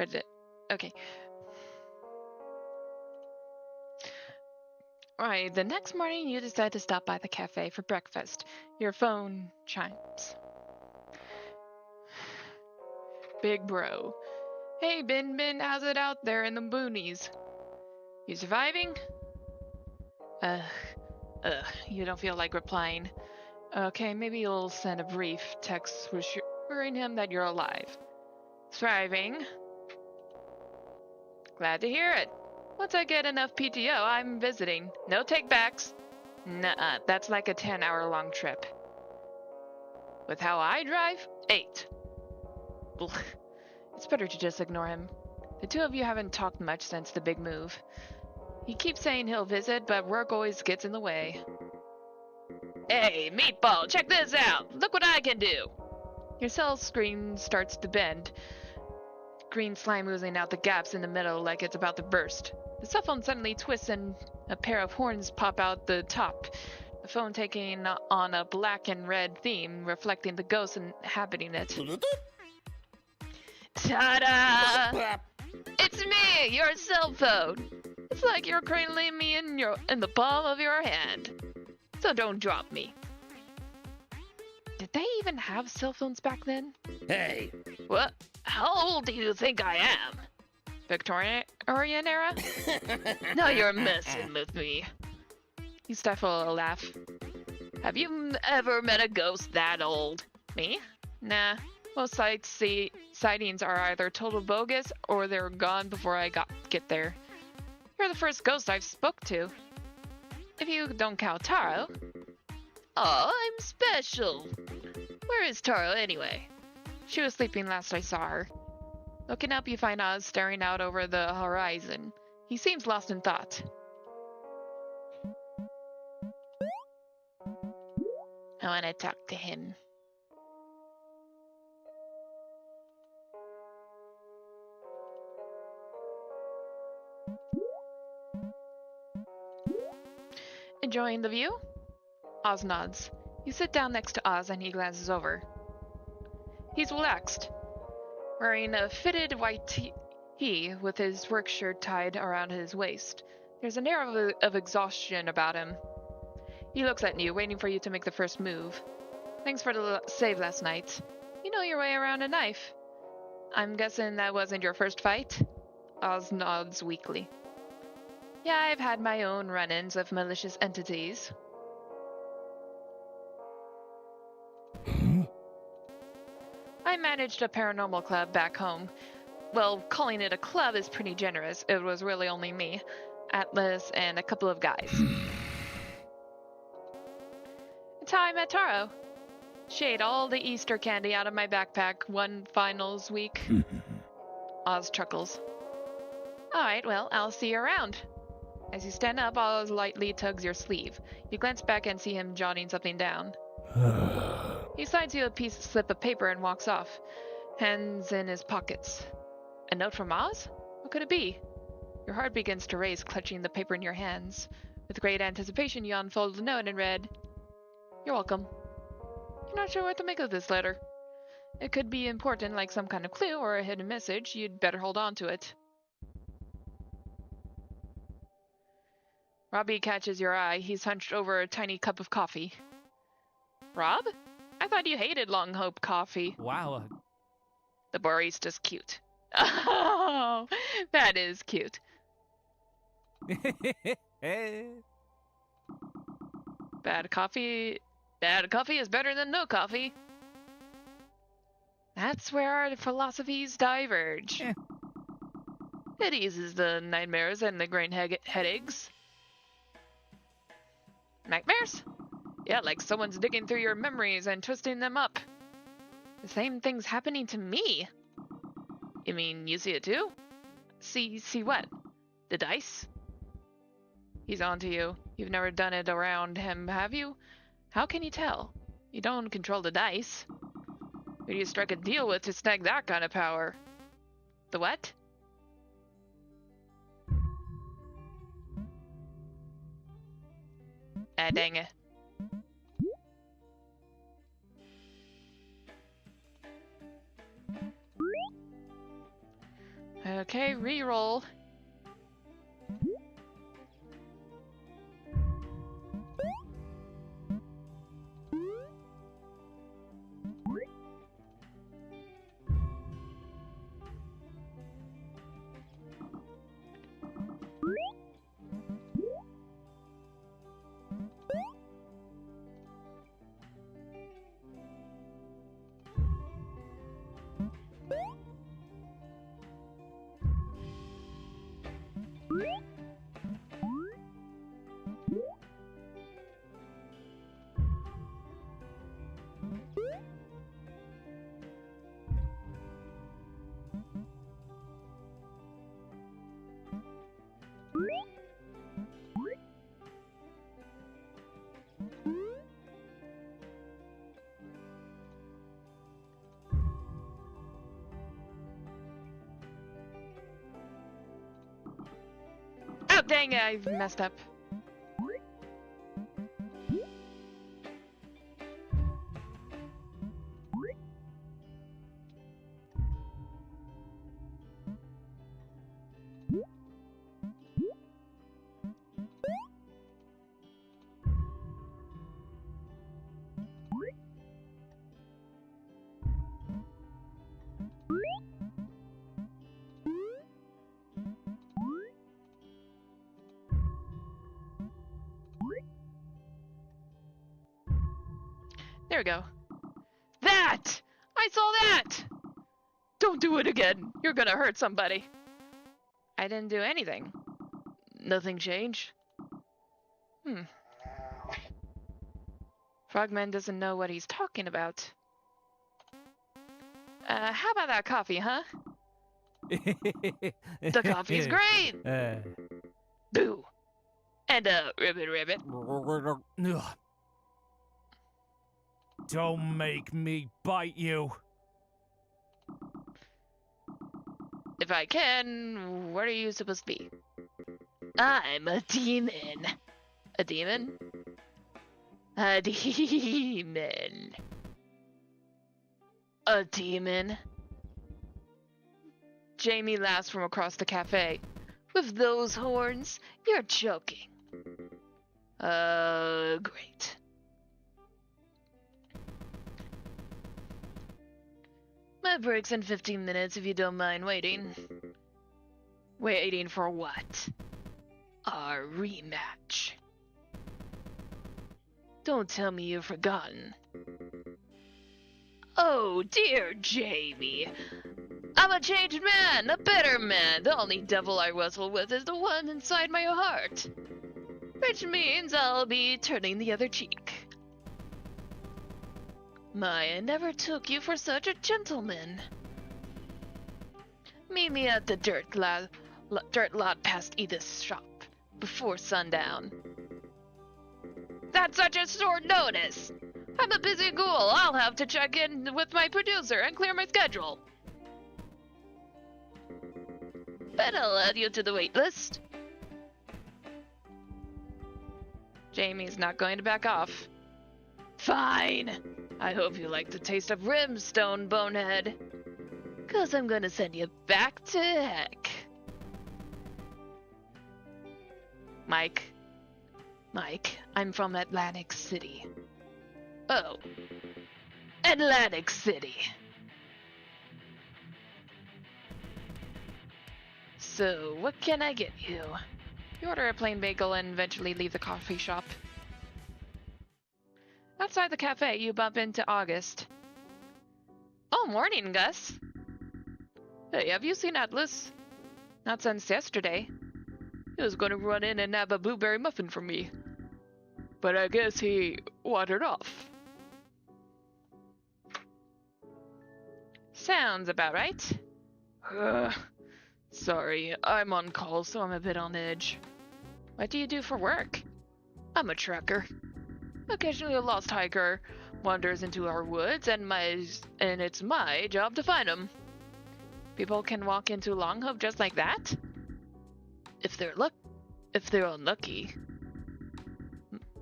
did it? Okay. Alright, the next morning you decide to stop by the cafe for breakfast. Your phone chimes. Big bro. Hey, Bin, how's it out there in the boonies? You surviving? You don't feel like replying. Okay, maybe you'll send a brief text assuring him that you're alive. Thriving. Glad to hear it. Once I get enough PTO, I'm visiting. No takebacks. Nuh-uh, that's like a 10-hour-long trip. With how I drive, 8. Ugh. It's better to just ignore him. The two of you haven't talked much since the big move. He keeps saying he'll visit, but work always gets in the way. Hey, Meatball, check this out! Look what I can do! Your cell screen starts to bend. Green slime oozing out the gaps in the middle like it's about to burst. The cell phone suddenly twists and a pair of horns pop out the top. The phone taking on a black and red theme, reflecting the ghosts inhabiting it. Ta-da! It's me, your cell phone. It's like you're cradling me in the palm of your hand. So don't drop me. Did they even have cell phones back then? Hey. What? How old do you think I am? Victorian era? No, you're messing with me. You stifle a laugh. Have you ever met a ghost that old? Me? Nah. Most sightings are either total bogus or they're gone before I get there. You're the first ghost I've spoke to. If you don't count Taro. Aw, I'm special. Where is Taro anyway? She was sleeping last I saw her. Looking up, you find Oz staring out over the horizon. He seems lost in thought. I want to talk to him. Enjoying the view? Oz nods. You sit down next to Oz and he glances over. He's relaxed, wearing a fitted white tee with his work shirt tied around his waist. There's an air of exhaustion about him. He looks at you, waiting for you to make the first move. Thanks for the save last night. You know your way around a knife. I'm guessing that wasn't your first fight? Oz nods weakly. Yeah, I've had my own run-ins with malicious entities. I managed a paranormal club back home. Well, calling it a club is pretty generous. It was really only me, Atlas, and a couple of guys. It's how I met Taro. She ate all the Easter candy out of my backpack one finals week. Oz chuckles. Alright, well, I'll see you around. As you stand up, Oz lightly tugs your sleeve. You glance back and see him jotting something down. He slides you a slip of paper and walks off, hands in his pockets. A note from Oz? What could it be? Your heart begins to race, clutching the paper in your hands. With great anticipation, you unfold the note and read, You're welcome. You're not sure what to make of this letter. It could be important, like some kind of clue or a hidden message. You'd better hold on to it. Robbie catches your eye. He's hunched over a tiny cup of coffee. Rob? I thought you hated Long Hope coffee. Wow. The barista's cute. Oh, that is cute. Bad coffee is better than no coffee. That's where our philosophies diverge. It eases the nightmares and the brain headaches. Nightmares? Yeah, like someone's digging through your memories and twisting them up. The same thing's happening to me. You mean you see it too? See what? The dice? He's on to you. You've never done it around him, have you? How can you tell? You don't control the dice. Who do you strike a deal with to snag that kind of power? The what? Ah, dang it. Okay, reroll. Oh, dang it, I messed up. There we go. That! I saw that! Don't do it again. You're gonna hurt somebody. I didn't do anything. Nothing changed. Frogman doesn't know what he's talking about. How about that coffee, huh? The coffee's great! Boo! And ribbit. Ugh. Don't make me bite you. If I can, what are you supposed to be? I'm a demon. A demon? A demon. A demon? Jamie laughs from across the cafe. With those horns? You're joking. Great. My break's in 15 minutes if you don't mind waiting. Waiting for what? Our rematch. Don't tell me you've forgotten. Oh dear Jamie. I'm a changed man, a better man. The only devil I wrestle with is the one inside my heart. Which means I'll be turning the other cheek. I never took you for such a gentleman. Meet me at the dirt lot past Edith's shop, before sundown. That's such a short notice! I'm a busy ghoul. I'll have to check in with my producer and clear my schedule. But I'll add you to the wait list. Jamie's not going to back off. Fine. I hope you like the taste of brimstone, bonehead. 'Cause I'm gonna send you back to heck. Mike, I'm from Atlantic City. Oh. Atlantic City. So, what can I get you? You order a plain bagel and eventually leave the coffee shop. Outside the cafe, you bump into August. Oh, morning, Gus. Hey, have you seen Atlas? Not since yesterday. He was going to run in and nab a blueberry muffin from me. But I guess he wandered off. Sounds about right. Sorry, I'm on call, so I'm a bit on edge. What do you do for work? I'm a trucker. Occasionally a lost hiker wanders into our woods, and it's my job to find them. People can walk into Longhope just like that? If they're unlucky.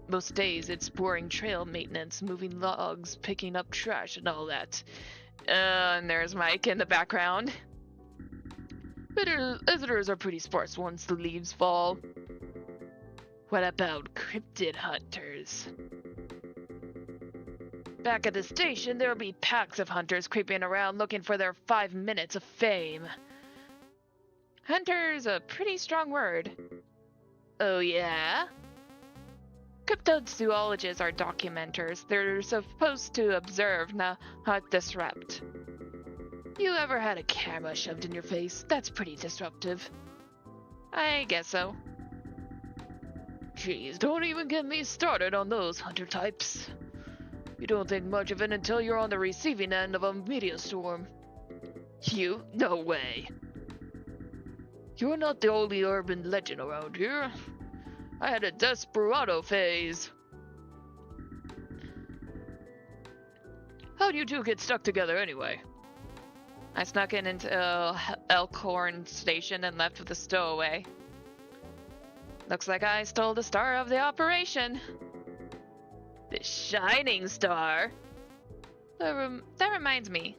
Most days it's boring trail maintenance, moving logs, picking up trash, and all that. And there's Mike in the background. Visitors are pretty sparse once the leaves fall. What about cryptid hunters? Back at the station, there'll be packs of hunters creeping around looking for their 5 minutes of fame. Hunter's a pretty strong word. Oh yeah? Cryptozoologists are documenters. They're supposed to observe, not disrupt. You ever had a camera shoved in your face? That's pretty disruptive. I guess so. Jeez, don't even get me started on those hunter types. You don't think much of it until you're on the receiving end of a media storm. You? No way. You're not the only urban legend around here. I had a desperado phase. How'd you two get stuck together anyway? I snuck in into Elkhorn Station and left with a stowaway. Looks like I stole the star of the operation. The shining star? That reminds me.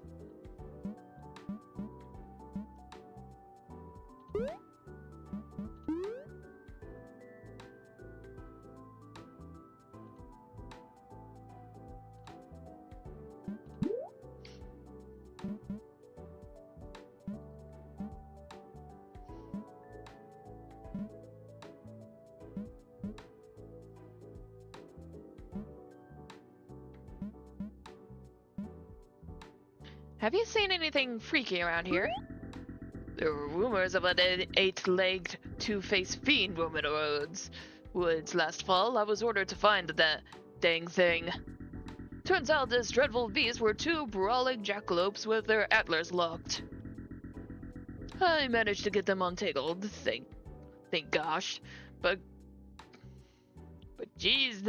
Have you seen anything freaky around here? There were rumors of an 8-legged, two-faced fiend roaming the woods last fall. I was ordered to find that dang thing. Turns out this dreadful beast were 2 brawling jackalopes with their antlers locked. I managed to get them untangled, thank gosh. But geez,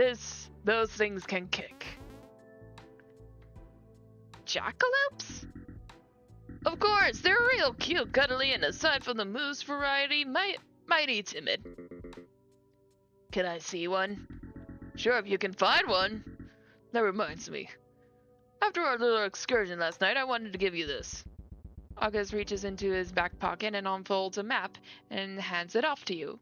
those things can kick. Jackalopes? Of course, they're real cute, cuddly, and aside from the moose variety, mighty timid. Can I see one? Sure, if you can find one. That reminds me. After our little excursion last night, I wanted to give you this. August reaches into his back pocket and unfolds a map and hands it off to you.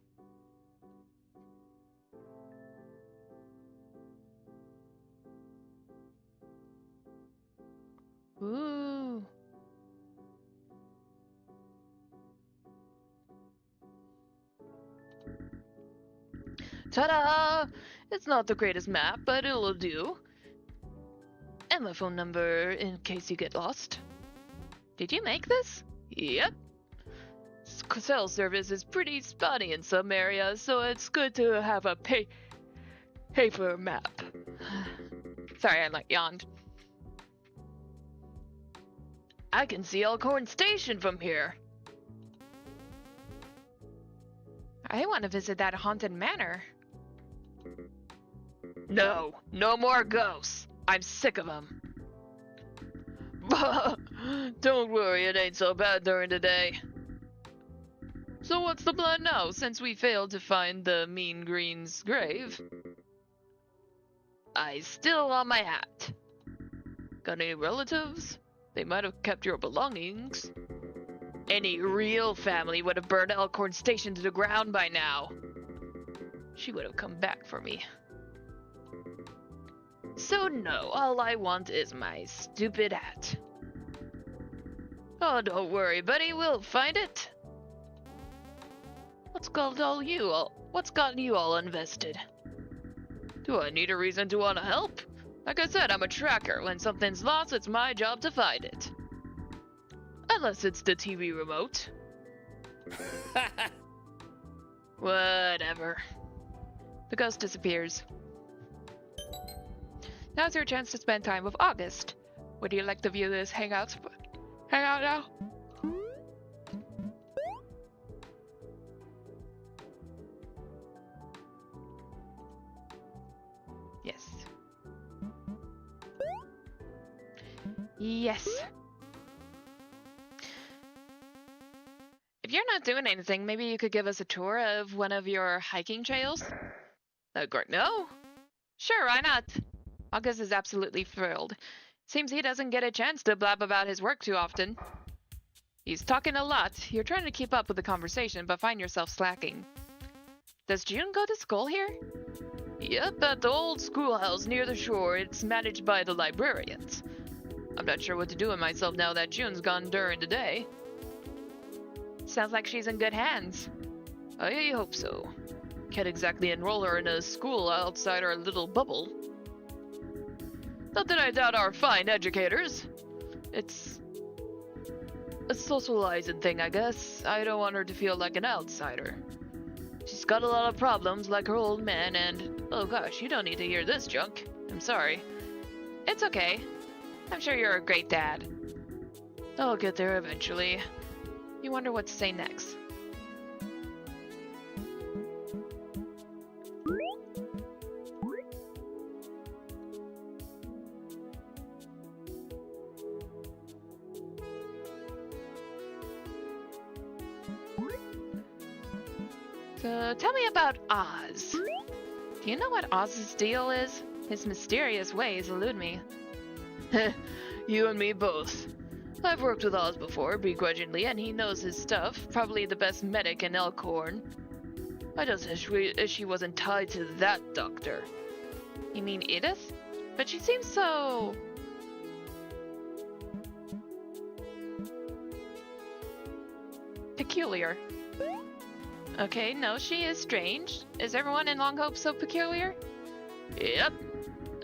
Ooh. Ta-da! It's not the greatest map, but it'll do. And my phone number in case you get lost. Did you make this? Yep. Cell service is pretty spotty in some areas, so it's good to have a paper map. Sorry, I yawned. I can see Elkhorn Station from here. I want to visit that haunted manor. No more ghosts. I'm sick of them. Don't worry, it ain't so bad during the day. So what's the plan now, since we failed to find the Mean Green's grave? I still on my hat. Got any relatives? They might have kept your belongings. Any real family would have burned Elkhorn Station to the ground by now. She would have come back for me. So no, all I want is my stupid hat. Oh, don't worry, buddy, we'll find it. What's gotten you all invested? Do I need a reason to want to help? Like I said, I'm a tracker. When something's lost, it's my job to find it. Unless it's the TV remote. Whatever. The ghost disappears. Now's your chance to spend time with August. Would you like to view this hangout now? Yes. Yes. If you're not doing anything, maybe you could give us a tour of one of your hiking trails? Great. No? Sure, why not? August is absolutely thrilled. Seems he doesn't get a chance to blab about his work too often. He's talking a lot. You're trying to keep up with the conversation, but find yourself slacking. Does June go to school here? Yep, at the old schoolhouse near the shore. It's managed by the librarians. I'm not sure what to do with myself now that June's gone during the day. Sounds like she's in good hands. I hope so. Can't exactly enroll her in a school outside our little bubble. Not that I doubt our fine educators. It's a socializing thing, I guess. I don't want her to feel like an outsider. She's got a lot of problems like her old man and... Oh gosh, you don't need to hear this junk. I'm sorry. It's okay. I'm sure you're a great dad. I'll get there eventually. You wonder what to say next. So, tell me about Oz. Do you know what Oz's deal is? His mysterious ways elude me. You and me both. I've worked with Oz before, begrudgingly, and he knows his stuff. Probably the best medic in Elkhorn. I just wish she wasn't tied to that doctor. You mean Edith? But she seems so... peculiar. Okay, no, she is strange. Is everyone in Long Hope so peculiar? Yep.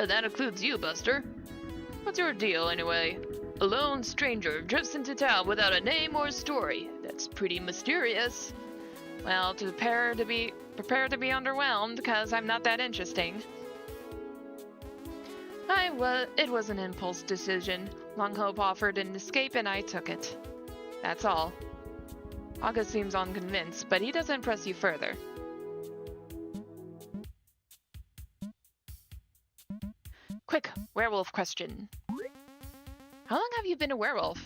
And that includes you, Buster. What's your deal, anyway? A lone stranger drifts into town without a name or a story. That's pretty mysterious. Well, prepare to be underwhelmed, because I'm not that interesting. It was an impulse decision. Long Hope offered an escape and I took it. That's all. August seems unconvinced, but he doesn't press you further. Quick, werewolf question. How long have you been a werewolf?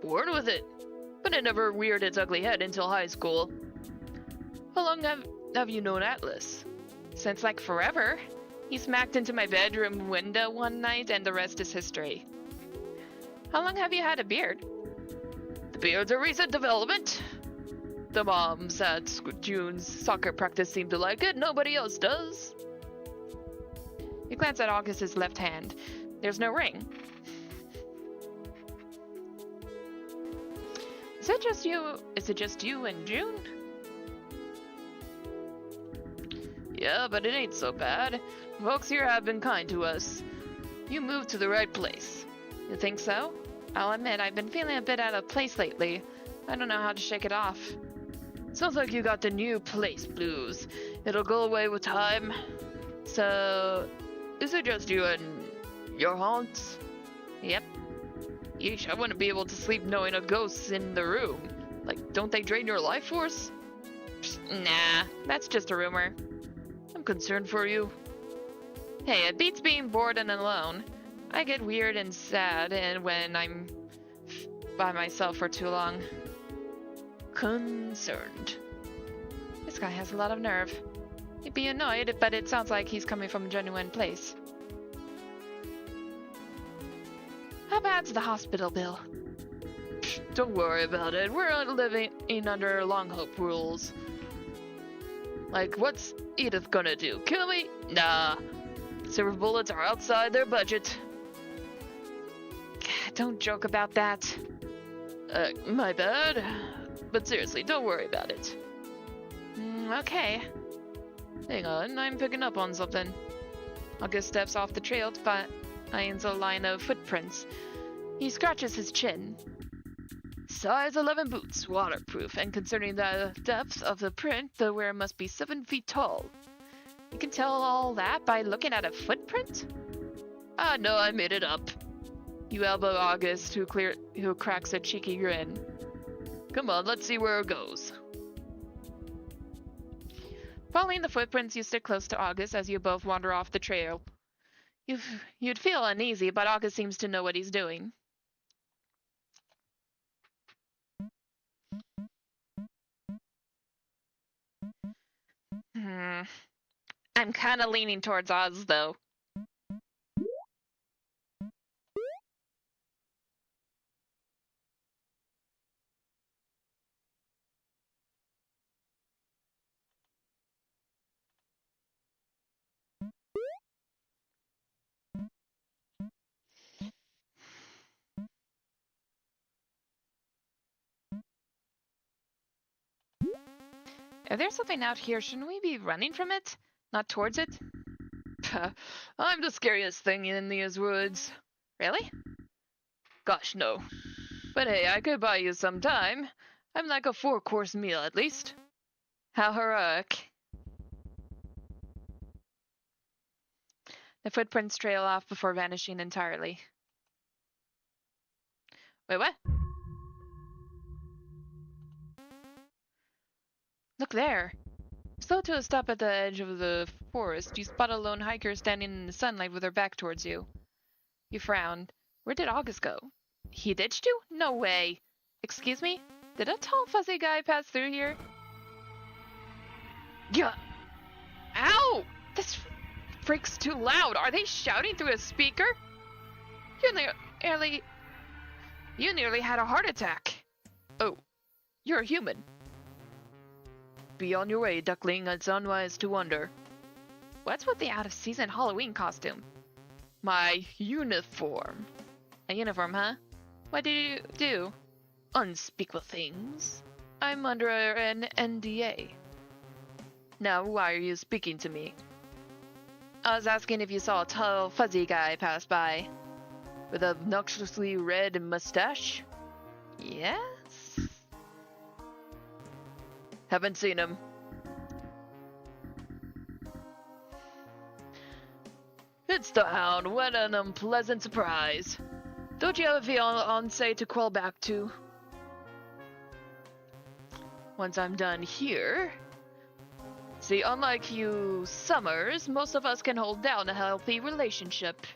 Born with it, but it never reared its ugly head until high school. How long have you known Atlas? Since like forever. He smacked into my bedroom window one night and the rest is history. How long have you had a beard? The beard's a recent development. The moms at June's soccer practice seem to like it, nobody else does. You glance at August's left hand. There's no ring. Is it just you and June? Yeah, but it ain't so bad. Folks here have been kind to us. You moved to the right place. You think so? I'll admit, I've been feeling a bit out of place lately. I don't know how to shake it off. Sounds like you got the new place blues. It'll go away with time. So, is it just you and your haunts? Yep. Yeesh, I wouldn't be able to sleep knowing a ghost's in the room. Like, don't they drain your life force? Psst, nah, that's just a rumor. I'm concerned for you. Hey, it beats being bored and alone. I get weird and sad and when I'm by myself for too long. Concerned. This guy has a lot of nerve. He'd be annoyed, but it sounds like he's coming from a genuine place. How bad's the hospital bill? Psh, don't worry about it. We're living under Long Hope rules. Like, what's Edith gonna do? Kill me? Nah. Silver bullets are outside their budget. Don't joke about that. My bad. But seriously, don't worry about it. Okay. Hang on, I'm picking up on something. August steps off the trail to finds a line of footprints. He scratches his chin. Size 11 boots, waterproof, and concerning the depth of the print, the wearer must be 7 feet tall. You can tell all that by looking at a footprint? Ah, no, I made it up. You elbow August, who cracks a cheeky grin. Come on, let's see where it goes. Following the footprints, you stick close to August as you both wander off the trail. You'd feel uneasy, but August seems to know what he's doing. I'm kind of leaning towards Oz, though. If there's something out here, shouldn't we be running from it? Not towards it? I'm the scariest thing in these woods. Really? Gosh, no. But hey, I could buy you some time. I'm like a 4-course meal at least. How heroic. The footprints trail off before vanishing entirely. Wait, what? Look there. Slow to a stop at the edge of the forest, you spot a lone hiker standing in the sunlight with her back towards you. You frowned. Where did August go? He ditched you? No way. Excuse me? Did a tall fuzzy guy pass through here? Yeah. Ow! This freak's too loud. Are they shouting through a speaker? You nearly had a heart attack. Oh, you're a human. Be on your way, duckling. It's unwise to wonder. What's with the out-of-season Halloween costume? My uniform. A uniform, huh? What do you do? Unspeakable things. I'm under an NDA. Now, why are you speaking to me? I was asking if you saw a tall, fuzzy guy pass by. With a obnoxiously red mustache? Yes? Haven't seen him. It's the Hound. What an unpleasant surprise. Don't you have a fiancé to crawl back to? Once I'm done here... See, unlike you Summers, most of us can hold down a healthy relationship.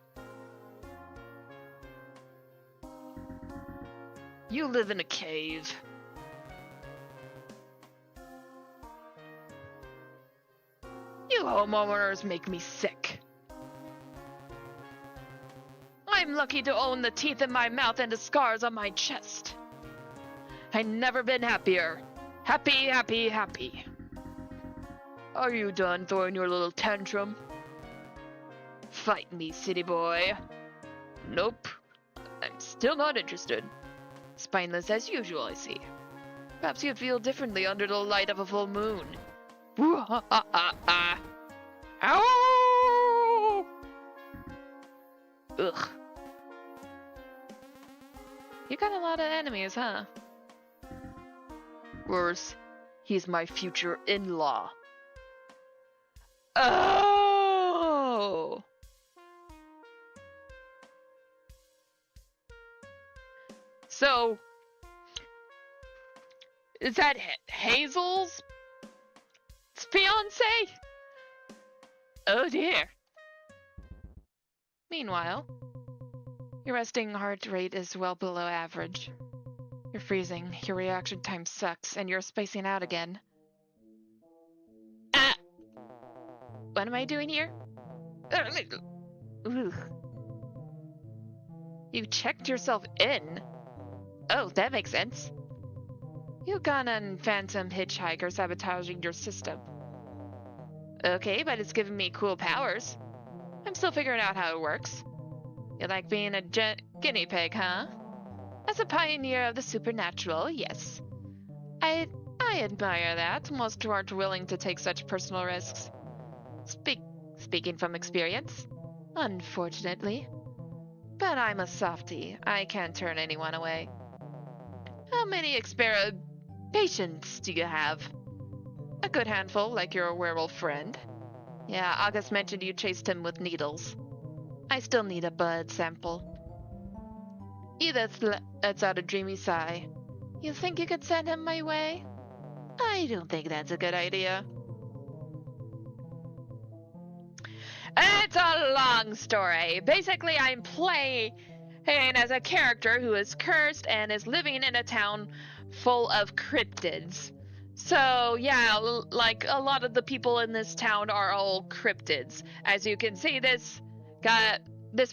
You live in a cave. You homeowners make me sick. I'm lucky to own the teeth in my mouth and the scars on my chest. I've never been happier. Happy, happy, happy. Are you done throwing your little tantrum? Fight me, city boy. Nope. I'm still not interested. Spineless as usual, I see. Perhaps you'd feel differently under the light of a full moon. Ow! Ugh. You got a lot of enemies, huh? Worse, he's my future in-law. Oh! So, is that Hazel's fiance? Oh dear. Meanwhile, your resting heart rate is well below average. You're freezing, your reaction time sucks, and you're spacing out again. Ah! What am I doing here? Ugh. You checked yourself in? Oh, that makes sense. You got a phantom hitchhiker sabotaging your system. Okay, but it's giving me cool powers. I'm still figuring out how it works. You like being a guinea pig, huh? As a pioneer of the supernatural, yes. I admire that. Most aren't willing to take such personal risks. Speaking from experience, unfortunately. But I'm a softie. I can't turn anyone away. How many patients do you have? A good handful, like your werewolf friend. Yeah, August mentioned you chased him with needles. I still need a blood sample. Edith lets out a dreamy sigh. You think you could send him my way? I don't think that's a good idea. It's a long story. Basically, I'm playing as a character who is cursed and is living in a town full of cryptids. So, yeah, like a lot of the people in this town are all cryptids. As you can see, this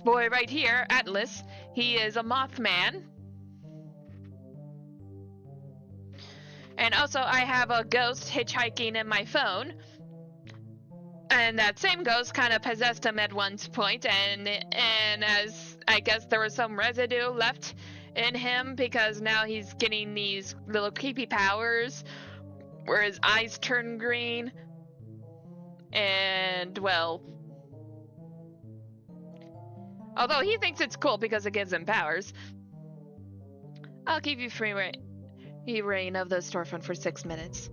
boy right here, Atlas, he is a Mothman. And also, I have a ghost hitchhiking in my phone. And that same ghost kind of possessed him at one point, and as I guess there was some residue left in him because now he's getting these little creepy powers where his eyes turn green. And, well, although he thinks it's cool because it gives him powers, I'll give you free reign of the storefront for 6 minutes.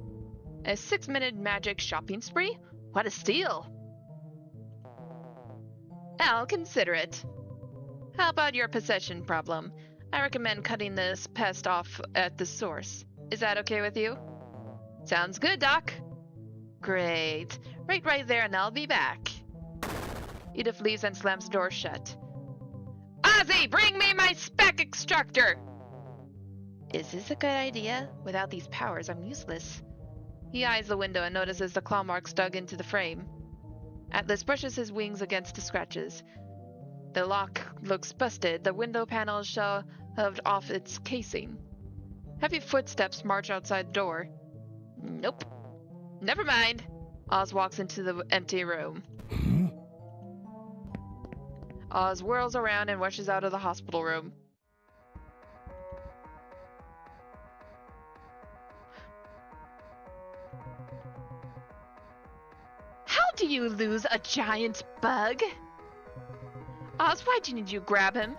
A 6-minute magic shopping spree? What a steal! I'll consider it. How about your possession problem? I recommend cutting this pest off at the source. Is that okay with you? Sounds good, Doc. Great. Right there, and I'll be back. Edith leaves and slams the door shut. Ozzy, bring me my spec extractor! Is this a good idea? Without these powers, I'm useless. He eyes the window and notices the claw marks dug into the frame. Atlas brushes his wings against the scratches. The lock looks busted. The window panel is shoved off its casing. Heavy footsteps march outside the door. Nope. Never mind. Oz walks into the empty room. Oz whirls around and rushes out of the hospital room. How do you lose a giant bug? Oz, why didn't you grab him?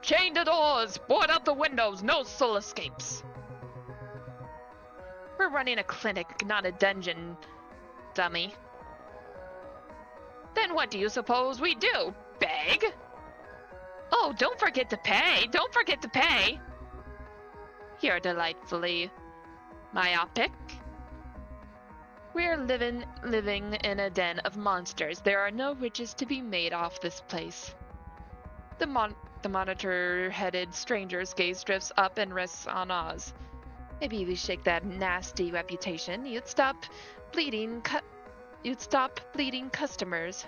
Chain the doors! Board up the windows! No soul escapes! We're running a clinic, not a dungeon, dummy. Then what do you suppose we do? Beg? Oh, don't forget to pay! Don't forget to pay! You're delightfully myopic. We're living in a den of monsters. There are no riches to be made off this place. The monitor-headed stranger's gaze drifts up and rests on Oz. Maybe if you shake that nasty reputation, you'd stop bleeding customers.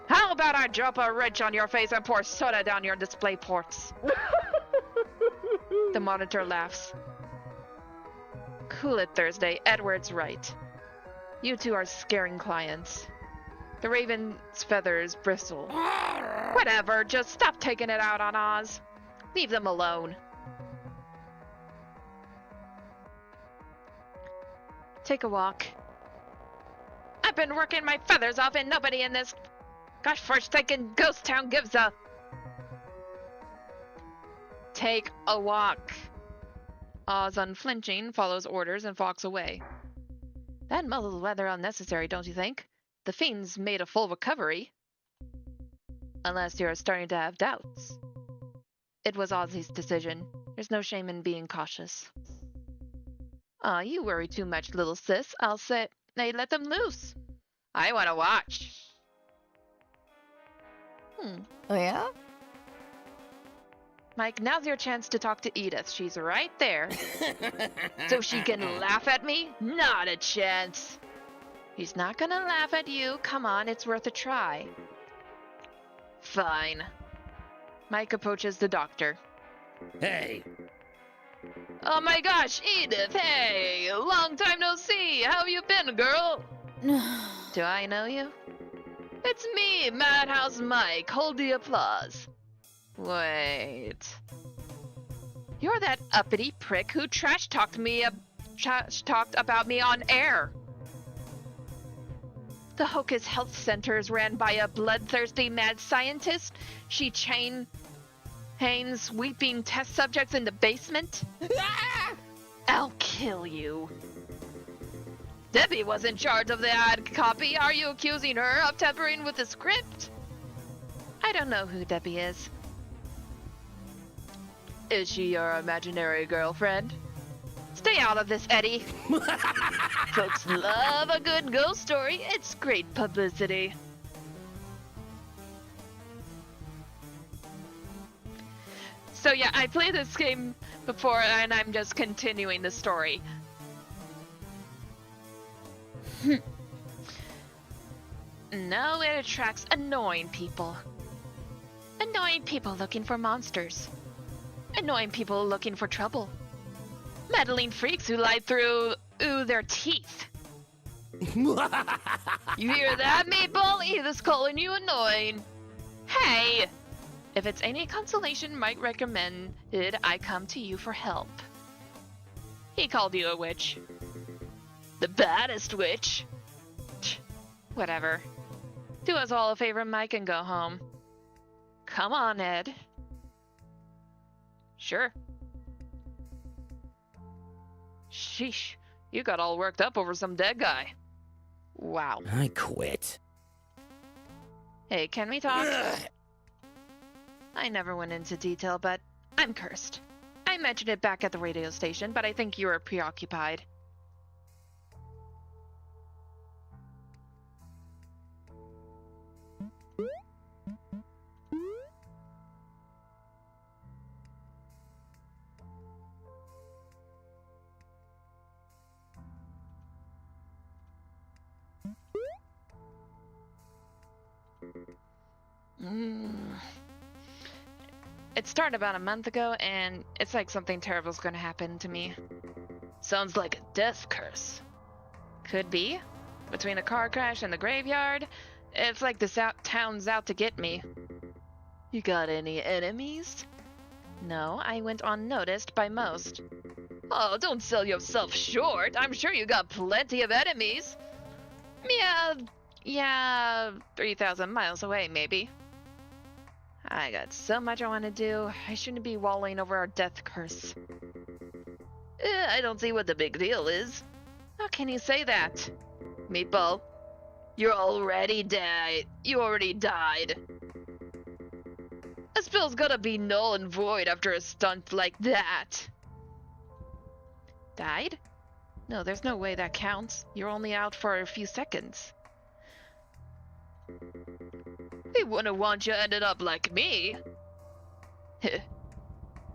How about I drop a wrench on your face and pour soda down your display ports? The monitor laughs. Cool it, Thursday. Edward's right. You two are scaring clients. The raven's feathers bristle. Whatever, just stop taking it out on Oz. Leave them alone. Take a walk. I've been working my feathers off and nobody in this gosh forsaken ghost town gives a... Take a walk. Oz, unflinching, follows orders and walks away. That muddles weather unnecessary, don't you think? The fiend's made a full recovery. Unless you're starting to have doubts. It was Ozzy's decision. There's no shame in being cautious. Aw, you worry too much, little sis. I'll say, hey, let them loose. I want to watch. Oh yeah? Mike, now's your chance to talk to Edith. She's right there. So she can laugh at me? Not a chance. He's not gonna laugh at you. Come on, it's worth a try. Fine. Mike approaches the doctor. Hey. Oh my gosh, Edith, hey! Long time no see! How have you been, girl? Do I know you? It's me, Madhouse Mike. Hold the applause. Wait. You're that uppity prick who trash-talked about me on air. The Hocus Health Center is ran by a bloodthirsty mad scientist. She hangs weeping test subjects in the basement. I'll kill you. Debbie was in charge of the ad copy. Are you accusing her of tampering with the script? I don't know who Debbie is. Is she your imaginary girlfriend? Stay out of this, Eddie. Folks love a good ghost story. It's great publicity. So yeah, I played this game before and I'm just continuing the story. No, it attracts annoying people. Annoying people looking for monsters. Annoying people looking for trouble. Meddling freaks who lie through their teeth. You hear that, Maple? Edith's calling you annoying. Hey! If it's any consolation, Mike recommended I come to you for help. He called you a witch. The baddest witch. Whatever. Do us all a favor, Mike, and go home. Come on, Ed. Sure. Sheesh, you got all worked up over some dead guy. Wow. I quit. Hey, can we talk? I never went into detail, but I'm cursed. I mentioned it back at the radio station, but I think you were preoccupied. It started about a month ago, and it's like something terrible is going to happen to me. Sounds like a death curse. Could be. Between a car crash and the graveyard, it's like this town's out to get me. You got any enemies? No, I went unnoticed by most. Oh, don't sell yourself short. I'm sure you got plenty of enemies. Yeah, 3,000 miles away, maybe. I got so much I want to do. I shouldn't be walling over our death curse. I don't see what the big deal is. How can you say that? Meatball, you're already dead. You already died. A spell's gotta be null and void after a stunt like that. Died? No, there's no way that counts. You're only out for a few seconds. They wouldn't want you ended up like me.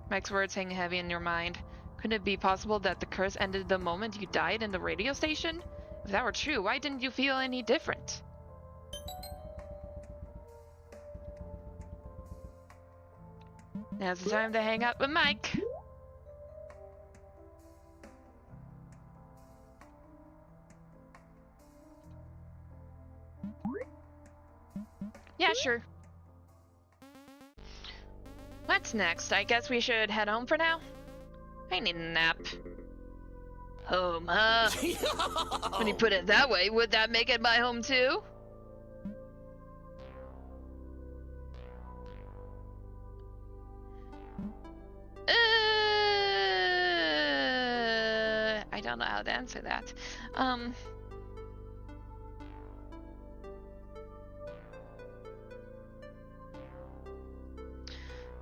Mike's words hang heavy in your mind. Couldn't it be possible that the curse ended the moment you died in the radio station? If that were true, why didn't you feel any different? Now's the time to hang out with Mike. Yeah, sure. What's next? I guess we should head home for now? I need a nap. Home, huh? When you put it that way, would that make it my home too? I don't know how to answer that.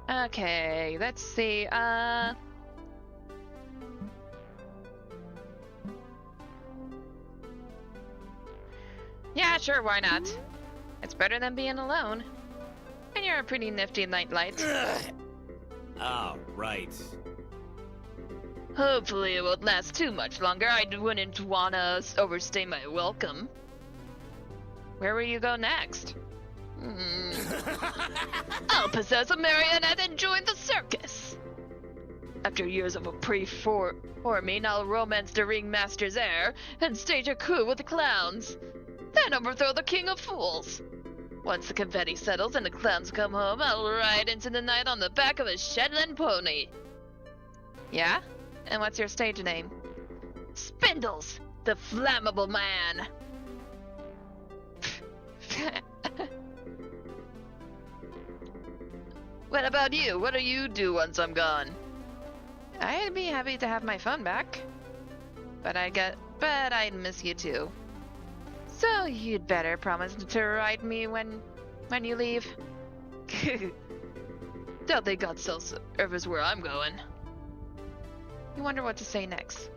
Okay, let's see, yeah, sure, why not? It's better than being alone. And you're a pretty nifty nightlight. Oh, right. Hopefully it won't last too much longer. I wouldn't wanna overstay my welcome. Where will you go next? I'll possess a marionette and join the circus. After years of a pre-forming, I'll romance the ringmaster's heir and stage a coup with the clowns. Then overthrow the king of fools. Once the confetti settles and the clowns come home, I'll ride into the night on the back of a Shetland pony. Yeah? And what's your stage name? Spindles, the flammable man. What about you? What do you do once I'm gone? I'd be happy to have my phone back. But I'd miss you too. So you'd better promise to ride me when you leave. Doubt they got cell service where I'm going. You wonder what to say next.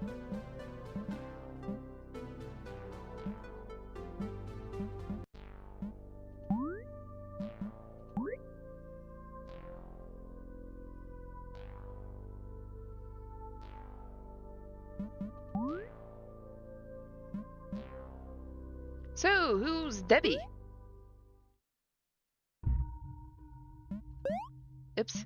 So, who's Debbie? Oops.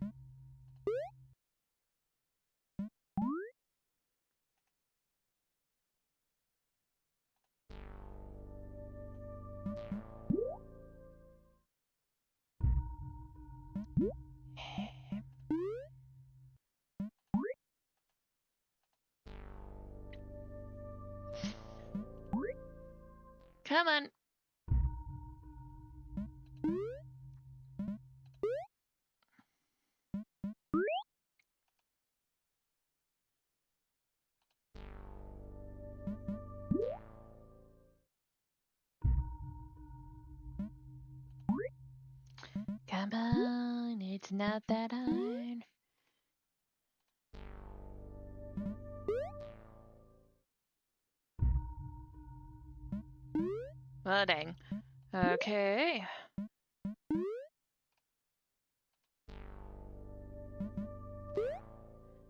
Come on. Come on, it's not that hard. Well, dang. Okay.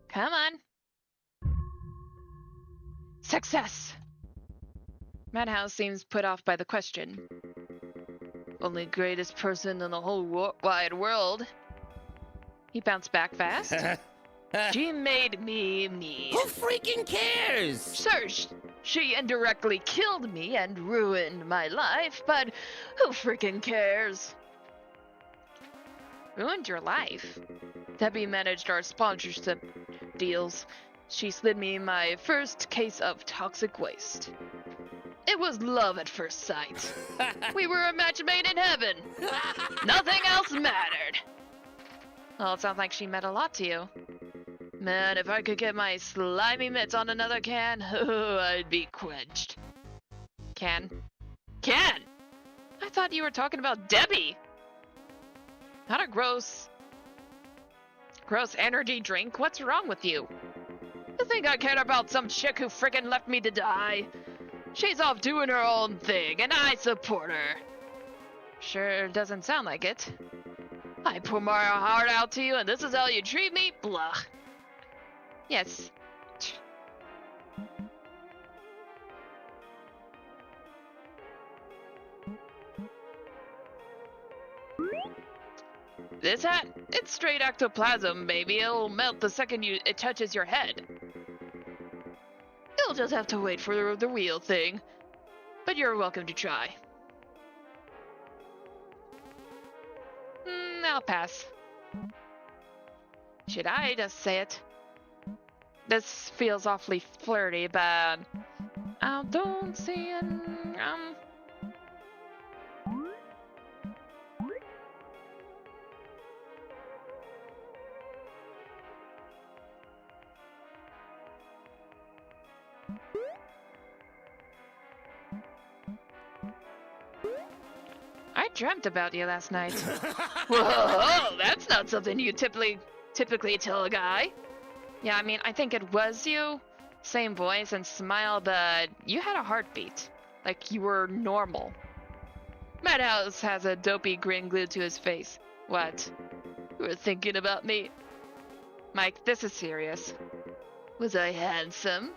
Come on. Success! Madhouse seems put off by the question. Only greatest person in the whole wide world. He bounced back fast. She made me me. Who freaking cares? Sir, she indirectly killed me and ruined my life, but who freaking cares? Ruined your life? Debbie managed our sponsorship deals. She slid me my first case of toxic waste. It was love at first sight. We were a match made in heaven. Nothing else mattered. Well, it sounds like she meant a lot to you. Man, if I could get my slimy mitts on another can, I'd be quenched. Can? Can! I thought you were talking about Debbie! Not a gross energy drink. What's wrong with you? You think I care about some chick who frickin' left me to die? She's off doing her own thing, and I support her. Sure doesn't sound like it. I pour my heart out to you, and this is how you treat me? Blah. Yes. This hat? It's straight ectoplasm, baby. It'll melt the second it touches your head. You'll just have to wait for the real thing. But you're welcome to try. I'll pass. Should I just say it? This feels awfully flirty, but I don't see an I dreamt about you last night. Whoa, that's not something you typically tell a guy. Yeah, I mean, I think it was you. Same voice and smile, but you had a heartbeat. Like you were normal. Madhouse has a dopey grin glued to his face. What? You were thinking about me? Mike, this is serious. Was I handsome?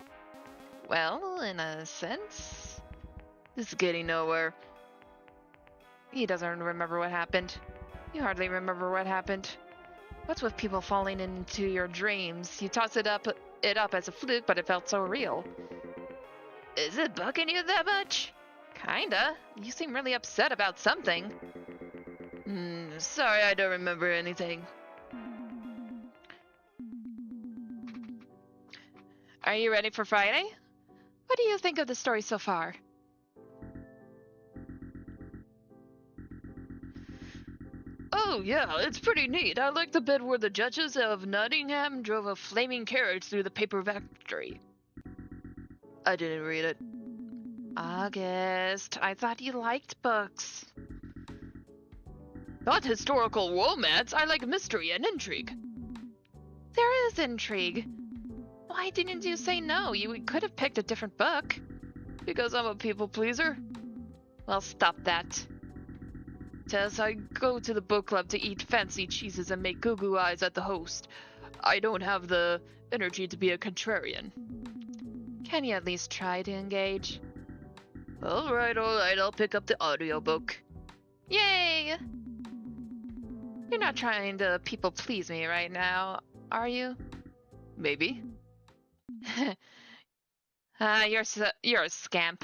Well, in a sense. This is getting nowhere. He doesn't remember what happened. You hardly remember what happened. What's with people falling into your dreams? You toss it up as a fluke, but it felt so real. Is it bugging you that much? Kinda. You seem really upset about something. Sorry, I don't remember anything. Are you ready for Friday? What do you think of the story so far? Oh yeah, it's pretty neat. I like the bit where the judges of Nottingham drove a flaming carriage through the paper factory. I didn't read it. August, I thought you liked books. Not historical romance, I like mystery and intrigue. There is intrigue. Why didn't you say no? You could have picked a different book. Because I'm a people pleaser? Well, stop that. Tess, I go to the book club to eat fancy cheeses and make goo-goo eyes at the host. I don't have the energy to be a contrarian. Can you at least try to engage? Alright, I'll pick up the audiobook. Yay! You're not trying to people please me right now, are you? Maybe. You're a scamp.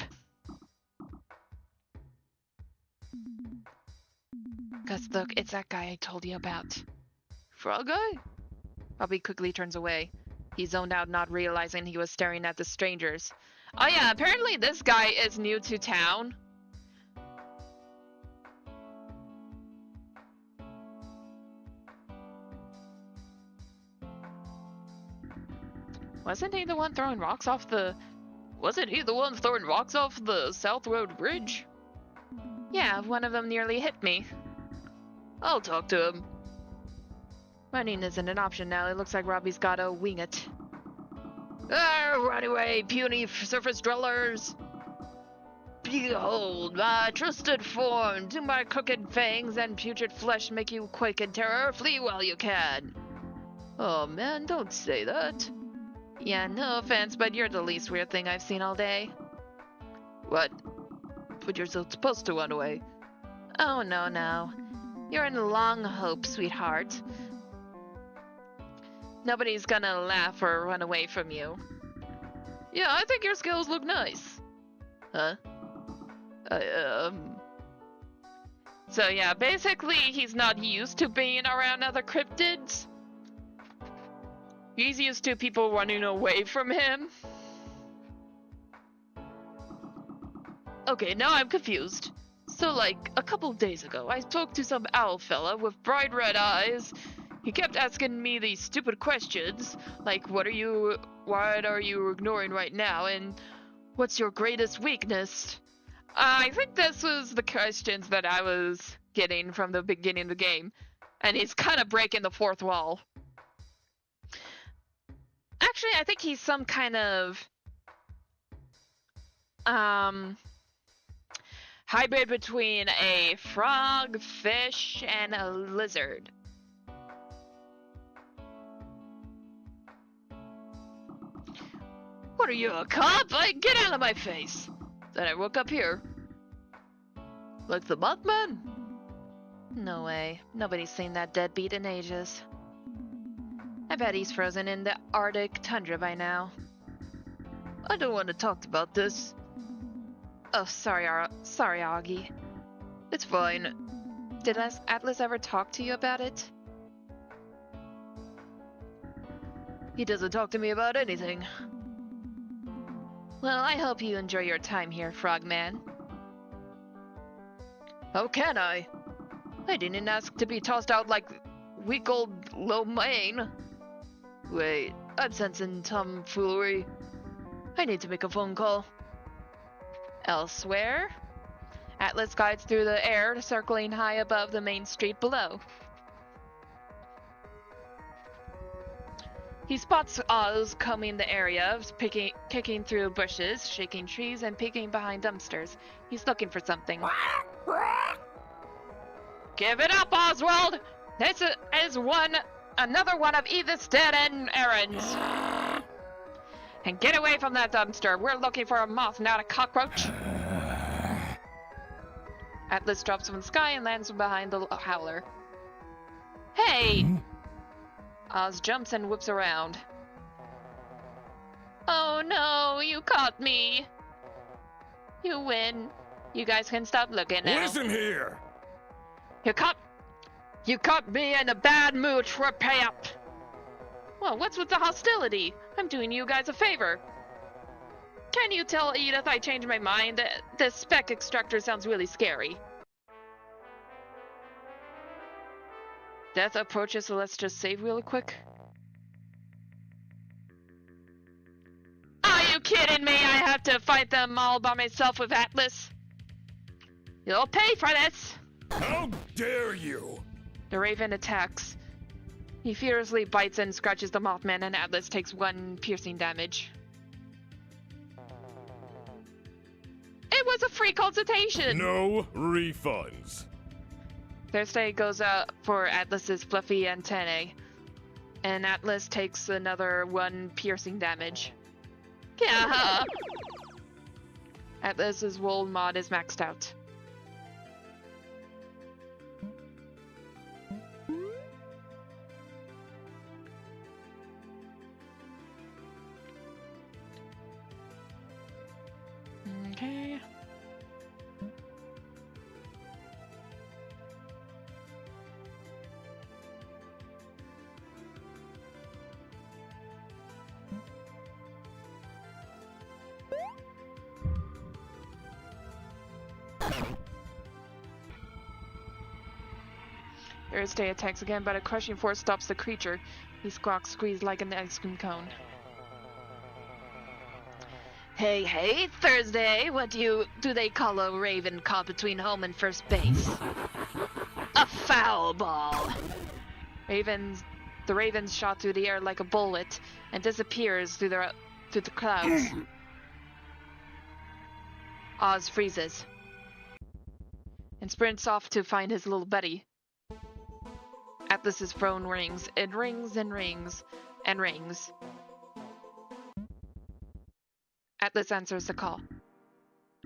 Gus, look, it's that guy I told you about. Frog guy? Bobby quickly turns away. He zoned out, not realizing he was staring at the strangers. Oh yeah, apparently this guy is new to town. Wasn't he the one throwing rocks off the... Wasn't he the one throwing rocks off the South Road Bridge? Yeah, one of them nearly hit me. I'll talk to him. Running isn't an option now. It looks like Robbie's gotta wing it. Run away, puny surface dwellers! Behold, my trusted form, do my crooked fangs and putrid flesh make you quake in terror? Flee while you can! Oh man, don't say that. Yeah, no offense, but you're the least weird thing I've seen all day. What? But you're still supposed to run away. Oh no. You're in long hope, sweetheart. Nobody's gonna laugh or run away from you. Yeah, I think your skills look nice. Huh? So yeah, basically he's not used to being around other cryptids. He's used to people running away from him. Okay, now I'm confused. So like, a couple days ago, I spoke to some owl fella with bright red eyes. He kept asking me these stupid questions, like what are you ignoring right now, and what's your greatest weakness? I think this was the questions that I was getting from the beginning of the game, and he's kind of breaking the fourth wall. Actually, I think he's some kind of hybrid between a frog, fish, and a lizard. What are you, a cop? Get out of my face! Then I woke up here. Like the Mothman? No way. Nobody's seen that deadbeat in ages. I bet he's frozen in the Arctic tundra by now. I don't want to talk about this. Oh, sorry, Augie. It's fine. Did Atlas ever talk to you about it? He doesn't talk to me about anything. Well, I hope you enjoy your time here, Frogman. How can I? I didn't ask to be tossed out like weak old lo mein. Wait, I'm sensing tomfoolery. I need to make a phone call. Elsewhere? Atlas guides through the air, circling high above the main street below. He spots Oz combing the area, kicking through bushes, shaking trees, and peeking behind dumpsters. He's looking for something. Give it up, Oswald! This is another one of Edith's dead-end errands. And get away from that dumpster. We're looking for a moth, not a cockroach. Atlas drops from the sky and lands behind the howler. Hey! Oz jumps and whips around. Oh no, you caught me. You win. You guys can stop looking now. Listen here! You caught me in a bad mood for a pay up. Well, what's with the hostility? I'm doing you guys a favor. Can you tell Edith I changed my mind? This spec extractor sounds really scary. Death approaches, so let's just save really quick. Are you kidding me? I have to fight them all by myself with Atlas. You'll pay for this! How dare you! The Raven attacks. He furiously bites and scratches the Mothman, and Atlas takes 1 piercing damage. It was a free consultation! No refunds. Thursday goes out for Atlas's fluffy antennae, and Atlas takes another 1 piercing damage. Yeah. Atlas's wool mod is maxed out. Okay. Thursday attacks again, but a crushing force stops the creature. He squawks, squeezed like an ice cream cone. Hey, Thursday. What do they call a raven caught between home and first base? A foul ball. The ravens shot through the air like a bullet and disappears through the clouds. Oz freezes and sprints off to find his little buddy. Atlas's phone rings. It rings and rings and rings. Atlas answers the call.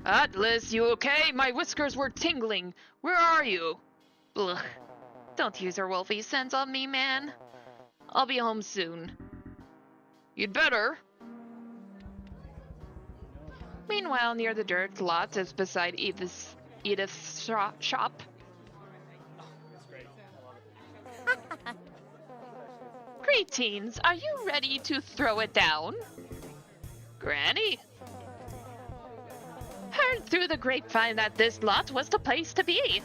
Atlas, you okay? My whiskers were tingling. Where are you? Ugh. Don't use your wolfie sense on me, man. I'll be home soon. You'd better. Meanwhile, near the dirt lot, just beside Edith's shop. Greetings, are you ready to throw it down? Granny? Heard through the grapevine that this lot was the place to be.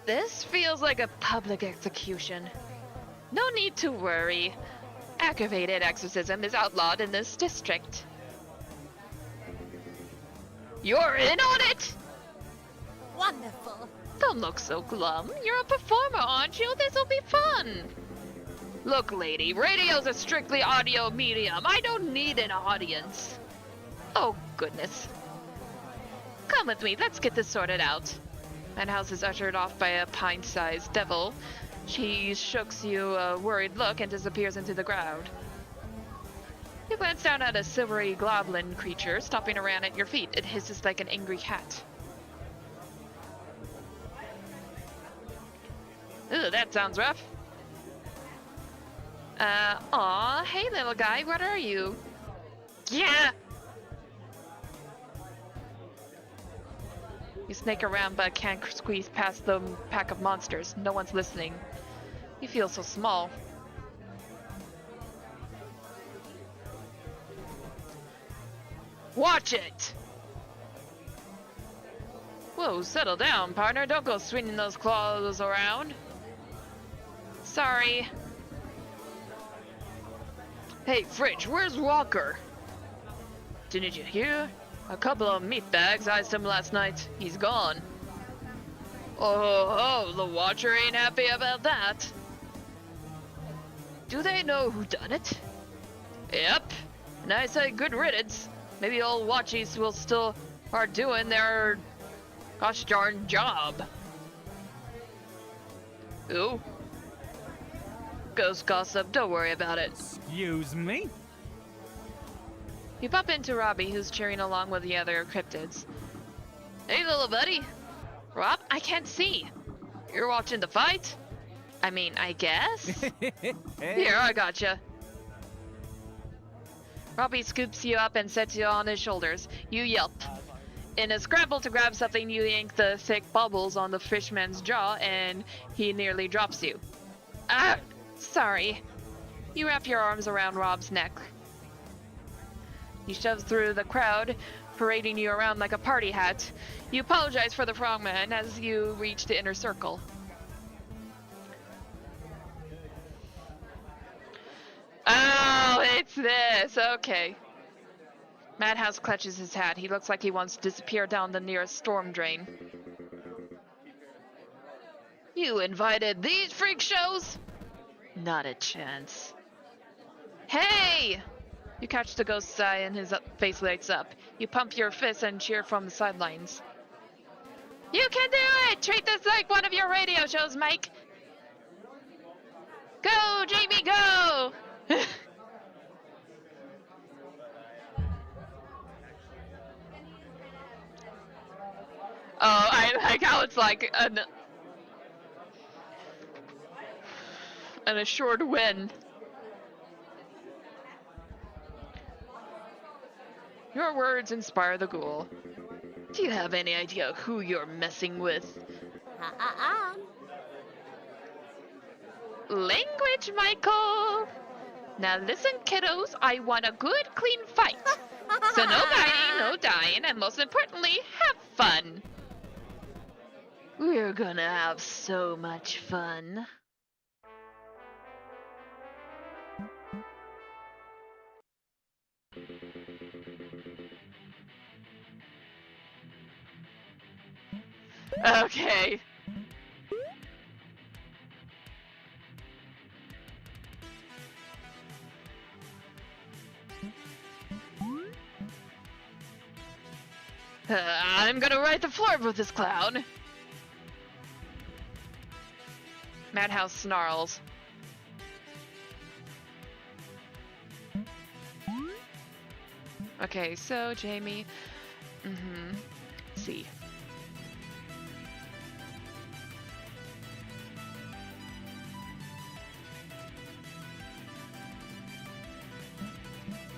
This feels like a public execution. No need to worry. Aggravated exorcism is outlawed in this district. You're in on it? Wonderful. Don't look so glum. You're a performer, aren't you? This'll be fun. Look, lady, radio's a strictly audio medium. I don't need an audience. Oh, goodness. Come with me. Let's get this sorted out. Madhouse is ushered off by a pint-sized devil. She shooks you a worried look and disappears into the crowd. You glance down at a silvery goblin creature stopping around at your feet. It hisses like an angry cat. Ooh, that sounds rough. Aw, hey little guy, what are you? Yeah! You snake around but can't squeeze past the pack of monsters. No one's listening. You feel so small. Watch it! Whoa, settle down, partner. Don't go swinging those claws around. Sorry. Hey, Fridge, where's Walker? Didn't you hear? A couple of meatbags iced him last night. He's gone. Oh, the Watcher ain't happy about that. Do they know who done it? Yep. And I say good riddance. Maybe old Watchies will still are doing their gosh darn job. Ooh. Ghost gossip, don't worry about it. Excuse me? You bump into Robbie, who's cheering along with the other cryptids. Hey, little buddy. Rob, I can't see. You're watching the fight? I mean, I guess? Here, I gotcha. Robbie scoops you up and sets you on his shoulders. You yelp. In a scramble to grab something, you yank the thick bubbles on the fishman's jaw, and he nearly drops you. Ah! Sorry. You wrap your arms around Rob's neck. He shoves through the crowd, parading you around like a party hat. You apologize for the frogman as you reach the inner circle. Oh, it's this. Okay. Madhouse clutches his hat. He looks like he wants to disappear down the nearest storm drain. You invited these freak shows? Not a chance. Hey! You catch the ghost's eye and his face lights up. You pump your fists and cheer from the sidelines. You can do it! Treat this like one of your radio shows, Mike! Go, Jamie, go! Oh, I like how it's like an assured win. Your words inspire the ghoul. Do you have any idea who you're messing with? Language, Michael! Now listen, kiddos, I want a good, clean fight. So no dying, and most importantly, have fun. We're gonna have so much fun. Okay. I'm gonna write the floor with this clown. Madhouse snarls. Okay, so Jamie. See.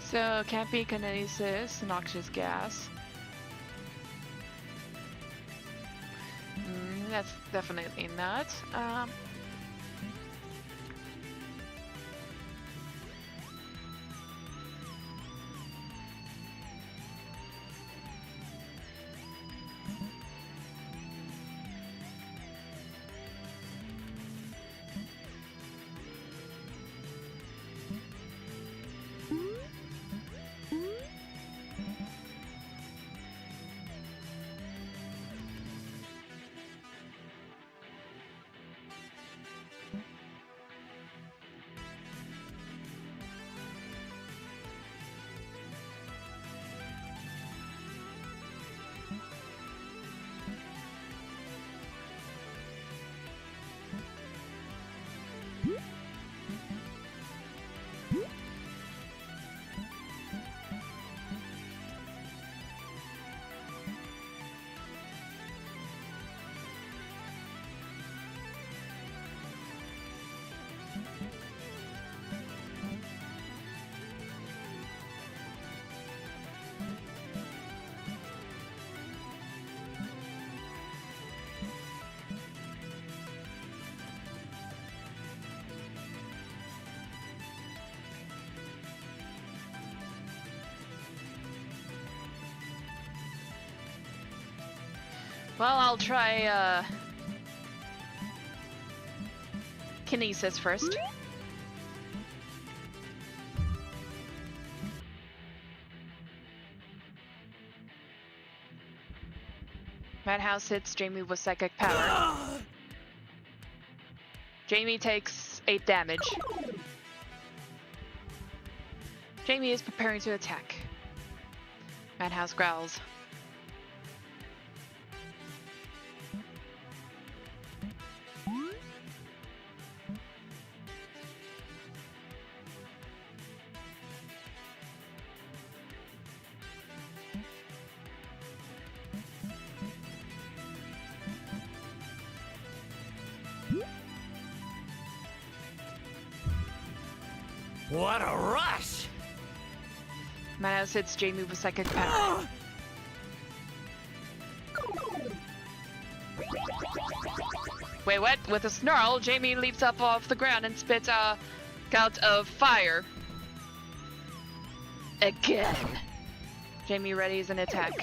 So, can't be kinesis, noxious gas. That's definitely not. Well, I'll try, kinesis first. Madhouse hits Jamie with psychic power. Jamie takes 8 damage. Jamie is preparing to attack. Madhouse growls. What a rush! Madhouse hits Jamie with psychic power. Wait, what? With a snarl, Jamie leaps up off the ground and spits a gout of fire. Again. Jamie readies an attack.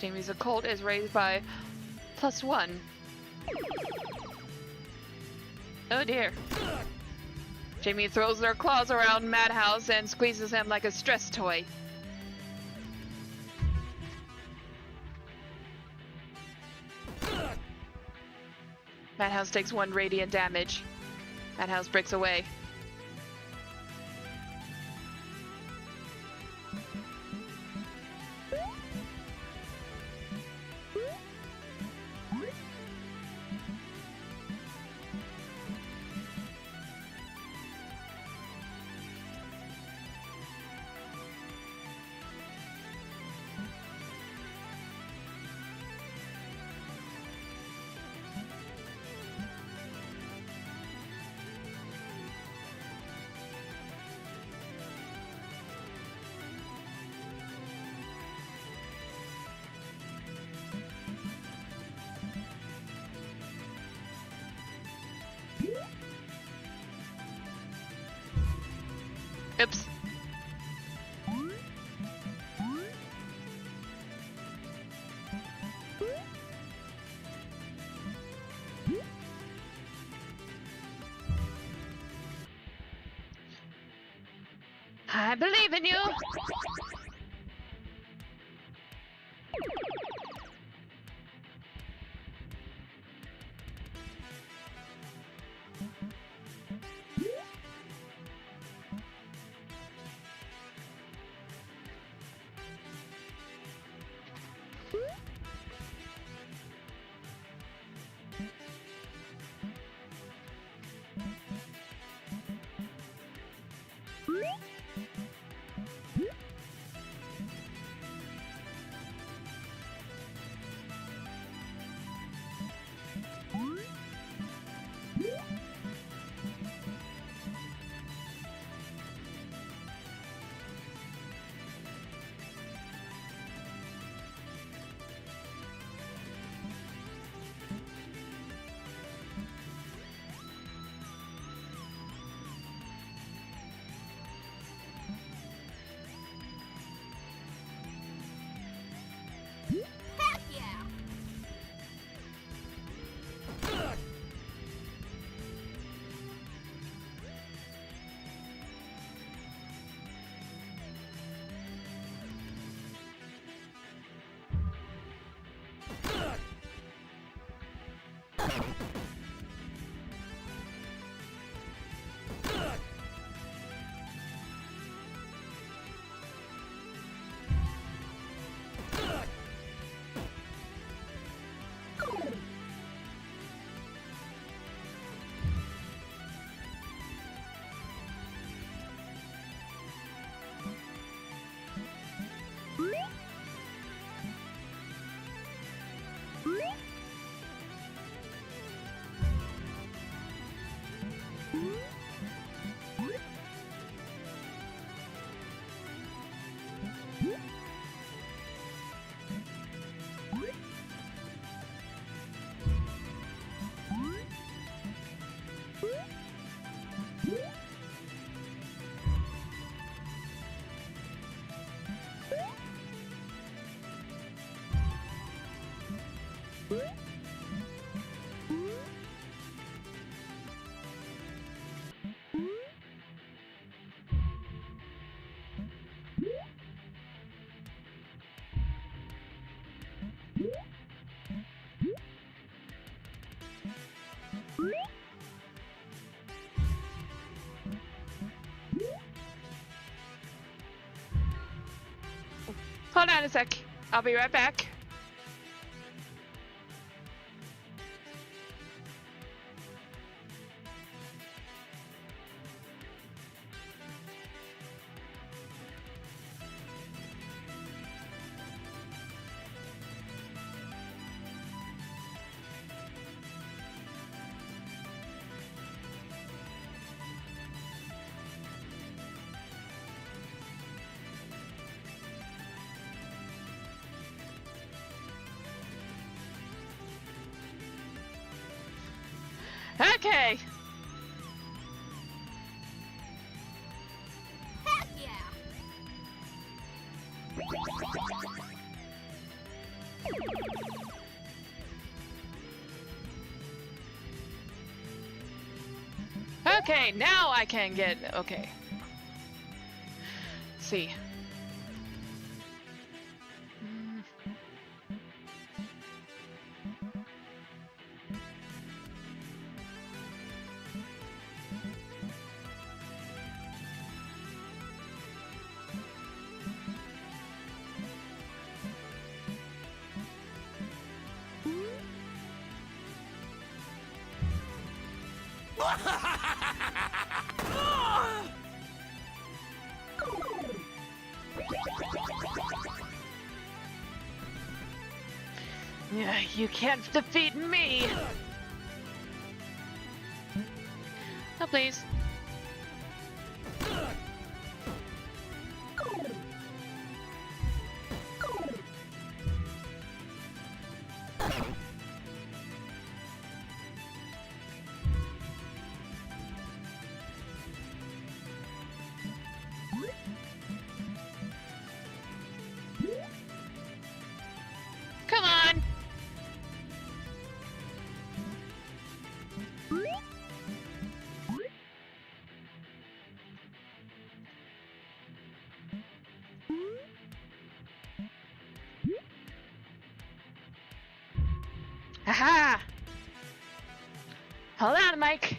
Jamie's occult is raised by +1. Oh dear. Jamie throws their claws around Madhouse and squeezes him like a stress toy. Madhouse takes 1 radiant damage. Madhouse breaks away. Oops. I believe in you. Hold on a sec. I'll be right back. Okay. Heck yeah! Okay, now I can get... Okay. Let's see. Yeah, you can't defeat me. Oh, please. Come on. Aha! Hold on, Mike.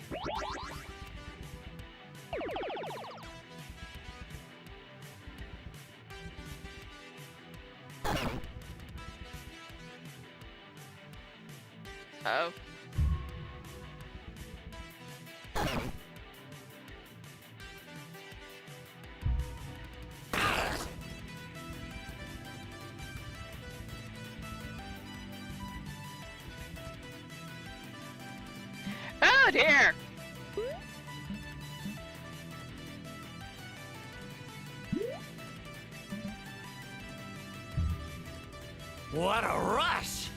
Oh. Oh dear. What a rush!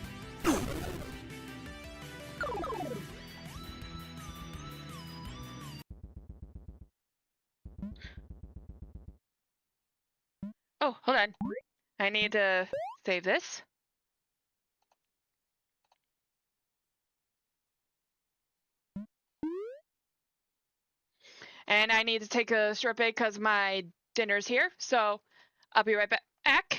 Oh, hold on. I need to save this. And I need to take a short break because my dinner's here. So I'll be right back.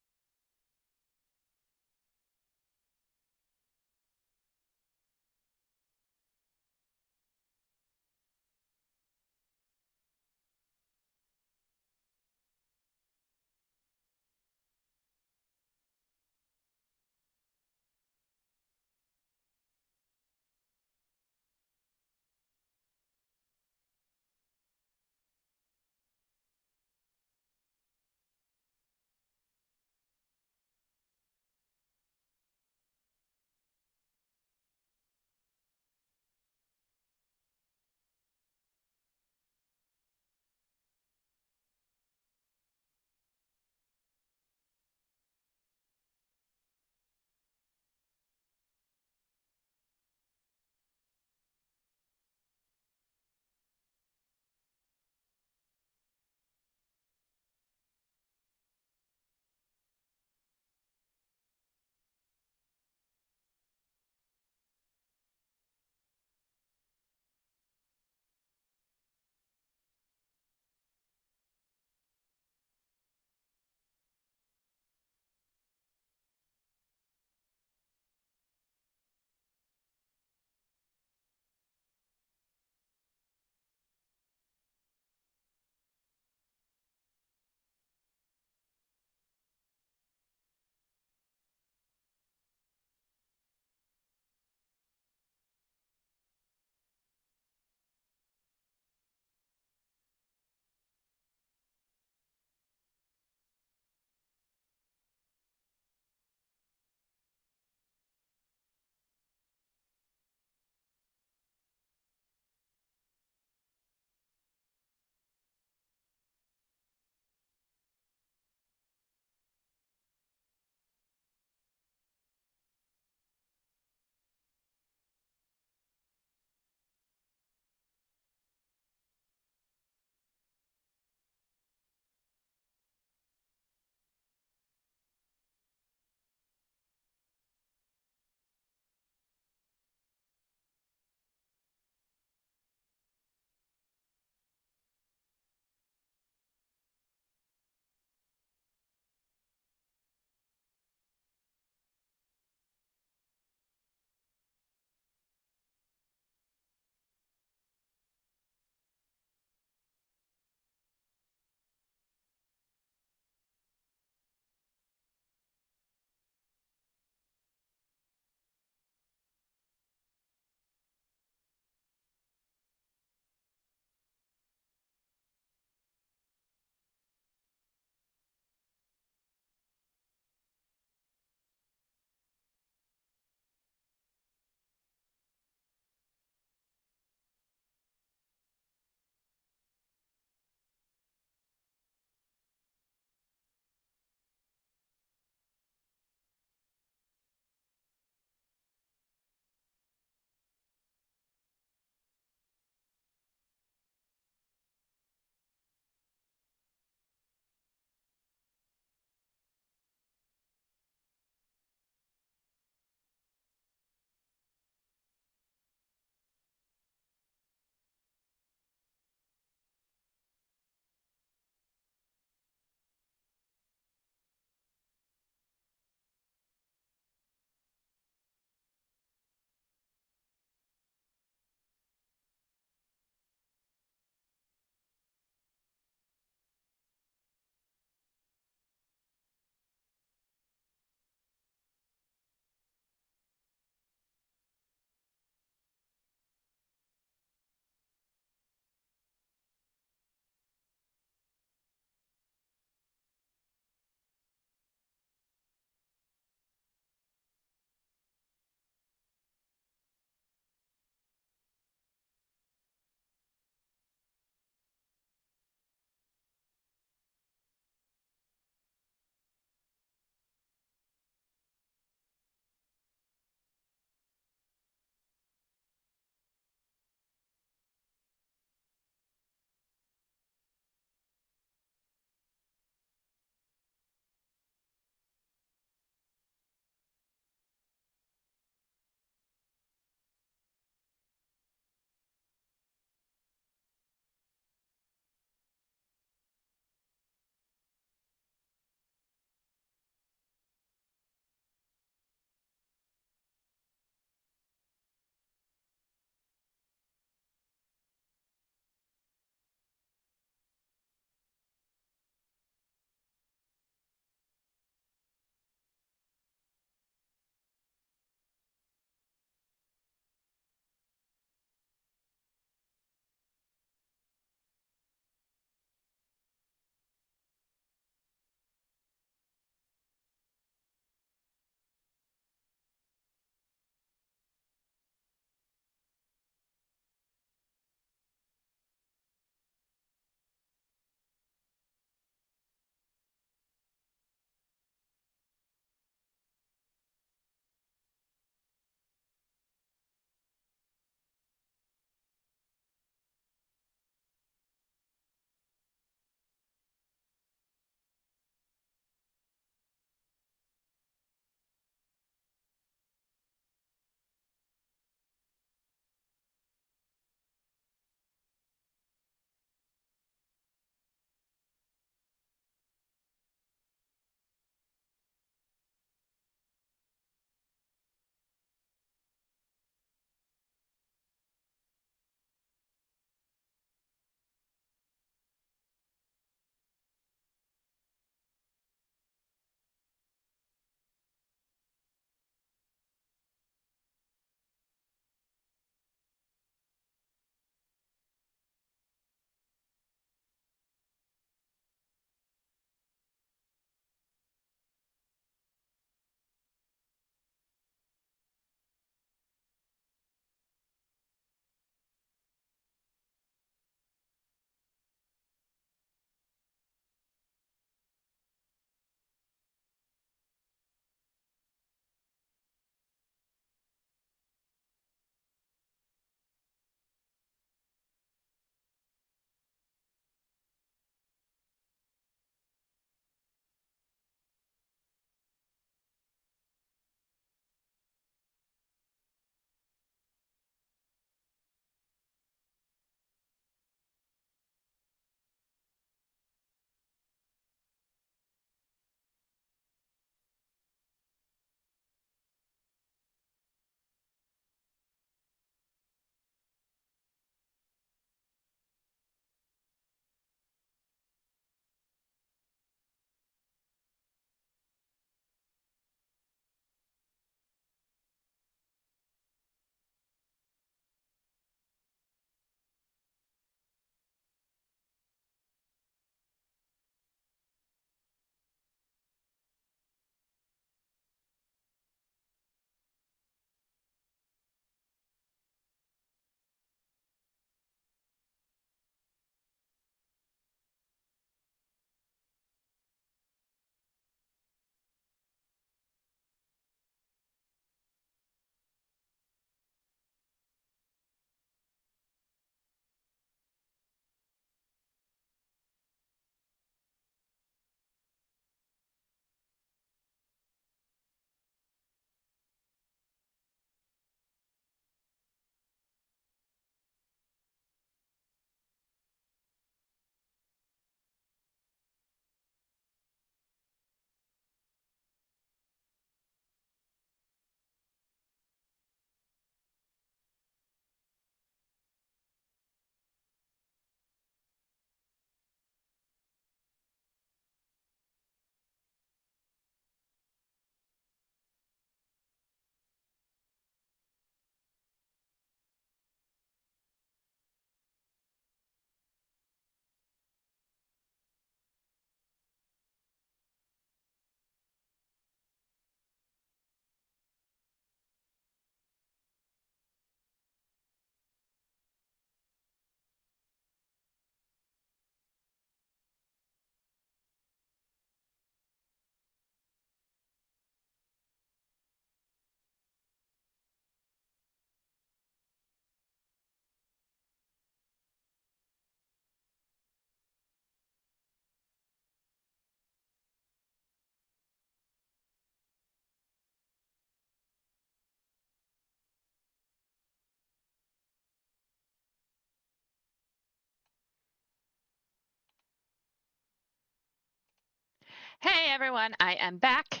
Hey everyone, I am back.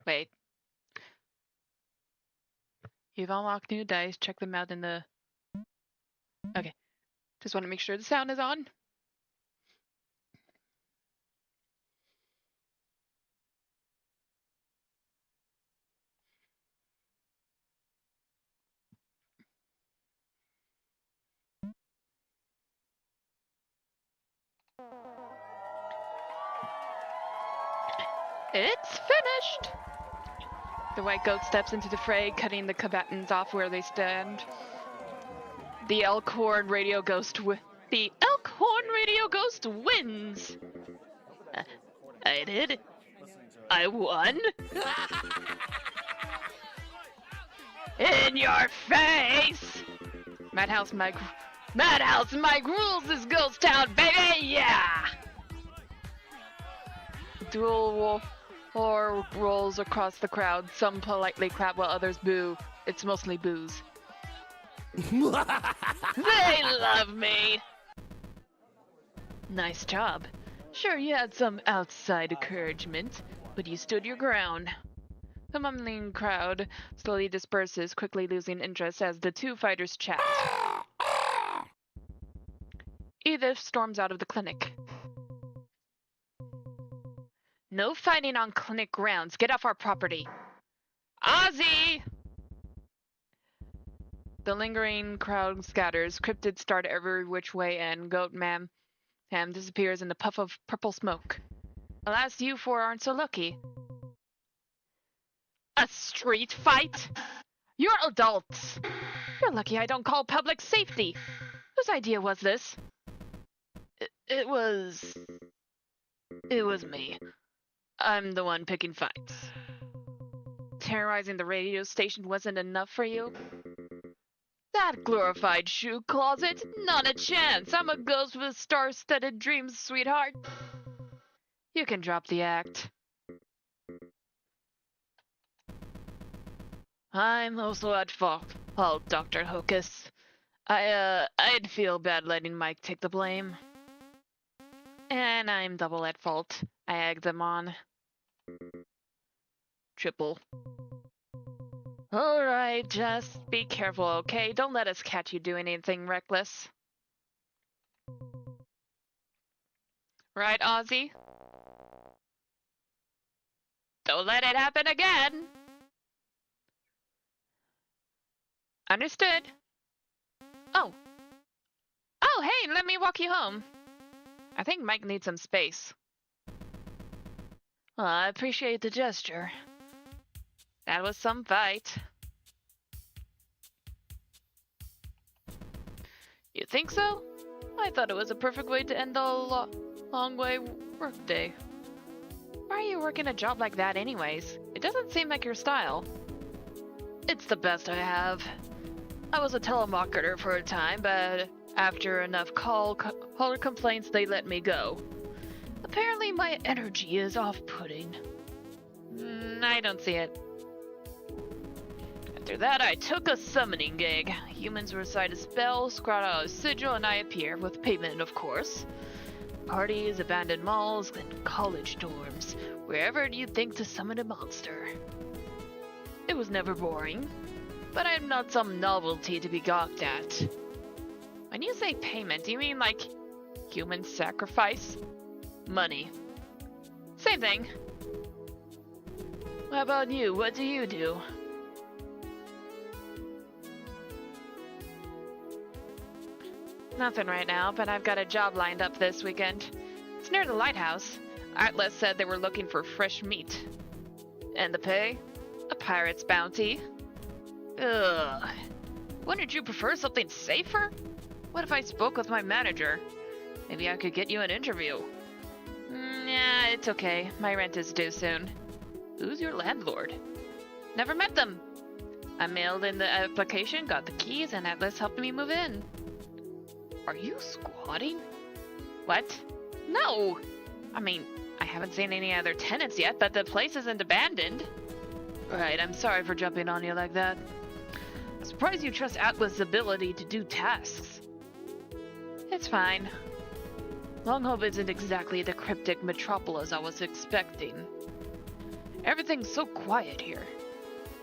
Wait. You've unlocked new dice. Check them out in the... Okay. Just want to make sure the sound is on. It's finished! The white goat steps into the fray, cutting the combatants off where they stand. The Elkhorn Radio Ghost wins! I did. I won? In your face! Madhouse Mike rules this ghost town, baby! Yeah! Dual war rolls across the crowd. Some politely clap while others boo. It's mostly booze. They love me! Nice job. Sure, you had some outside encouragement, but you stood your ground. The mumbling crowd slowly disperses, quickly losing interest as the two fighters chat. Edith storms out of the clinic. No fighting on clinic grounds. Get off our property. Ozzy! The lingering crowd scatters. Cryptids start every which way and Goat Man Ham disappears in the puff of purple smoke. Alas, you four aren't so lucky. A street fight? You're adults. You're lucky I don't call public safety. Whose idea was this? It was me. I'm the one picking fights. Terrorizing the radio station wasn't enough for you? That glorified shoe closet? Not a chance! I'm a ghost with star-studded dreams, sweetheart. You can drop the act. I'm also at fault, Dr. Hocus. I'd feel bad letting Mike take the blame. And I'm double at fault. I egged them on. Triple. Alright, just be careful, okay? Don't let us catch you doing anything reckless. Right, Ozzy? Don't let it happen again! Understood. Oh, hey, let me walk you home. I think Mike needs some space. Well, I appreciate the gesture. That was some fight. You think so? I thought it was a perfect way to end the long way workday. Why are you working a job like that anyways? It doesn't seem like your style. It's the best I have. I was a telemarketer for a time, but after enough caller complaints, they let me go. Apparently my energy is off-putting. I don't see it. After that, I took a summoning gig. Humans recite a spell, scroll out a sigil, and I appear, with payment, of course. Parties, abandoned malls, and college dorms. Wherever you think to summon a monster. It was never boring. But I'm not some novelty to be gawked at. When you say payment, do you mean like human sacrifice? Money. Same thing. How about you? What do you do? Nothing right now, but I've got a job lined up this weekend. It's near the lighthouse. Atlas said they were looking for fresh meat. And the pay? A pirate's bounty. Ugh. Wouldn't you prefer something safer? What if I spoke with my manager? Maybe I could get you an interview. Yeah, it's okay. My rent is due soon. Who's your landlord? Never met them. I mailed in the application, got the keys, and Atlas helped me move in. Are you squatting? What? No! I mean, I haven't seen any other tenants yet, but the place isn't abandoned. Right, I'm sorry for jumping on you like that. I'm surprised you trust Atlas' ability to do tasks. It's fine. Longhope isn't exactly the cryptic metropolis I was expecting. Everything's so quiet here.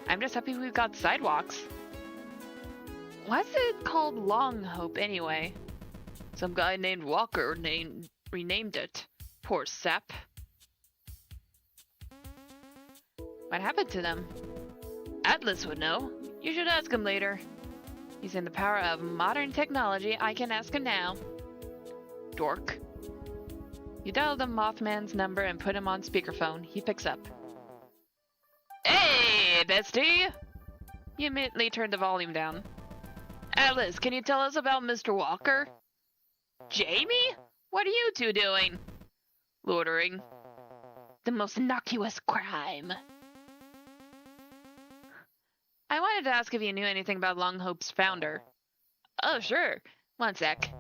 I'm just happy we've got sidewalks. Why's it called Longhope anyway? Some guy named Walker renamed it. Poor sap. What happened to them? Atlas would know. You should ask him later. Using the power of modern technology, I can ask him now. Dork. You dial the Mothman's number and put him on speakerphone. He picks up. Hey, bestie! You immediately turned the volume down. Atlas, can you tell us about Mr. Walker? Jamie? What are you two doing? Loitering. The most innocuous crime. I wanted to ask if you knew anything about Longhope's founder. Oh, sure. One sec.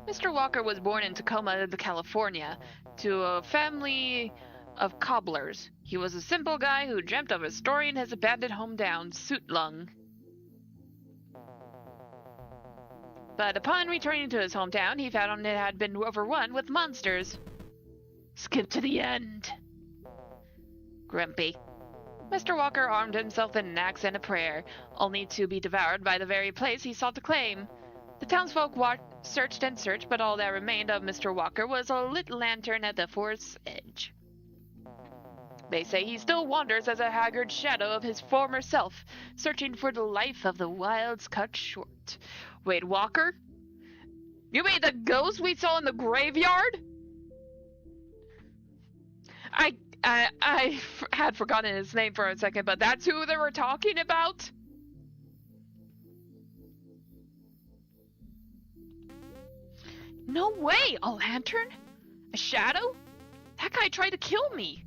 Mr. Walker was born in Tacoma, California, to a family of cobblers. He was a simple guy who dreamt of restoring his abandoned hometown, Suitlung. But upon returning to his hometown, he found it had been overrun with monsters. Skip to the end. Grumpy. Mr. Walker armed himself with an axe and a prayer, only to be devoured by the very place he sought to claim. The townsfolk searched and searched, but all that remained of Mr. Walker was a lit lantern at the forest's edge. They say he still wanders as a haggard shadow of his former self, searching for the life of the wilds cut short. Wait, Walker? You mean the ghost we saw in the graveyard? I had forgotten his name for a second, but that's who they were talking about? No way! A lantern? A shadow? That guy tried to kill me.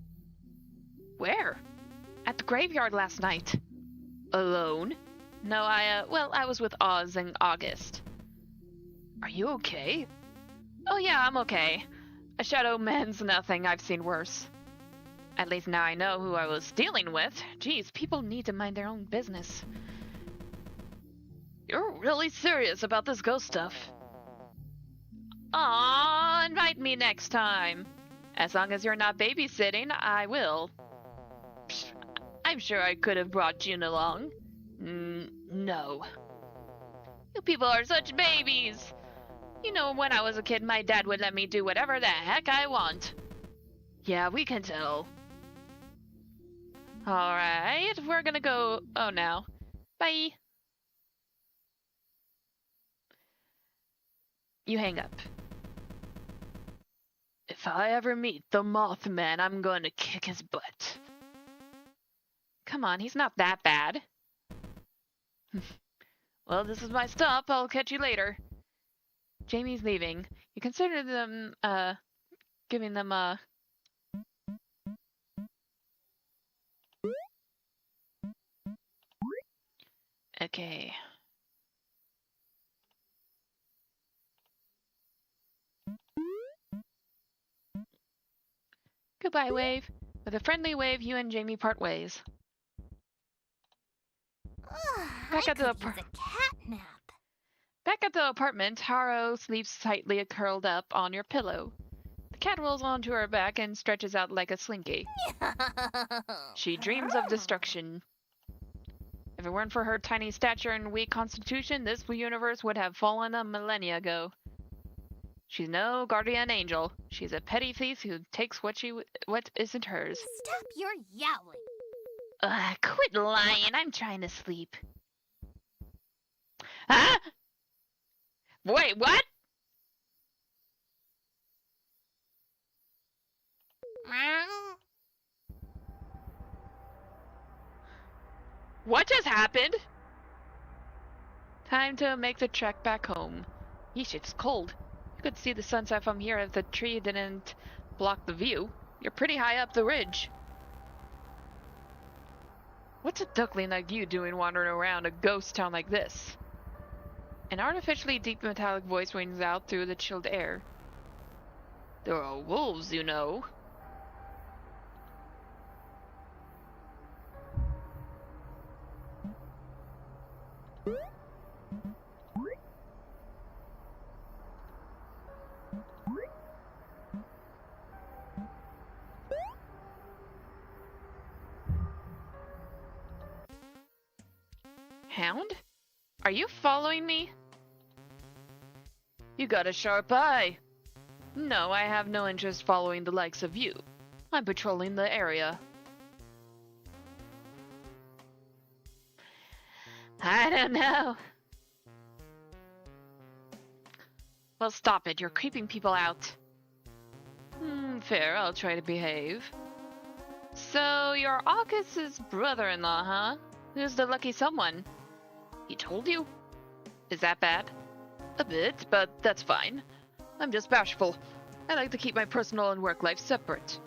Where? At the graveyard last night. Alone? No, I was with Oz and August. Are you okay? Oh yeah, I'm okay. A shadow mends nothing, I've seen worse. At least now I know who I was dealing with. Geez, people need to mind their own business. You're really serious about this ghost stuff. Aww, invite me next time. As long as you're not babysitting, I will. Psh, I'm sure I could have brought June along. No. You people are such babies. You know, when I was a kid, my dad would let me do whatever the heck I want. Yeah, we can tell. Alright, we're gonna go... Oh, no. Bye. You hang up. If I ever meet the Mothman, I'm gonna kick his butt. Come on, he's not that bad. Well, this is my stop. I'll catch you later. Jamie's leaving. You consider them, giving them, Okay. Goodbye, Wave. With a friendly wave, you and Jamie part ways. Back at the apartment, Haro sleeps tightly curled up on your pillow. The cat rolls onto her back and stretches out like a slinky. She dreams of destruction. If it weren't for her tiny stature and weak constitution, this universe would have fallen a millennia ago. She's no guardian angel. She's a petty thief who takes what isn't hers. Stop your yowling. Quit lying. I'm trying to sleep. Huh? Wait, what? Meow. What just happened? Time to make the trek back home. Yeesh, it's cold. You could see the sunset from here if the tree didn't block the view. You're pretty high up the ridge. What's a duckling like you doing wandering around a ghost town like this? An artificially deep metallic voice rings out through the chilled air. There are wolves, you know. Hound? Are you following me? You got a sharp eye. No, I have no interest following the likes of you. I'm patrolling the area. I don't know. Well, stop it. You're creeping people out. Fair. I'll try to behave. So, you're August's brother-in-law, huh? Who's the lucky someone? He told you? Is that bad? A bit, but that's fine. I'm just bashful. I like to keep my personal and work life separate.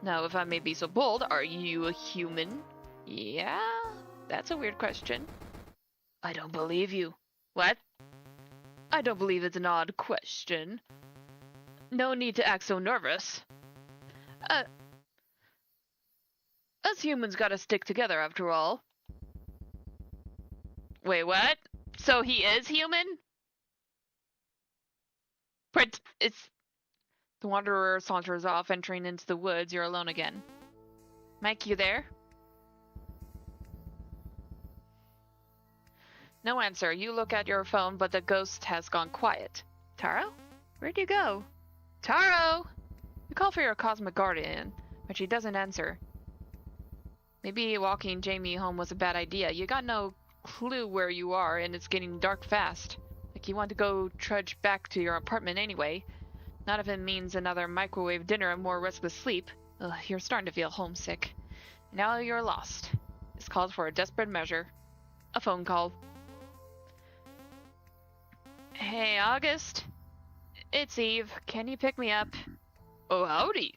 Now, if I may be so bold, are you a human? Yeah? That's a weird question. I don't believe you. What? I don't believe it's an odd question. No need to act so nervous. Us humans gotta stick together after all. Wait, what? So he is human? It's... The wanderer saunters off, entering into the woods. You're alone again. Mike, you there? No answer. You look at your phone, but the ghost has gone quiet. Taro? Where'd you go? Taro! You call for your cosmic guardian, but she doesn't answer. Maybe walking Jamie home was a bad idea. You got no clue where you are, and it's getting dark fast. Like you want to go trudge back to your apartment anyway. Not if it means another microwave dinner and more restless sleep. Ugh, you're starting to feel homesick. Now you're lost. This calls for a desperate measure. A phone call. Hey, August? It's Eve. Can you pick me up? Oh, howdy.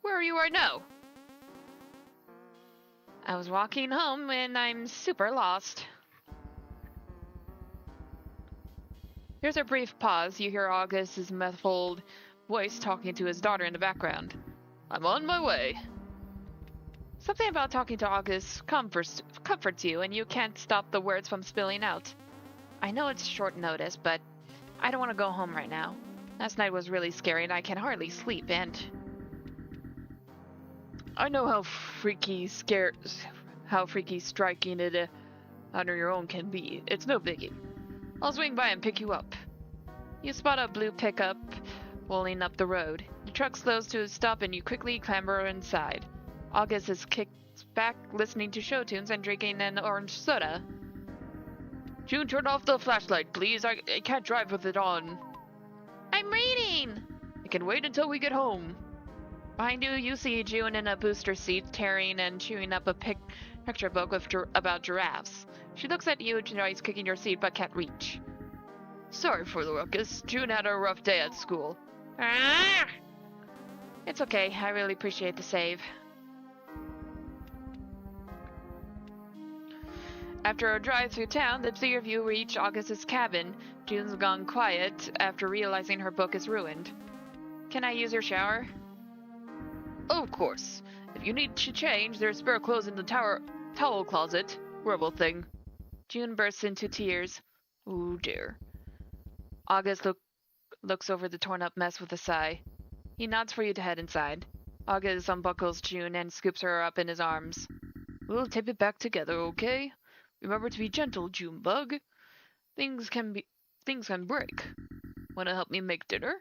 Where are you right now? I was walking home and I'm super lost. Here's a brief pause. You hear August's muffled voice talking to his daughter in the background. I'm on my way. Something about talking to August comforts you, and you can't stop the words from spilling out. I know it's short notice, but I don't want to go home right now. Last night was really scary, and I can hardly sleep, and... I know how freaky striking it under your own can be. It's no biggie. I'll swing by and pick you up. You spot a blue pickup rolling up the road. The truck slows to a stop and you quickly clamber inside. August is kicked back, listening to show tunes and drinking an orange soda. June, turn off the flashlight, please. I can't drive with it on. I'm reading! I can wait until we get home. Behind you, you see June in a booster seat, tearing and chewing up a picture book about giraffes. She looks at you, tries kicking your seat, but can't reach. Sorry for the ruckus. June had a rough day at school. Ah! It's okay. I really appreciate the save. After a drive through town, the three of you reach August's cabin. June's gone quiet after realizing her book is ruined. Can I use your shower? Oh, of course. If you need to change, there's spare clothes in the towel closet. Horrible thing. June bursts into tears. Oh dear. August looks over the torn-up mess with a sigh. He nods for you to head inside. August unbuckles June and scoops her up in his arms. We'll tape it back together, okay? Remember to be gentle, Junebug. Things can break. Wanna help me make dinner?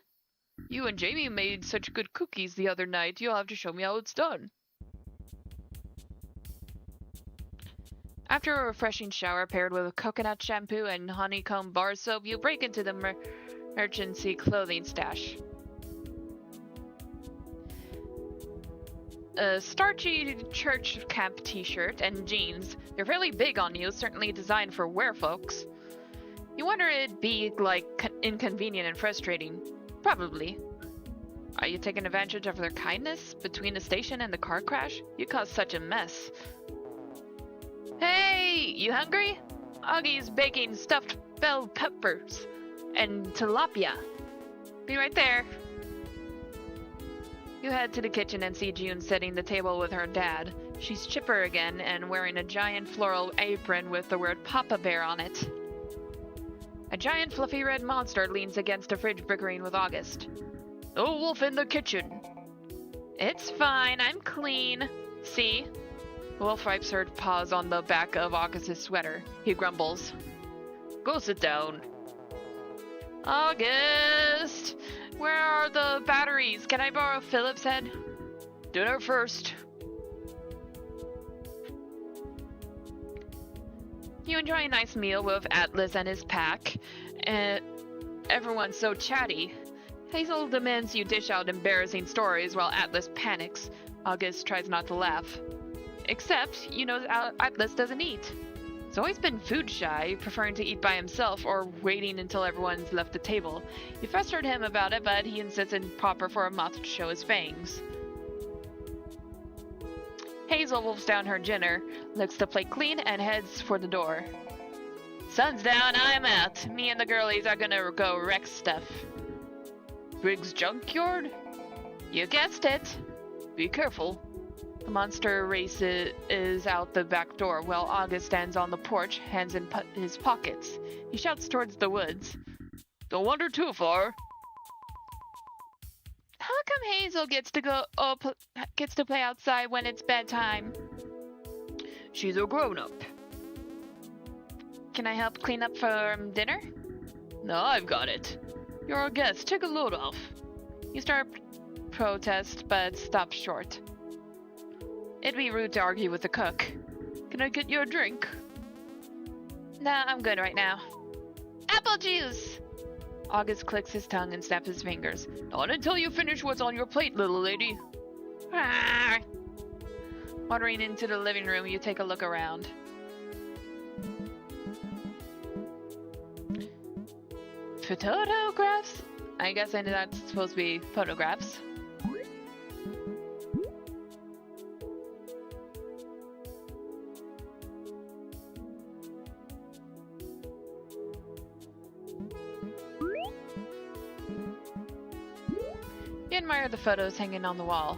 You and Jamie made such good cookies the other night. You'll have to show me how it's done. After a refreshing shower paired with coconut shampoo and honeycomb bar soap, you break into the emergency clothing stash. A starchy church camp t-shirt and jeans. They're fairly big on you, certainly designed for werefolks. You wonder it'd be, like, inconvenient and frustrating. Probably. Are you taking advantage of their kindness? Between the station and the car crash? You caused such a mess. Hey! You hungry? Augie's baking stuffed bell peppers and tilapia. Be right there. You head to the kitchen and see June setting the table with her dad. She's chipper again and wearing a giant floral apron with the word Papa Bear on it. A giant fluffy red monster leans against a fridge bickering with August. No wolf in the kitchen. It's fine, I'm clean. See? Wolf wipes her paws on the back of August's sweater. He grumbles. Go sit down. August! Where are the batteries? Can I borrow Philip's head? Dinner first. You enjoy a nice meal with Atlas and his pack, and everyone's so chatty. Hazel demands you dish out embarrassing stories while Atlas panics. August tries not to laugh. Except, you know, Atlas doesn't eat. He's always been food shy, preferring to eat by himself or waiting until everyone's left the table. You pestered him about it, but he insists it's proper for a moth to show his fangs. Hazel wolfs down her dinner, licks the plate clean, and heads for the door. Sun's down, I'm out. Me and the girlies are gonna go wreck stuff. Briggs Junkyard? You guessed it. Be careful. The monster races out the back door while August stands on the porch, hands in his pockets. He shouts towards the woods. Don't wander too far. How come Hazel gets to play outside when it's bedtime? She's a grown-up. Can I help clean up for dinner? No, I've got it. You're a guest. Take a load off. You start protest, but stop short. It'd be rude to argue with the cook. Can I get you a drink? Nah, I'm good right now. Apple juice! August clicks his tongue and snaps his fingers. Not until you finish what's on your plate, little lady. Ah. Wandering into the living room, you take a look around. Photographs? I guess I knew that's supposed to be photographs. You admire the photos hanging on the wall.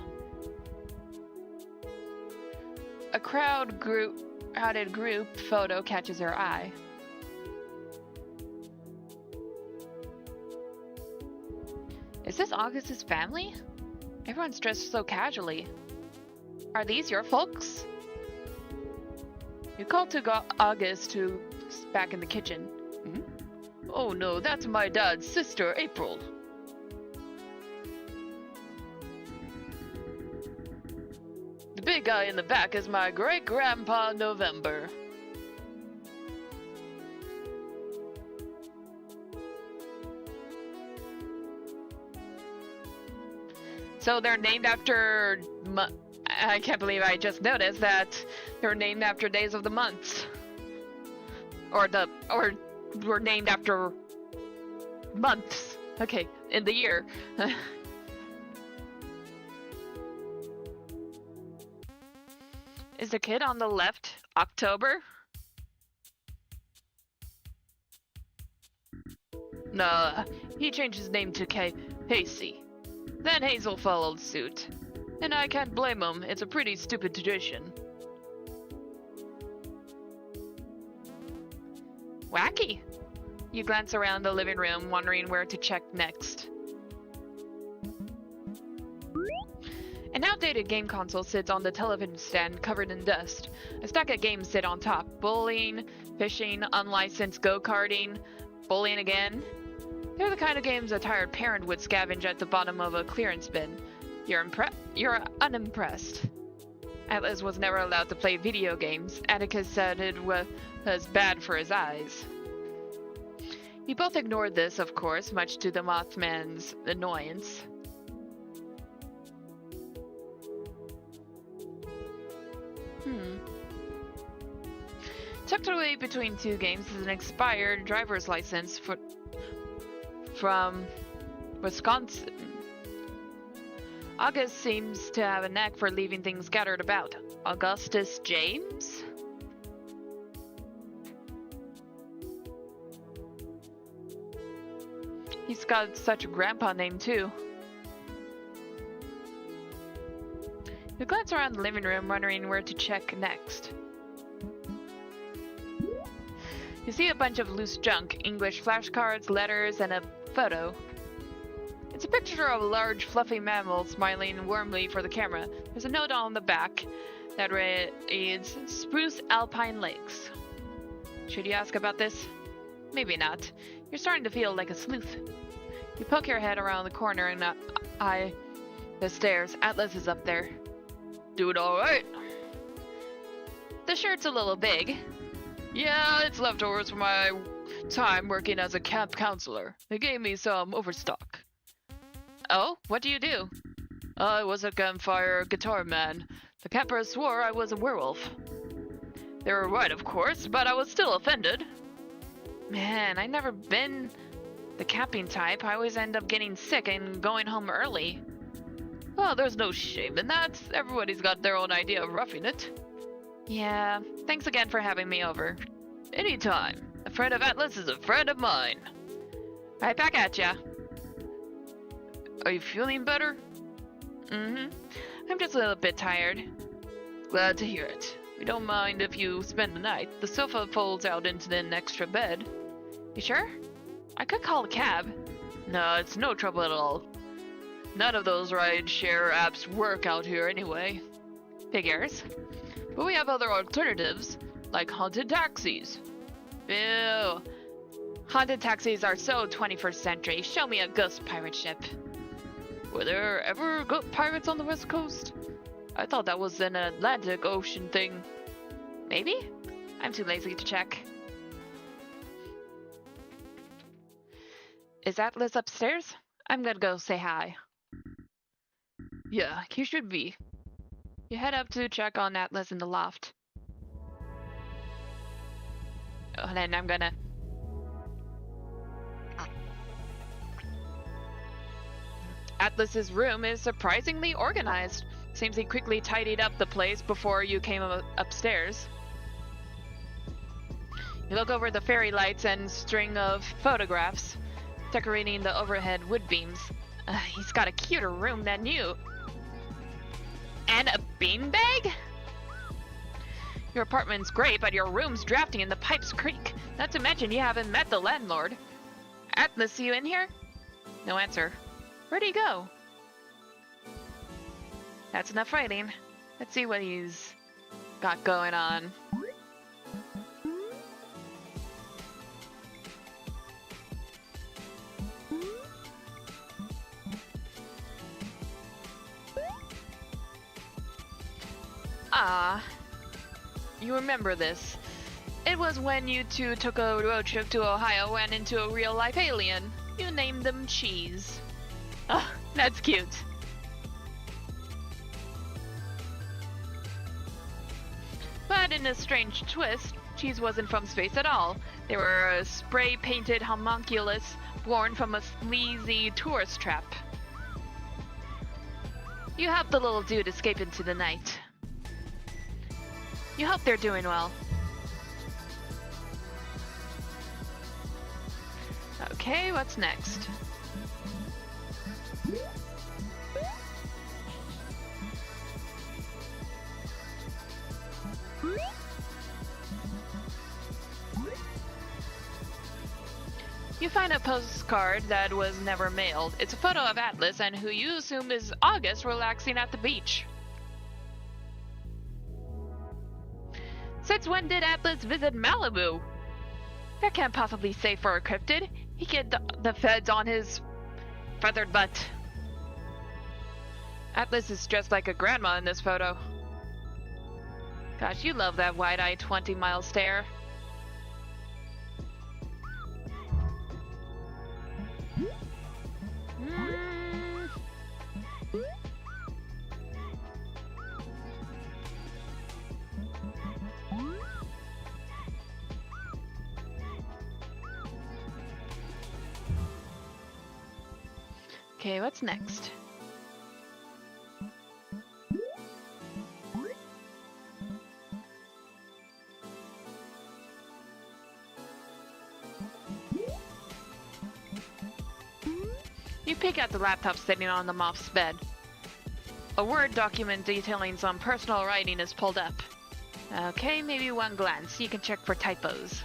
A crowded group photo catches your eye. Is this August's family? Everyone's dressed so casually. Are these your folks? You call to August, who's back in the kitchen. Hmm? Oh no, that's my dad's sister, April. The big guy in the back is my great-grandpa, November. So they're named after... I can't believe I just noticed that they're named after days of the months. Or were named after months. Okay, in the year. Is the kid on the left October? Nah, he changed his name to Casey. Then Hazel followed suit. And I can't blame him, it's a pretty stupid tradition. Wacky! You glance around the living room, wondering where to check next. An outdated game console sits on the television stand covered in dust. A stack of games sit on top. Bowling, fishing, unlicensed go-karting, bowling again. They're the kind of games a tired parent would scavenge at the bottom of a clearance bin. You're unimpressed. Atlas was never allowed to play video games. Atticus said it was bad for his eyes. You both ignored this, of course, much to the Mothman's annoyance. Tucked away between two games is an expired driver's license from Wisconsin. August seems to have a knack for leaving things scattered about. Augustus James? He's got such a grandpa name too. You glance around the living room, wondering where to check next. You see a bunch of loose junk, English flashcards, letters, and a photo. It's a picture of a large, fluffy mammal smiling warmly for the camera. There's a note on the back that reads Spruce Alpine Lakes. Should you ask about this? Maybe not. You're starting to feel like a sleuth. You poke your head around the corner and eye the stairs. Atlas is up there. Doing alright. The shirt's a little big. Yeah, it's leftovers from my time working as a camp counselor. They gave me some overstock. Oh, what do you do? I was a campfire guitar man. The campers swore I was a werewolf. They were right, of course, but I was still offended. Man, I never been the camping type. I always end up getting sick and going home early. Well, there's no shame in that. Everybody's got their own idea of roughing it. Yeah, thanks again for having me over. Anytime. A friend of Atlas is a friend of mine. Right back at ya. Are you feeling better? Mm-hmm. I'm just a little bit tired. Glad to hear it. We don't mind if you spend the night. The sofa folds out into an extra bed. You sure? I could call a cab. No, it's no trouble at all. None of those ride-share apps work out here anyway. Figures. But we have other alternatives, like haunted taxis. Ew. Haunted taxis are so 21st century. Show me a ghost pirate ship. Were there ever pirates on the West Coast? I thought that was an Atlantic Ocean thing. Maybe? I'm too lazy to check. Is Atlas upstairs? I'm gonna go say hi. Yeah, he should be. You head up to check on Atlas in the loft. Oh, and then I'm gonna... Atlas's room is surprisingly organized. Seems he quickly tidied up the place before you came upstairs. You look over the fairy lights and string of photographs decorating the overhead wood beams. He's got a cuter room than you. And a beanbag? Your apartment's great, but your room's drafty and the pipes creak. Not to mention you haven't met the landlord. Atlas, you in here? No answer. Where'd he go? That's enough writing. Let's see what he's got going on. Ah, you remember this. It was when you two took a road trip to Ohio and into a real-life alien. You named them Cheese. Ah, that's cute. But in a strange twist, Cheese wasn't from space at all. They were a spray-painted homunculus born from a sleazy tourist trap. You helped the little dude escape into the night. You hope they're doing well. Okay, what's next? You find a postcard that was never mailed. It's a photo of Atlas and who you assume is August relaxing at the beach. Since when did Atlas visit Malibu? That can't possibly be safe for a cryptid. He get the feds on his feathered butt. Atlas is dressed like a grandma in this photo. Gosh, you love that wide-eyed 20-mile stare. Okay, what's next? You pick out the laptop sitting on the moth's bed. A Word document detailing some personal writing is pulled up. Okay, maybe one glance. You can check for typos.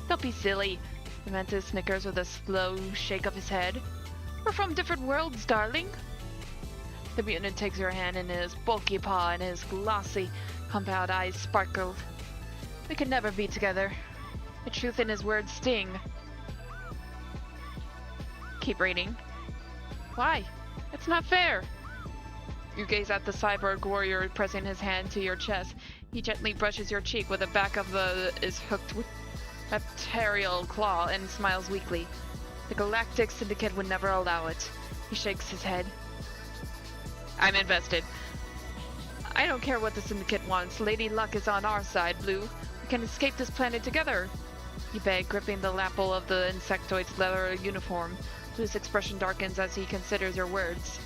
Don't be silly. Samantha snickers with a slow shake of his head. We're from different worlds, darling. The mutant takes your hand in his bulky paw and his glossy, compound eyes sparkled. We could never be together. The truth in his words sting. Keep reading. Why? It's not fair. You gaze at the cyborg warrior pressing his hand to your chest. He gently brushes your cheek with the back of is hooked with bacterial claw and smiles weakly. The Galactic Syndicate would never allow it. He shakes his head. I'm invested. I don't care what the Syndicate wants. Lady Luck is on our side, Blue. We can escape this planet together. He begged, gripping the lapel of the insectoid's leather uniform. Blue's expression darkens as he considers your words.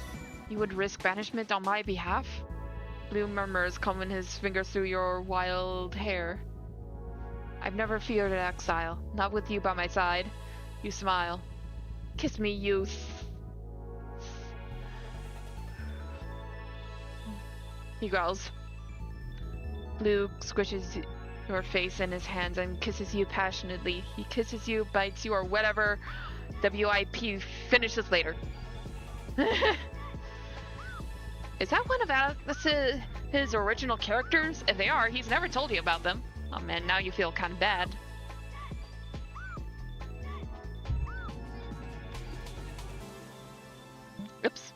You would risk banishment on my behalf? Blue murmurs, combing his fingers through your wild hair. I've never feared exile, not with you by my side. You smile. Kiss me, youth. He growls. Blue squishes your face in his hands and kisses you passionately. He kisses you, bites you, or whatever. WIP, finish this later. Is that one of his original characters? If they are, he's never told you about them. Oh man, now you feel kind of bad. Oops.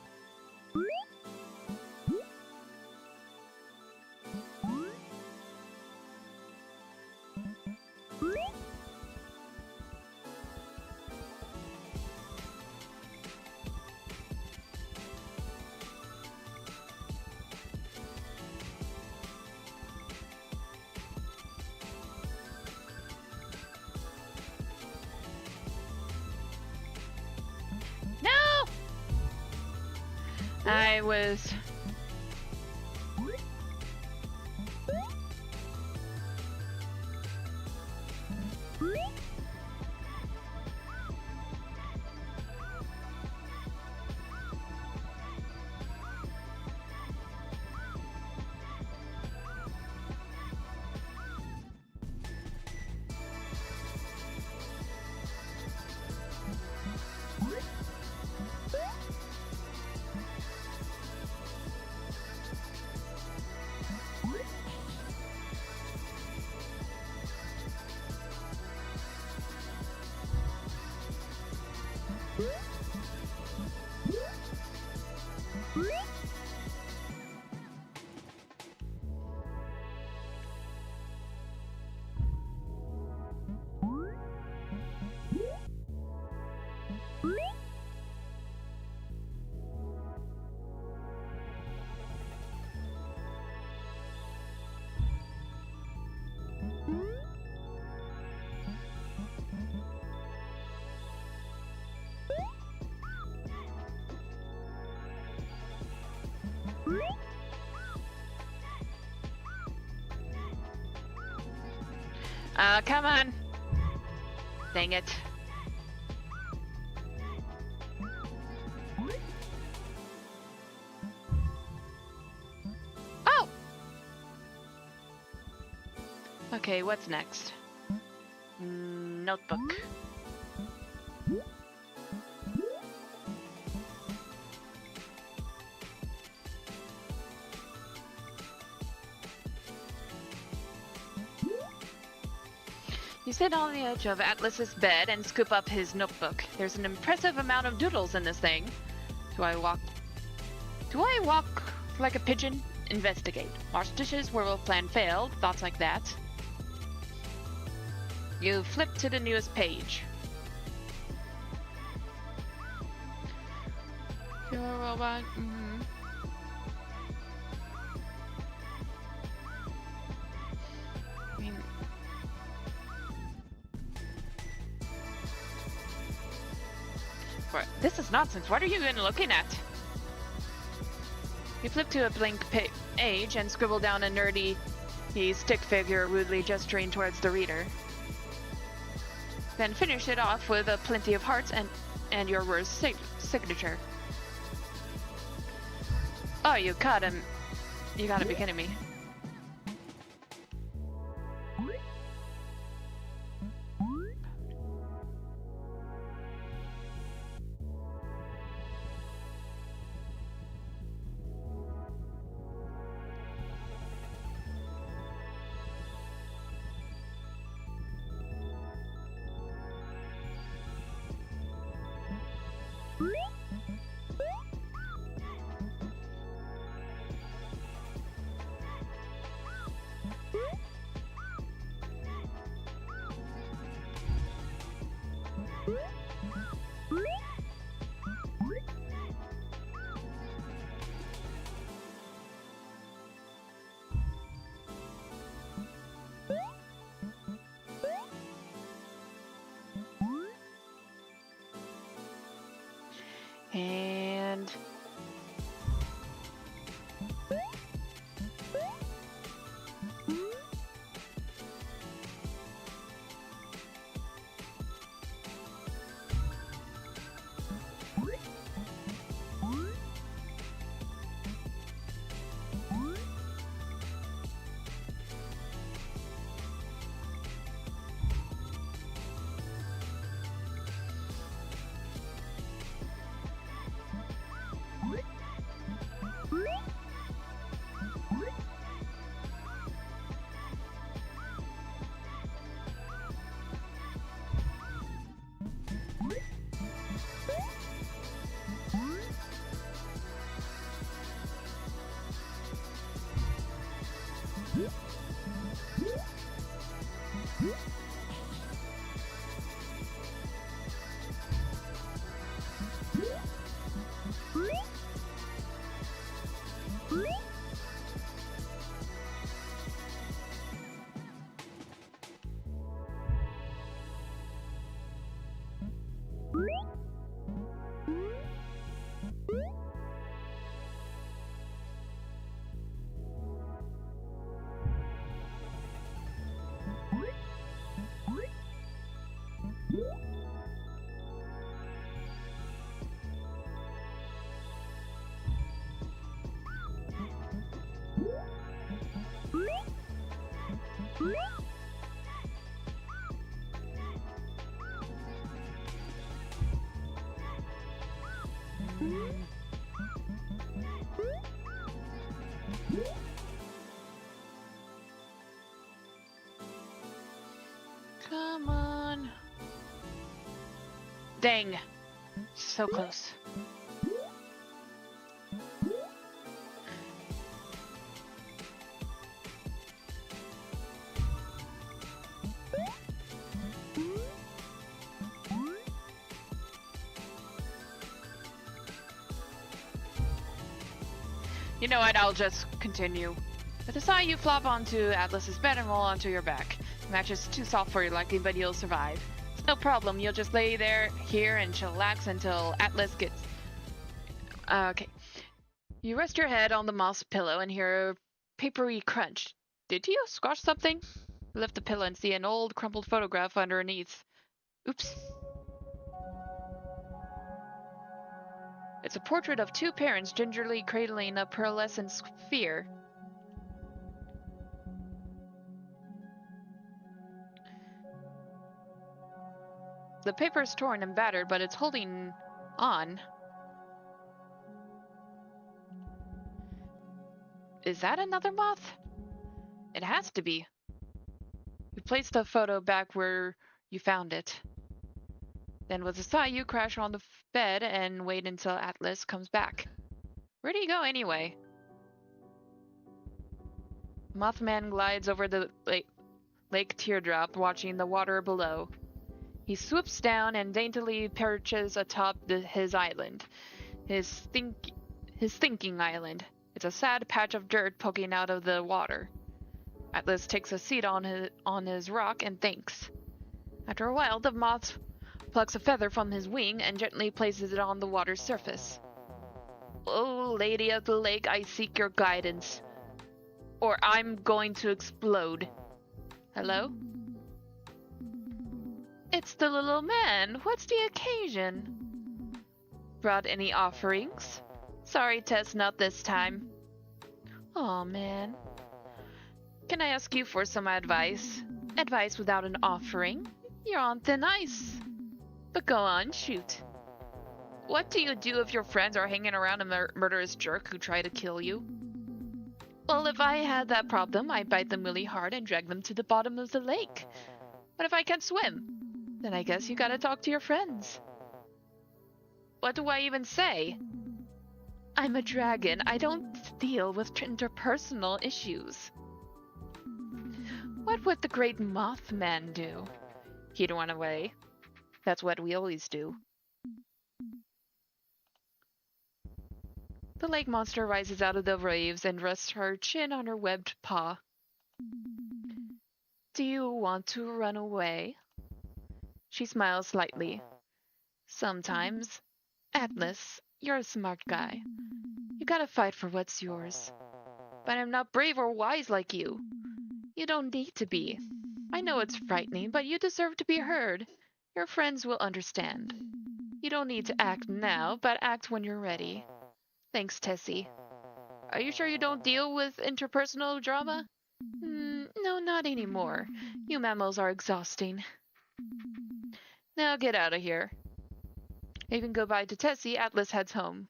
I was... come on. Dang it. Oh! Okay, what's next? Notebook. You sit on the edge of Atlas's bed and scoop up his notebook. There's an impressive amount of doodles in this thing. Do I walk like a pigeon? Investigate. Wash dishes, werewolf plan failed. Thoughts like that. You flip to the newest page. You're a robot. This is nonsense. What are you even looking at? You flip to a blank page and scribble down a nerdy stick figure rudely gesturing towards the reader. Then finish it off with a plenty of hearts and your worst signature. Oh, you caught him. You gotta be kidding me. And come on. Dang. So close. You know what, I'll just continue. With a sigh, you flop onto Atlas's bed and roll onto your back. The mattress is too soft for your liking, but you'll survive. It's no problem, you'll just lay there, here, and chillax until Atlas gets... Okay. You rest your head on the moss pillow and hear a papery crunch. Did you squash something? You lift the pillow and see an old, crumpled photograph underneath. Oops. It's a portrait of two parents gingerly cradling a pearlescent sphere. The paper is torn and battered, but it's holding on. Is that another moth? It has to be. You place the photo back where you found it. Then with a sigh, you crash on the bed and wait until Atlas comes back. Where'd he go anyway? Mothman glides over the Lake Teardrop, watching the water below. He swoops down and daintily perches atop his island. His thinking island. It's a sad patch of dirt poking out of the water. Atlas takes a seat on his rock and thinks. After a while, the moth plucks a feather from his wing and gently places it on the water's surface. Oh, Lady of the Lake, I seek your guidance, or I'm going to explode. Hello? It's the little man. What's the occasion? Brought any offerings? Sorry, Tess, not this time. Aw, man. Can I ask you for some advice? Advice without an offering? You're on thin ice. But go on, shoot. What do you do if your friends are hanging around a murderous jerk who try to kill you? Well, if I had that problem, I'd bite them really hard and drag them to the bottom of the lake. But if I can't swim, then I guess you gotta talk to your friends. What do I even say? I'm a dragon. I don't deal with interpersonal issues. What would the great Mothman do? He'd run away. That's what we always do. The lake monster rises out of the waves and rests her chin on her webbed paw. Do you want to run away? She smiles slightly. Sometimes. Atlas, you're a smart guy. You gotta fight for what's yours. But I'm not brave or wise like you. You don't need to be. I know it's frightening, but you deserve to be heard. Your friends will understand. You don't need to act now, but act when you're ready. Thanks, Tessie. Are you sure you don't deal with interpersonal drama? No, not anymore. You mammals are exhausting. Now get out of here. Even goodbye to Tessie, Atlas heads home.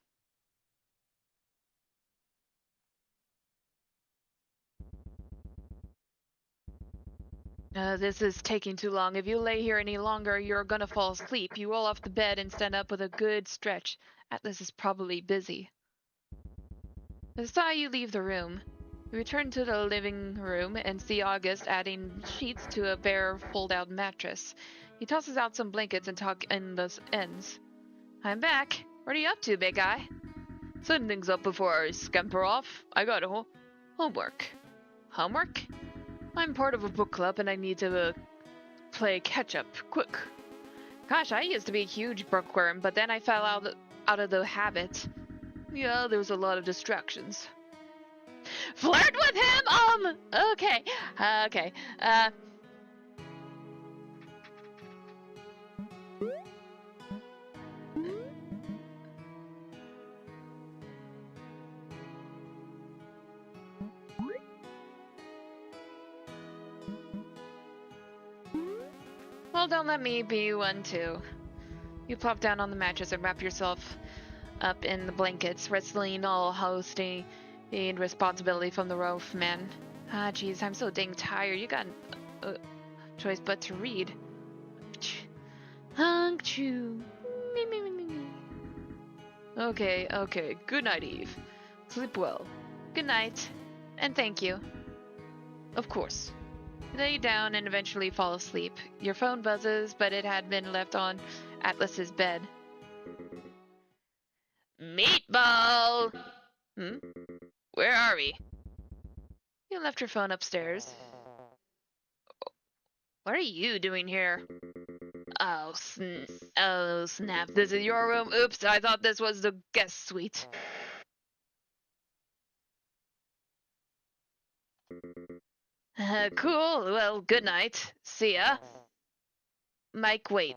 This is taking too long. If you lay here any longer, you're gonna fall asleep. You roll off the bed and stand up with a good stretch. Atlas is probably busy. With a sigh, you leave the room. You return to the living room and see August adding sheets to a bare fold-out mattress. He tosses out some blankets and tucks in the ends. I'm back. What are you up to, big guy? Setting things up before I scamper off. I got homework. Homework? I'm part of a book club and I need to play catch-up quick. Gosh, I used to be a huge bookworm, but then I fell out of the habit. Yeah, there was a lot of distractions. Flirt with him? Okay. Well, don't let me be one too. You plop down on the mattress and wrap yourself up in the blankets, wrestling all hosting and responsibility from the roof man. Ah, jeez, I'm so dang tired. You got no choice but to read. Hunk chew. Okay. Good night, Eve. Sleep well. Good night. And thank you. Of course. You lay down and eventually fall asleep. Your phone buzzes, but it had been left on Atlas's bed. Meatball! Where are we? You left your phone upstairs. What are you doing here? Oh, snap. This is your room? Oops, I thought this was the guest suite. Cool. Well, good night. See ya. Mike, wait.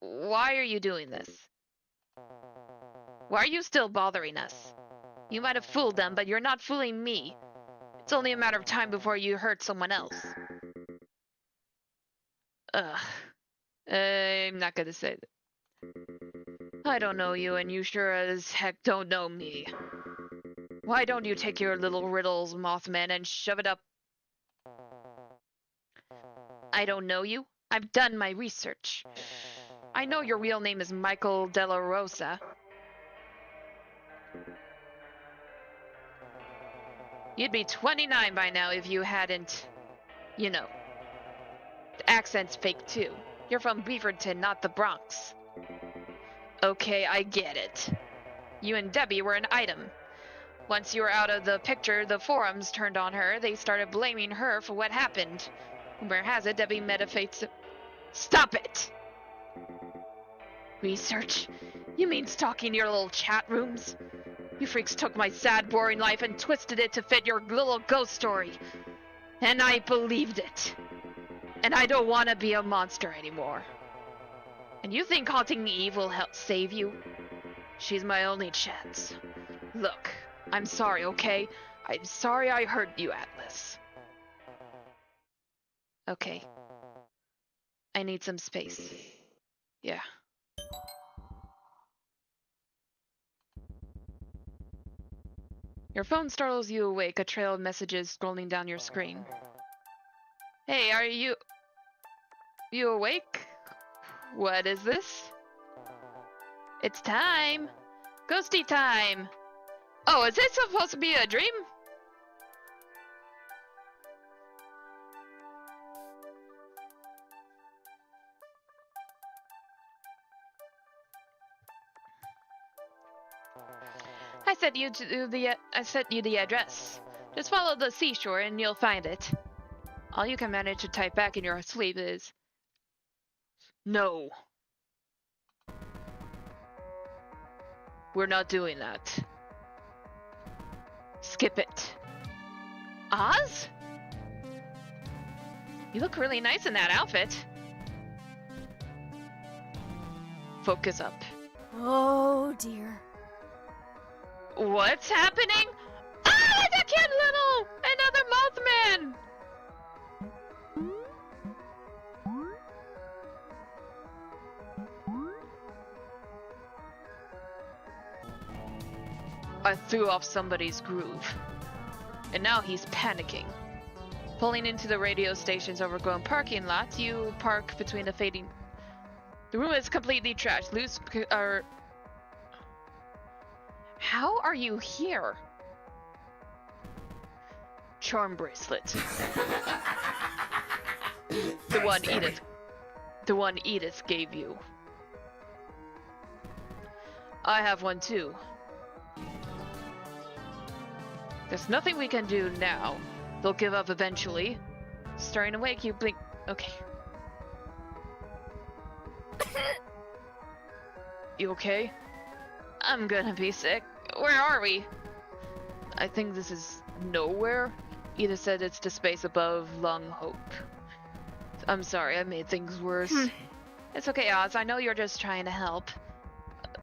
Why are you doing this? Why are you still bothering us? You might have fooled them, but you're not fooling me. It's only a matter of time before you hurt someone else. I'm not gonna say that. I don't know you, and you sure as heck don't know me. Why don't you take your little riddles, Mothman, and shove it up? I don't know you. I've done my research. I know your real name is Michael Della Rosa. You'd be 29 by now if you hadn't, you know. The accent's fake too. You're from Beaverton, not the Bronx. Okay, I get it. You and Debbie were an item. Once you were out of the picture, the forums turned on her. They started blaming her for what happened. Rumor has it Debbie meditates. Stop it! Research? You mean stalking your little chat rooms? You freaks took my sad, boring life and twisted it to fit your little ghost story. And I believed it. And I don't want to be a monster anymore. And you think haunting Eve will help save you? She's my only chance. Look, I'm sorry, okay? I'm sorry I hurt you, Atlas. Okay. I need some space. Yeah. Your phone startles you awake, a trail of messages scrolling down your screen. Hey, are you awake? What is this? It's time. Ghosty time. Oh, is this supposed to be a dream? I sent you the address. Just follow the seashore and you'll find it. All you can manage to type back in your sleep is no. We're not doing that. Skip it. Oz? You look really nice in that outfit. Focus up. Oh dear. What's happening? Ah, the kid little! Another Mothman! I threw off somebody's groove. And now he's panicking. Pulling into the radio station's overgrown parking lot, you park between the fading... The room is completely trashed. Loose... How are you here? Charm bracelet. The one Edith gave you. I have one too. There's nothing we can do now. They'll give up eventually. Staring awake, you blink. Okay. You okay? I'm gonna be sick. Where are we? I think this is nowhere. Edith said it's the space above Long Hope. I'm sorry, I made things worse. It's okay, Oz. I know you're just trying to help.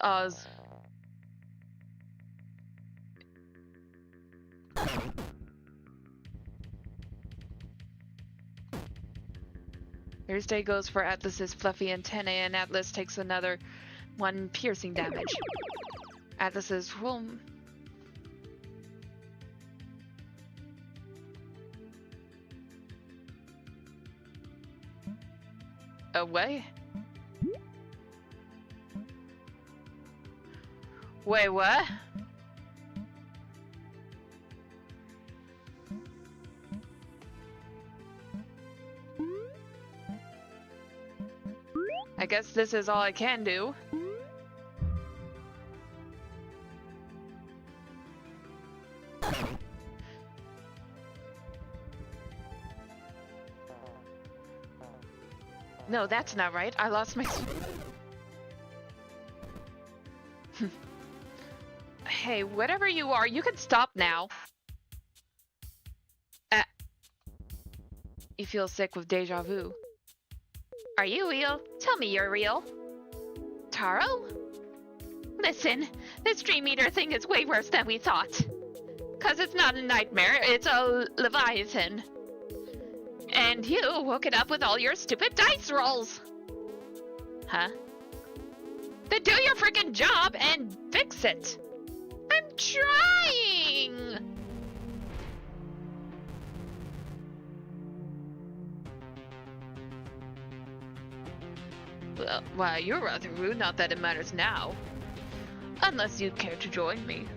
Oz. Thursday goes for Atlas's fluffy antennae, and Atlas takes another one piercing damage. Atlas's home. Away? Wait, what? I guess this is all I can do. No, that's not right. I lost my... Hey, whatever you are, you can stop now. You feel sick with deja vu. Are you real? Tell me you're real. Taro? Listen, this Dream Eater thing is way worse than we thought. 'Cause it's not a nightmare, it's a Leviathan. And you woke it up with all your stupid dice rolls. Huh? Then do your freaking job and fix it. I'm trying! Well, why, you're rather rude, not that it matters now. Unless you'd care to join me.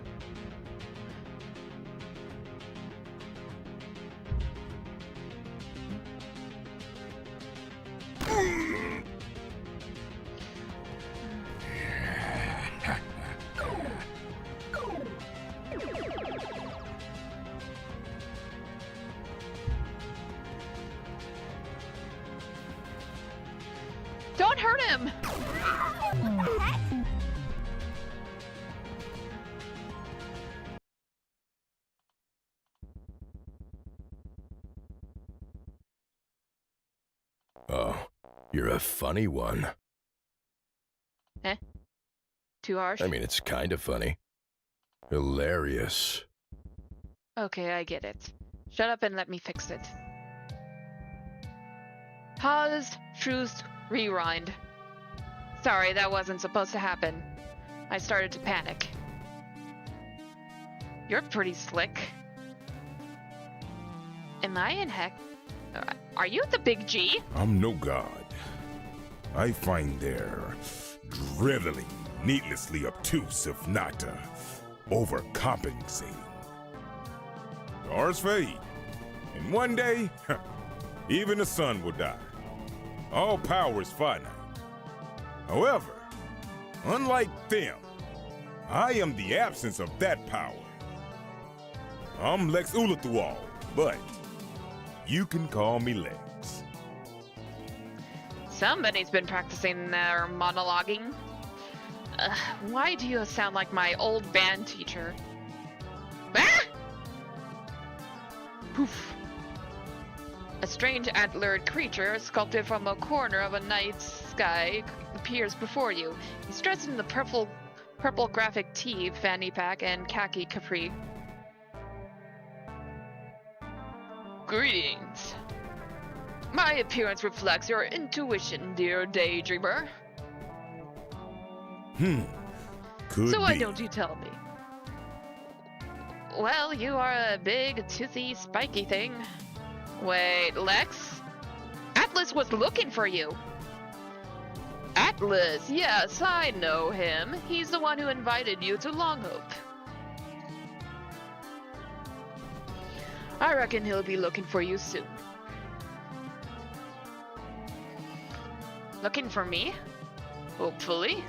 Don't hurt him! Oh, you're a funny one. Eh? Too harsh? I mean, it's kind of funny. Hilarious. Okay, I get it. Shut up and let me fix it. Pause, truth, rewind. Sorry, that wasn't supposed to happen. I started to panic. You're pretty slick. Am I in heck? Are you the big G? I'm no god. I find their driveling needlessly obtuse if not overcompensating. Stars fade, and one day, even the sun will die. All power is finite. However, unlike them, I am the absence of that power. I'm Lex Uluthual, but you can call me Lex. Somebody's been practicing their monologuing. Why do you sound like my old band teacher? Ah! Poof. A strange antlered creature sculpted from a corner of a night sky appears before you. He's dressed in the purple graphic tee, fanny pack, and khaki capri. Greetings. My appearance reflects your intuition, dear daydreamer. Could So why be. don't you tell me? Well, you are a big, toothy, spiky thing. Wait, Lex? Atlas was looking for you. Atlas, yes, I know him. He's the one who invited you to Longhope. I reckon he'll be looking for you soon. Looking for me? Hopefully.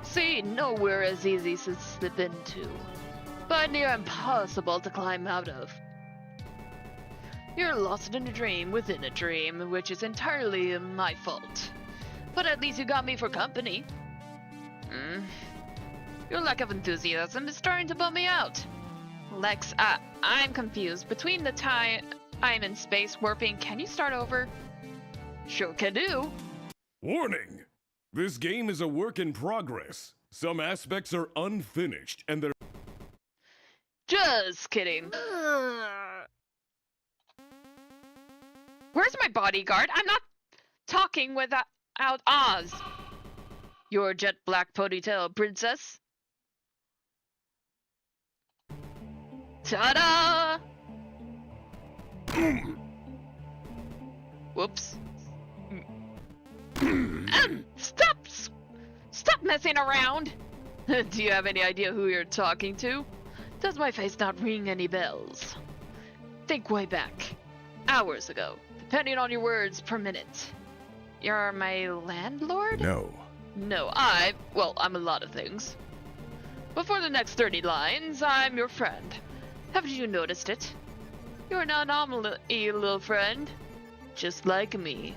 See, nowhere as easy to slip into, but near impossible to climb out of. You're lost in a dream within a dream, which is entirely my fault. But at least you got me for company. Your lack of enthusiasm is starting to bum me out. Lex, I'm confused. Between the time I'm in space warping, can you start over? Sure can do. Warning! This game is a work in progress. Some aspects are unfinished, and they're... Just kidding. Where's my bodyguard? I'm not talking without Oz. Your jet black ponytail, princess. Ta-da! Whoops. Stop messing around! Do you have any idea who you're talking to? Does my face not ring any bells? Think way back. Hours ago, depending on your words per minute. You're my landlord? No. No, I'm a lot of things. But for the next 30 lines, I'm your friend. Haven't you noticed it? You're an anomaly, little friend. Just like me.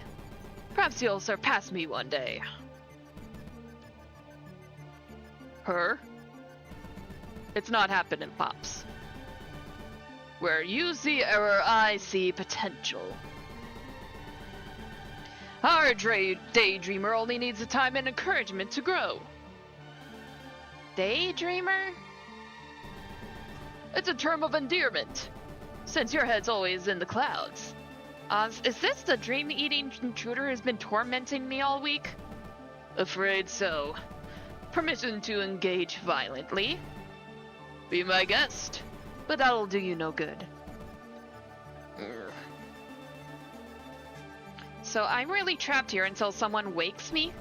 Perhaps you'll surpass me one day. Her? It's not happening, Pops. Where you see error, I see potential. Our daydreamer only needs the time and encouragement to grow. Daydreamer? It's a term of endearment, since your head's always in the clouds. Is this the dream-eating intruder who's been tormenting me all week? Afraid so. Permission to engage violently? Be my guest, but that'll do you no good. So I'm really trapped here until someone wakes me?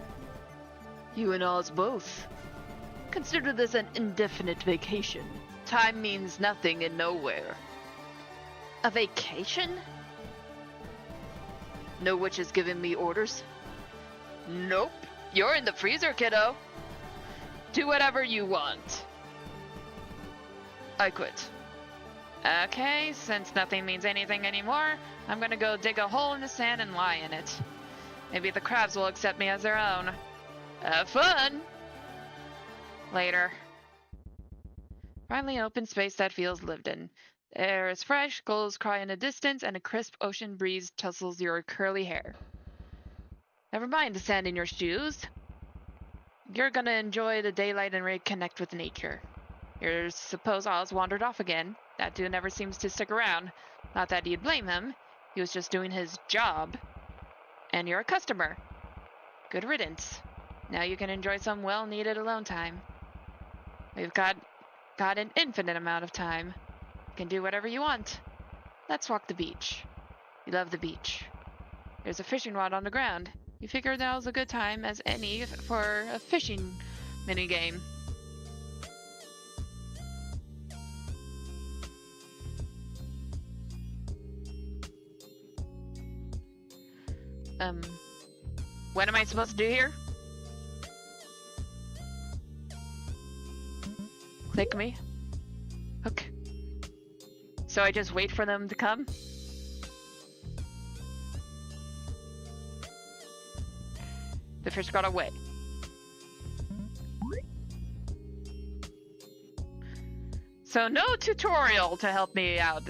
You and Oz both. Consider this an indefinite vacation. Time means nothing and nowhere. A vacation? Know which is giving me orders? Nope. You're in the freezer, kiddo. Do whatever you want. I quit. Okay, since nothing means anything anymore, I'm gonna go dig a hole in the sand and lie in it. Maybe the crabs will accept me as their own. Have fun! Later. Finally, an open space that feels lived in. The air is fresh, gulls cry in the distance, and a crisp ocean breeze tussles your curly hair. Never mind the sand in your shoes. You're gonna enjoy the daylight and reconnect with nature. You're suppose Oz wandered off again. That dude never seems to stick around. Not that you'd blame him. He was just doing his job. And you're a customer. Good riddance. Now you can enjoy some well-needed alone time. We've got an infinite amount of time. You can do whatever you want. Let's walk the beach. You love the beach. There's a fishing rod on the ground. You figured that was a good time as any for a fishing minigame. What am I supposed to do here? Click me. Okay. So I just wait for them to come? The fish got away. So no tutorial to help me out.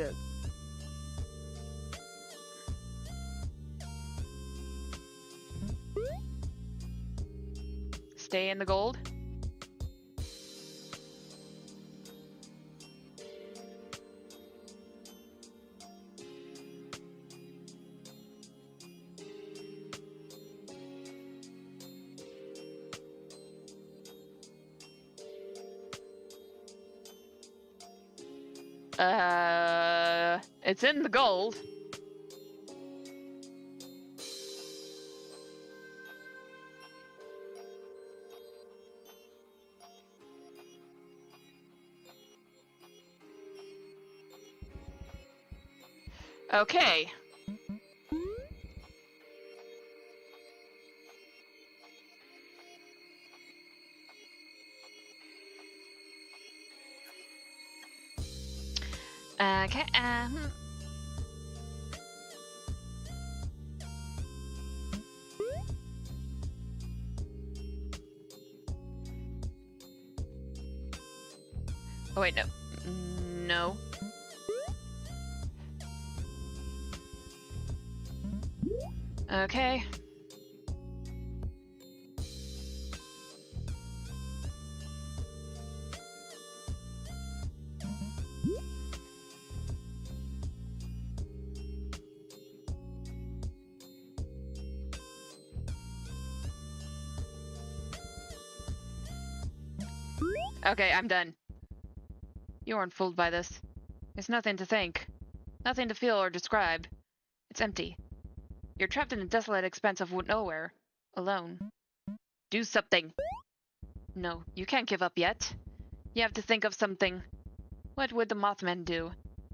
Stay in the gold. It's in the gold. Okay. Okay, oh wait, no. No. Okay. Okay, I'm done. You aren't fooled by this. There's nothing to think. Nothing to feel or describe. It's empty. You're trapped in a desolate expanse of nowhere. Alone. Do something. No, you can't give up yet. You have to think of something. What would the Mothman do?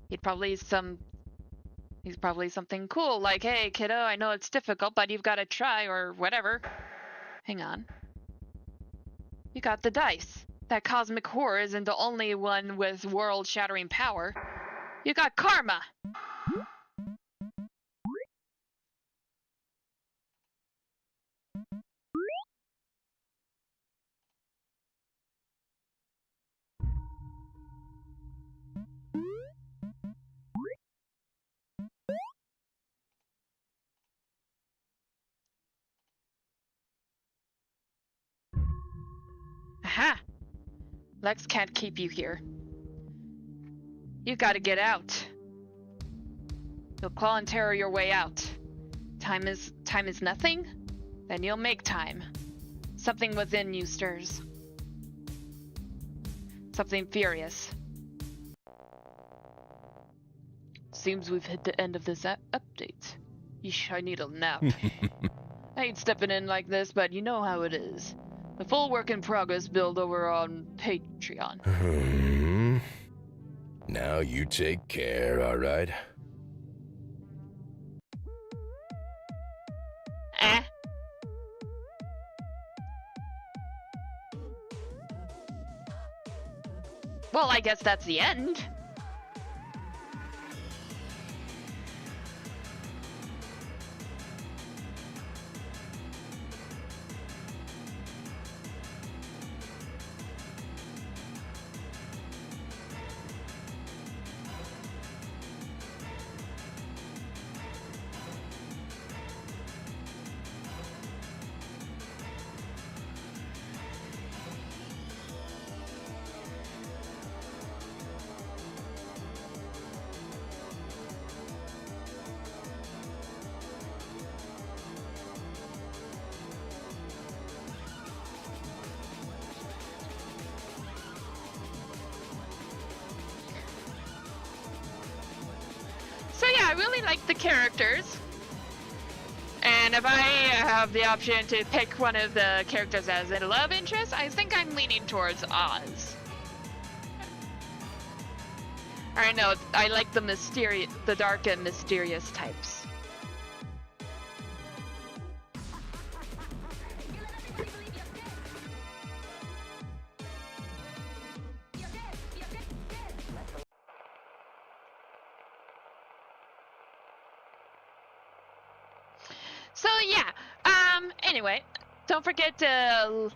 He's probably something cool, like, hey, kiddo, I know it's difficult, but you've got to try, or whatever. Hang on. You got the dice. That cosmic horror isn't the only one with world-shattering power. You got karma! Aha! Lex can't keep you here. You gotta get out. You'll claw and tear your way out. Time is nothing? Then you'll make time. Something within you stirs. Something furious. Seems we've hit the end of this update. Yeesh, I need a nap. I ain't stepping in like this, but you know how it is. The full work in progress build over on Patreon. Now you take care, alright? Well, I guess that's the end. So yeah, I really like the characters. And And if I have the option to pick one of the characters as a love interest, I think I'm leaning towards Oz. I know, I like the dark and mysterious types. So yeah, anyway, don't forget to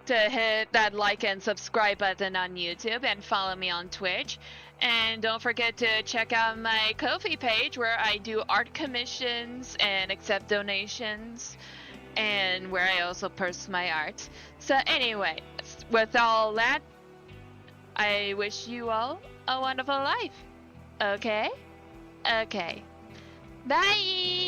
hit that like and subscribe button on YouTube and follow me on Twitch. And don't forget to check out my Ko-fi page where I do art commissions and accept donations, and where I also post my art. So anyway, with all that, I wish you all a wonderful life. Okay? Okay. Bye!